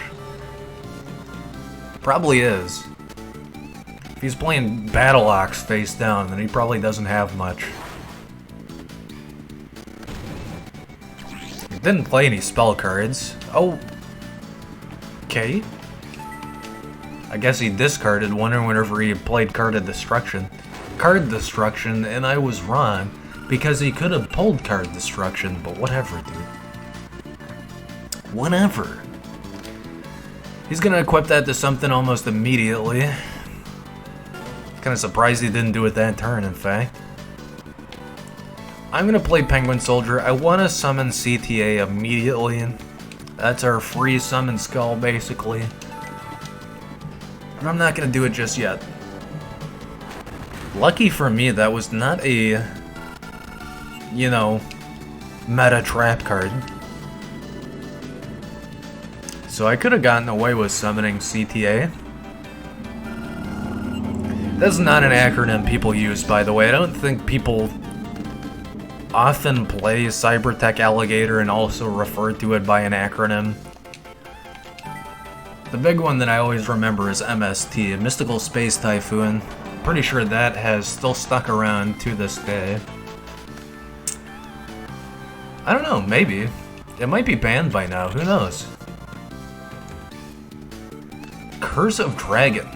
Probably is. If he's playing Battle Ox face down, then he probably doesn't have much. He didn't play any spell cards. Oh. Okay. I guess he discarded one whenever he played Card Destruction. Card Destruction, and I was wrong, because he could have pulled Card Destruction, but whatever, dude. Whatever. He's gonna equip that to something almost immediately. Kinda surprised he didn't do it that turn, in fact. I'm gonna play Penguin Soldier. I wanna summon CTA immediately. That's our free summon skull, basically. And I'm not gonna do it just yet. Lucky for me, that was not a, you know, meta trap card. So I could have gotten away with summoning CTA. That's not an acronym people use, by the way. I don't think people often play Cybertech Alligator and also refer to it by an acronym. The big one that I always remember is MST, Mystical Space Typhoon. Pretty sure that has still stuck around to this day. I don't know, maybe. It might be banned by now, who knows? Curse of Dragon.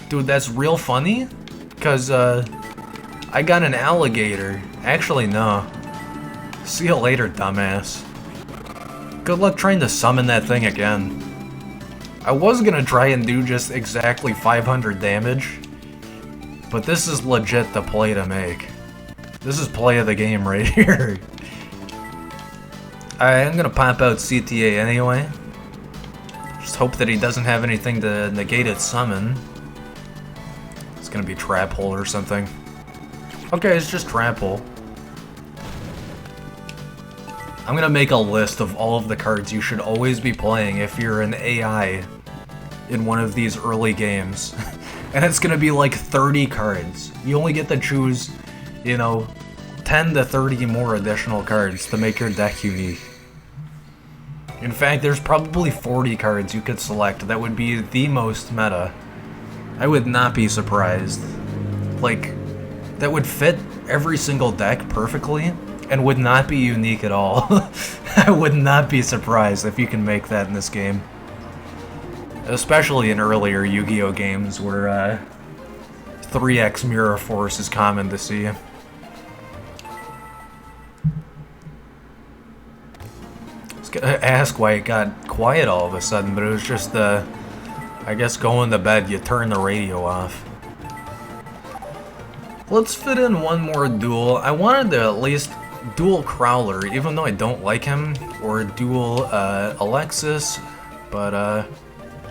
Dude, that's real funny, because I got an alligator. Actually, no. See you later, dumbass. Good luck trying to summon that thing again. I was gonna try and do just exactly 500 damage, but this is legit the play to make. This is play of the game right here. I'm gonna pop out CTA anyway. Just hope that he doesn't have anything to negate its summon. It's gonna be Trap Hole or something. Okay, it's just Trap Hole. I'm gonna make a list of all of the cards you should always be playing if you're an AI in one of these early games. And it's gonna be like 30 cards. You only get to choose, you know, 10 to 30 more additional cards to make your deck unique. In fact, there's probably 40 cards you could select that would be the most meta. I would not be surprised. Like, that would fit every single deck perfectly and would not be unique at all. I would not be surprised if you can make that in this game. Especially in earlier Yu-Gi-Oh games where 3x Mirror Force is common to see. I was gonna ask why it got quiet all of a sudden, but it was just I guess going to bed, you turn the radio off. Let's fit in one more duel. I wanted to at least duel Crowler, even though I don't like him, or duel Alexis, but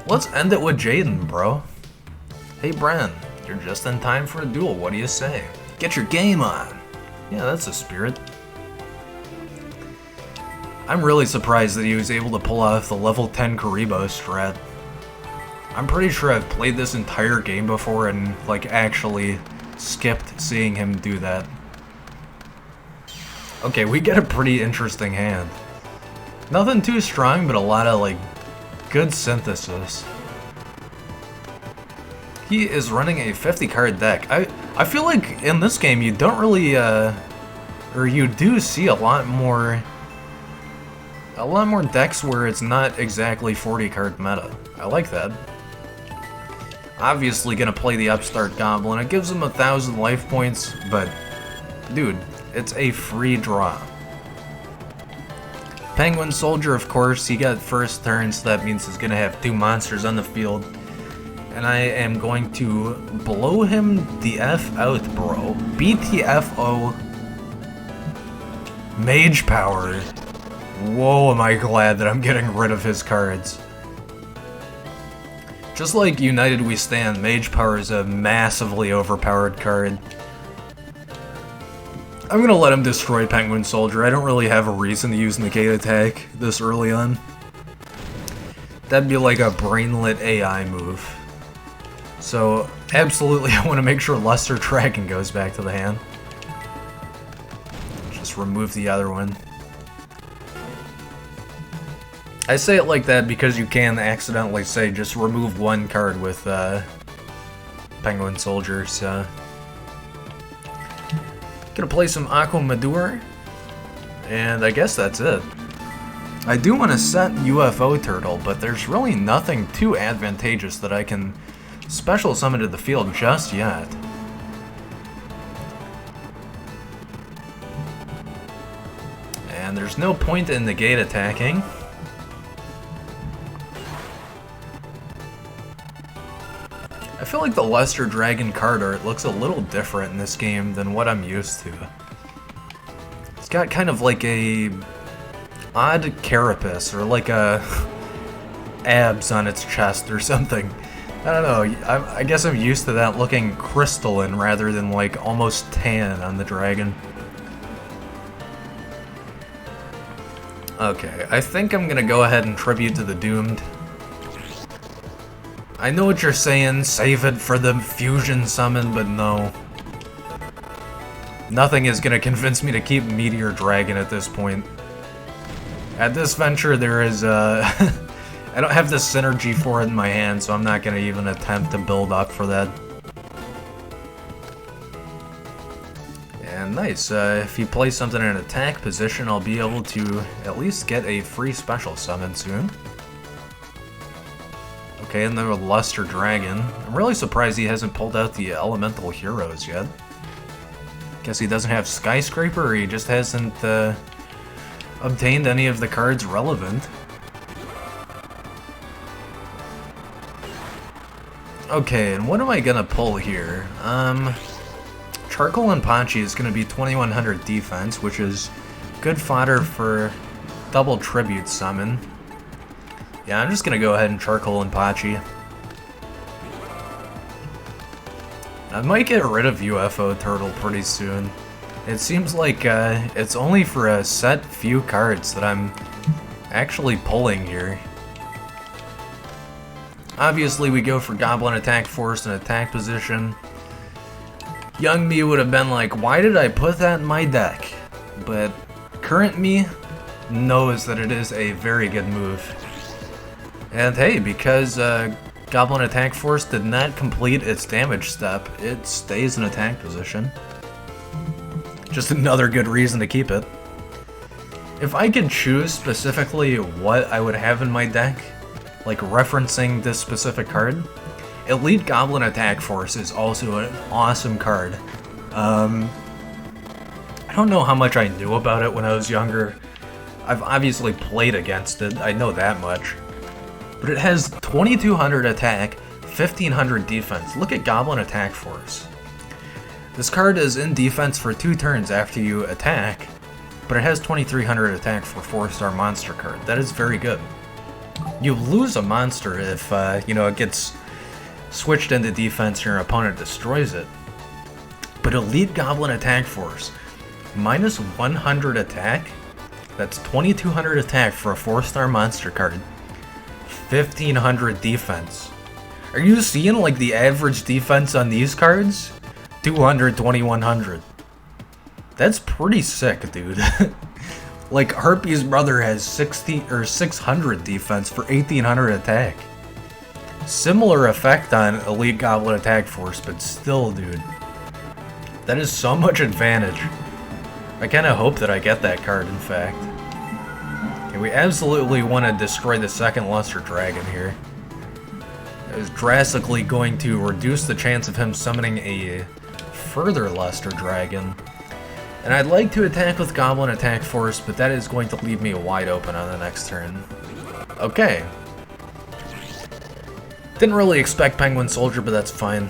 let's end it with Jaden, bro. Hey Bren, you're just in time for a duel, what do you say? Get your game on! Yeah, that's the spirit. I'm really surprised that he was able to pull off the level 10 Karibo strat. I'm pretty sure I've played this entire game before and, like, actually skipped seeing him do that. Okay, we get a pretty interesting hand. Nothing too strong, but a lot of, like, good synthesis. He is running a 50-card deck. I feel like in this game you don't really, or you do see a lot more decks where it's not exactly 40-card meta. I like that. Obviously gonna play the Upstart Goblin. It gives him 1,000 life points, but dude, it's a free draw. Penguin Soldier, of course, he got first turn, so that means he's gonna have 2 monsters on the field. And I am going to blow him the F out, bro. BTFO. Mage Power. Whoa, am I glad that I'm getting rid of his cards. Just like United We Stand, Mage Power is a massively overpowered card. I'm gonna let him destroy Penguin Soldier. I don't really have a reason to use Negate Attack this early on. That'd be like a brainlet AI move. So, absolutely I want to make sure Luster Dragon goes back to the hand. Just remove the other one. I say it like that because you can accidentally say just remove one card with Penguin Soldier, so... Gonna play some Aqua Madour, and I guess that's it. I do want to set UFO Turtle, but there's really nothing too advantageous that I can special summon to the field just yet. And there's no point in negate attacking. I feel like the Luster Dragon card art looks a little different in this game than what I'm used to. It's got kind of like a odd carapace, or like a abs on its chest or something. I don't know, I guess I'm used to that looking crystalline rather than like almost tan on the dragon. Okay, I think I'm gonna go ahead and tribute to the Doomed. I know what you're saying, save it for the fusion summon, but no. Nothing is gonna convince me to keep Meteor Dragon at this point. At this venture there is I don't have the synergy for it in my hand, so I'm not gonna even attempt to build up for that. And nice, if you play something in an attack position, I'll be able to at least get a free special summon soon. Okay, and then with Luster Dragon. I'm really surprised he hasn't pulled out the Elemental Heroes yet. Guess he doesn't have Skyscraper, or he just hasn't obtained any of the cards relevant. Okay, and what am I gonna pull here? Charcoal and Pachi is gonna be 2100 defense, which is good fodder for double tribute summon. Yeah, I'm just gonna go ahead and Charcoal and Pachi. I might get rid of UFO Turtle pretty soon. It seems like it's only for a set few cards that I'm actually pulling here. Obviously, we go for Goblin Attack Force and attack position. Young me would have been like, why did I put that in my deck? But current me knows that it is a very good move. And hey, because Goblin Attack Force did not complete its damage step, it stays in attack position. Just another good reason to keep it. If I could choose specifically what I would have in my deck, like referencing this specific card, Elite Goblin Attack Force is also an awesome card. I don't know how much I knew about it when I was younger. I've obviously played against it, I know that much. but it has 2200 attack, 1500 defense. Look at Goblin Attack Force. This card is in defense for 2 turns after you attack, but it has 2300 attack for 4-star monster card. That is very good. You lose a monster if, it gets switched into defense and your opponent destroys it. But Elite Goblin Attack Force, minus 100 attack, that's 2200 attack for a 4-star monster card, 1500 defense. Are you seeing like the average defense on these cards? 200, 2100. That's pretty sick, dude. Like Harpy's brother has 600 defense for 1800 attack. Similar effect on Elite Goblin Attack Force, but still, dude. That is so much advantage. I kind of hope that I get that card, in fact. Okay, we absolutely want to destroy the second Luster Dragon here. It is drastically going to reduce the chance of him summoning a further Luster Dragon. And I'd like to attack with Goblin Attack Force, but that is going to leave me wide open on the next turn. Okay. Didn't really expect Penguin Soldier, but that's fine.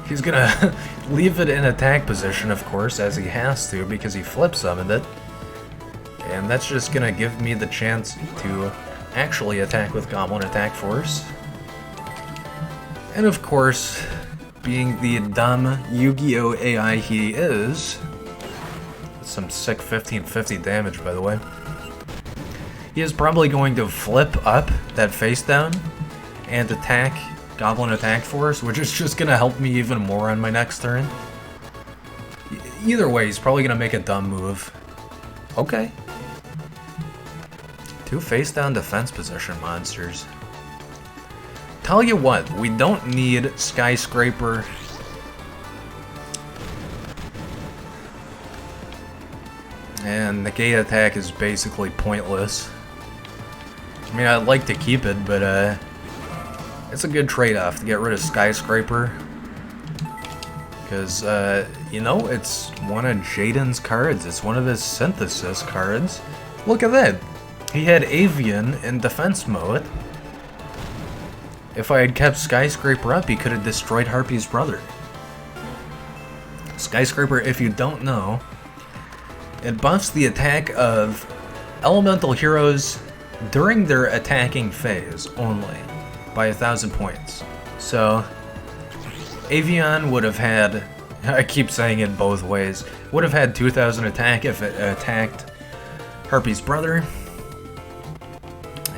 He's gonna leave it in attack position, of course, as he has to, because he flip summoned it. And that's just gonna give me the chance to actually attack with Goblin Attack Force. And of course, being the dumb Yu-Gi-Oh! AI he is, some sick 1550 damage, by the way, he is probably going to flip up that face down and attack Goblin Attack Force, which is just going to help me even more on my next turn. Either way, he's probably going to make a dumb move. Okay. 2 face down defense position monsters. Tell you what, we don't need Skyscraper. And negate attack is basically pointless. I mean, I'd like to keep it, but it's a good trade-off to get rid of Skyscraper. Because, it's one of Jaden's cards. It's one of his synthesis cards. Look at that. He had Avian in defense mode. If I had kept Skyscraper up, he could have destroyed Harpy's brother. Skyscraper, if you don't know, it buffs the attack of elemental heroes during their attacking phase only by 1000 points. So, Avian would have had, I keep saying it both ways, would have had 2000 attack if it attacked Harpy's brother,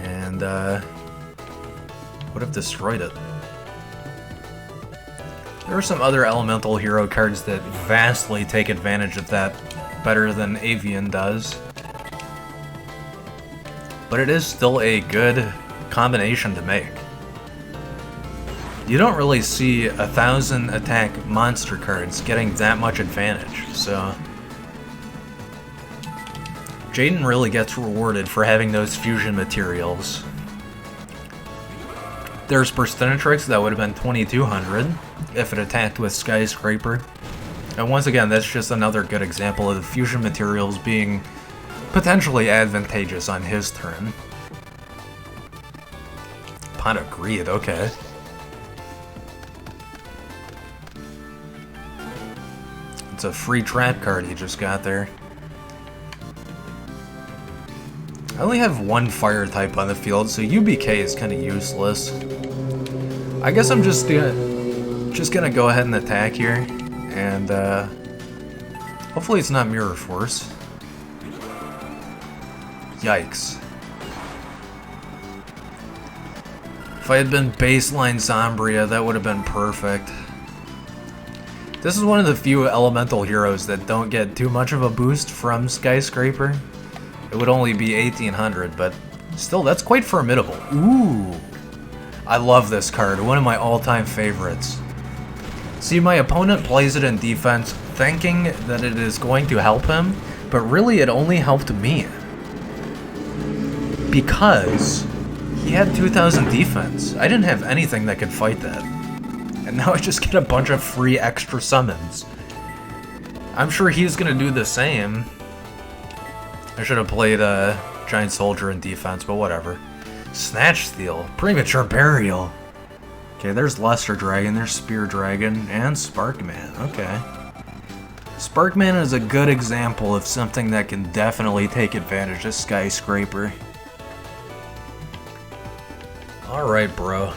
and would have destroyed it. There are some other elemental hero cards that vastly take advantage of that better than Avian does. But it is still a good combination to make. You don't really see 1000 attack monster cards getting that much advantage, so Jaden really gets rewarded for having those fusion materials. There's Perstinatrix, that would have been 2200 if it attacked with Skyscraper. And once again, that's just another good example of the fusion materials being potentially advantageous on his turn. Pot of Greed, okay. It's a free trap card he just got there. I only have 1 fire type on the field, so UBK is kind of useless. I guess I'm just gonna go ahead and attack here, and hopefully it's not Mirror Force. Yikes. If I had been baseline Sombria, that would have been perfect. This is one of the few elemental heroes that don't get too much of a boost from Skyscraper. It would only be 1800, but still, that's quite formidable. Ooh. I love this card, one of my all-time favorites. See, my opponent plays it in defense, thinking that it is going to help him, but really it only helped me. Because he had 2000 defense. I didn't have anything that could fight that. And now I just get a bunch of free extra summons. I'm sure he's gonna do the same. I should have played Giant Soldier in defense, but whatever. Snatch Steal, Premature Burial. Okay, there's Luster Dragon, there's Spear Dragon, and Sparkman. Okay. Sparkman is a good example of something that can definitely take advantage of Skyscraper. Alright, bro.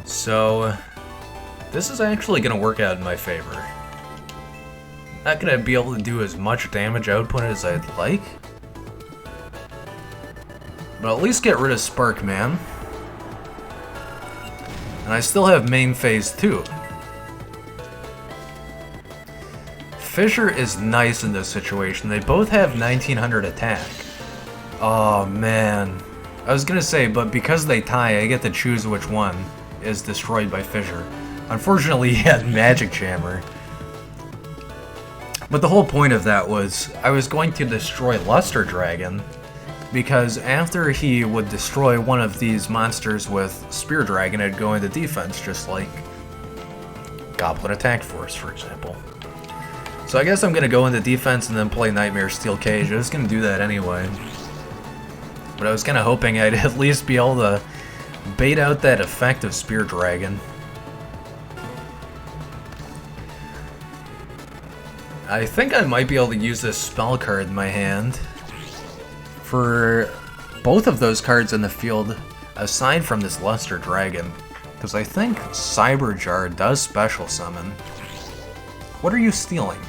So, this is actually going to work out in my favor. Not going to be able to do as much damage output as I'd like. But at least get rid of Sparkman. And I still have main phase 2. Fissure is nice in this situation. They both have 1900 attack. Oh man. I was gonna say, but because they tie, I get to choose which one is destroyed by Fissure. Unfortunately, he had Magic Jammer. But the whole point of that was, I was going to destroy Luster Dragon, because after he would destroy one of these monsters with Spear Dragon, it'd go into defense, just like Goblin Attack Force, for example. So I guess I'm gonna go into defense and then play Nightmare Steel Cage. I was gonna do that anyway. But I was kinda hoping I'd at least be able to bait out that effect of Spear Dragon. I think I might be able to use this spell card in my hand for both of those cards in the field, aside from this Luster Dragon, because I think Cyber Jar does special summon. What are you stealing?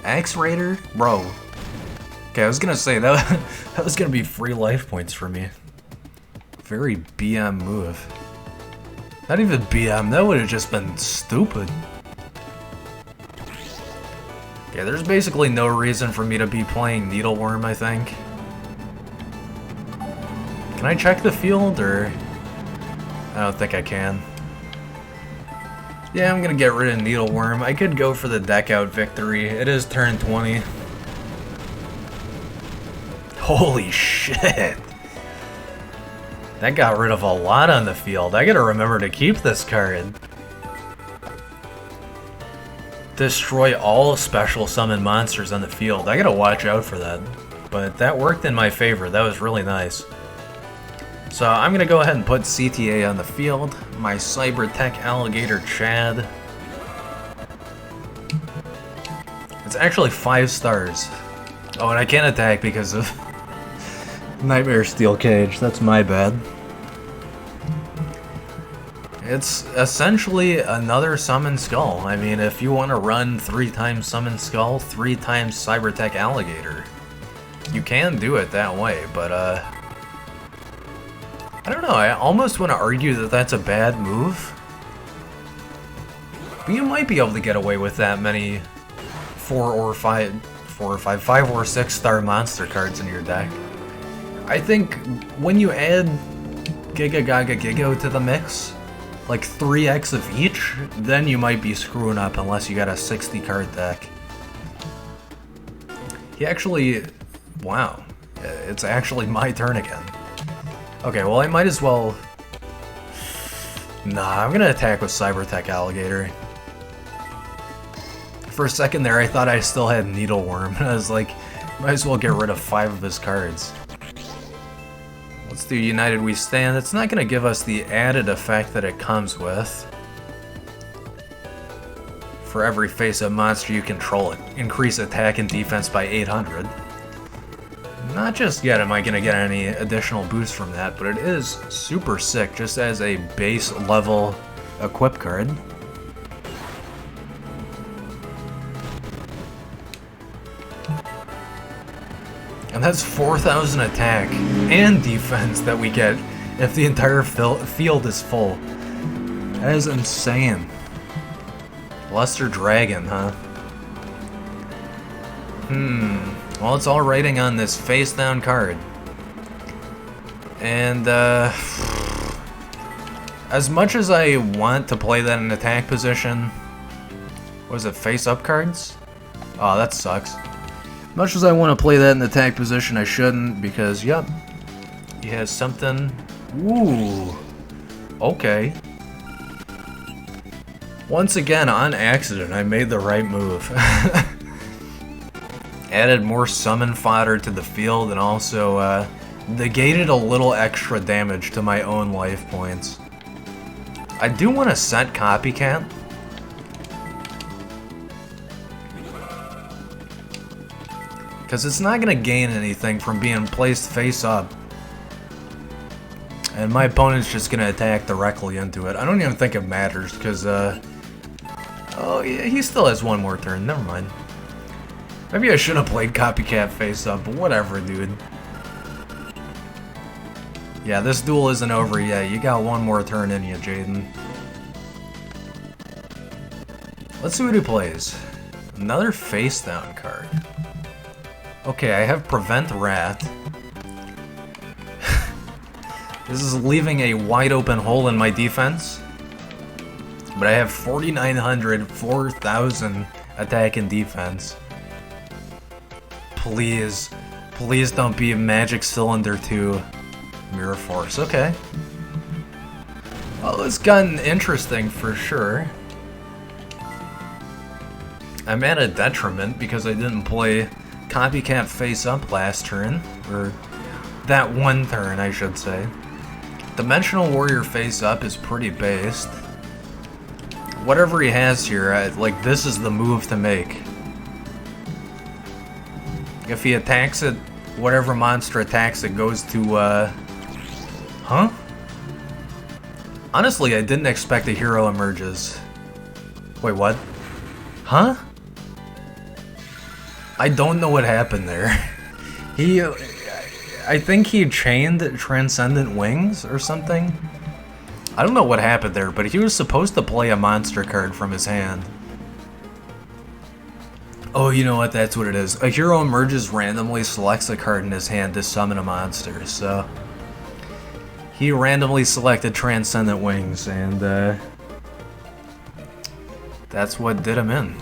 Axe Raider? Bro. Okay, I was gonna say, that was gonna be free life points for me. Very BM move. Not even BM, that would have just been stupid. Okay, there's basically no reason for me to be playing Needleworm, I think. Can I check the field, or...? I don't think I can. Yeah, I'm gonna get rid of Needleworm. I could go for the deck out victory. It is turn 20. Holy shit! That got rid of a lot on the field. I gotta remember to keep this card. Destroy all special summon monsters on the field. I gotta watch out for that. But that worked in my favor. That was really nice. So I'm gonna go ahead and put CTA on the field. My Cyber Tech Alligator Chad. It's actually 5 stars. Oh, and I can't attack because of Nightmare Steel Cage. That's my bad. It's essentially another Summon Skull. I mean, if you want to run 3 times Summon Skull, 3 times Cyber Tech Alligator, you can do it that way, but I don't know, I almost want to argue that that's a bad move. But you might be able to get away with that many 5 or 6 star monster cards in your deck. I think when you add Giga Gaga Gigo to the mix, like 3x of each, then you might be screwing up unless you got a 60 card deck. He actually... wow. It's actually my turn again. Okay, well I might as well... Nah, I'm gonna attack with Cyber Tech Alligator. For a second there, I thought I still had Needleworm, and I was like, might as well get rid of 5 of his cards. Let's do United We Stand. It's not gonna give us the added effect that it comes with. For every face-up monster you control, it increase attack and defense by 800. Not just yet am I gonna get any additional boost from that, but it is super sick just as a base level equip card. And that's 4,000 attack and defense that we get if the entire field is full. That is insane. Luster Dragon, huh? Well, it's all writing on this face-down card. And, as much as I want to play that in attack position... Was it face-up cards? Oh, that sucks. Much as I want to play that in attack position, I shouldn't, because, yep, he has something. Ooh, okay. Once again, on accident, I made the right move. Added more summon fodder to the field, and also negated a little extra damage to my own life points. I do want to set Copycat. Because it's not going to gain anything from being placed face up. And my opponent's just going to attack directly into it. I don't even think it matters, because, oh, yeah, he still has one more turn. Never mind. Maybe I should have played Copycat face up, but whatever, dude. Yeah, this duel isn't over yet. You got one more turn in you, Jaden. Let's see what he plays. Another face down card. Okay, I have Prevent Wrath. This is leaving a wide open hole in my defense. But I have 4,900, 4,000 attack and defense. Please, please don't be Magic Cylinder 2 Mirror Force. Okay. Well, it's gotten interesting for sure. I'm at a detriment because I didn't play Copycat face up last turn. Or that one turn, I should say. Dimensional Warrior face up is pretty based. Whatever he has here, like, this is the move to make. If he attacks it, whatever monster attacks it goes to, huh? Honestly, I didn't expect a hero emerges. Wait, what? Huh? I don't know what happened there. I think he chained Transcendent Wings or something? I don't know what happened there, but he was supposed to play a monster card from his hand. Oh, you know what? That's what it is. A hero emerges randomly, selects a card in his hand to summon a monster, so... He randomly selected Transcendent Wings, and, that's what did him in.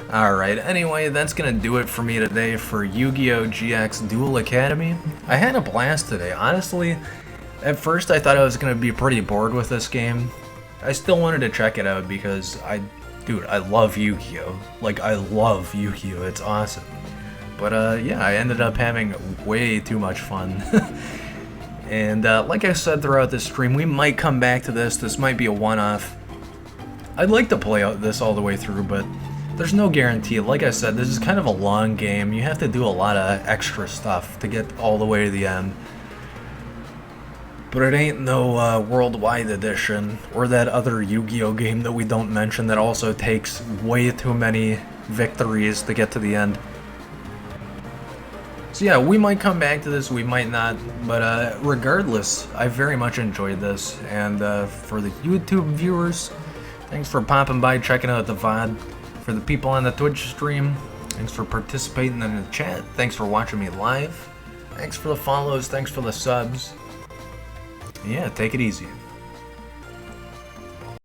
Alright, anyway, that's gonna do it for me today for Yu-Gi-Oh! GX Duel Academy. I had a blast today, honestly. At first I thought I was gonna be pretty bored with this game. I still wanted to check it out because dude, I love Yu-Gi-Oh! Like, I love Yu-Gi-Oh! It's awesome. But, yeah, I ended up having way too much fun. And, like I said throughout this stream, we might come back to this. This might be a one-off. I'd like to play this all the way through, but there's no guarantee. Like I said, this is kind of a long game. You have to do a lot of extra stuff to get all the way to the end. But it ain't no Worldwide Edition, or that other Yu-Gi-Oh! Game that we don't mention that also takes way too many victories to get to the end. So yeah, we might come back to this, we might not, but regardless, I very much enjoyed this. And for the YouTube viewers, thanks for popping by, checking out the VOD. For the people on the Twitch stream, thanks for participating in the chat, thanks for watching me live, thanks for the follows, thanks for the subs. Yeah, take it easy.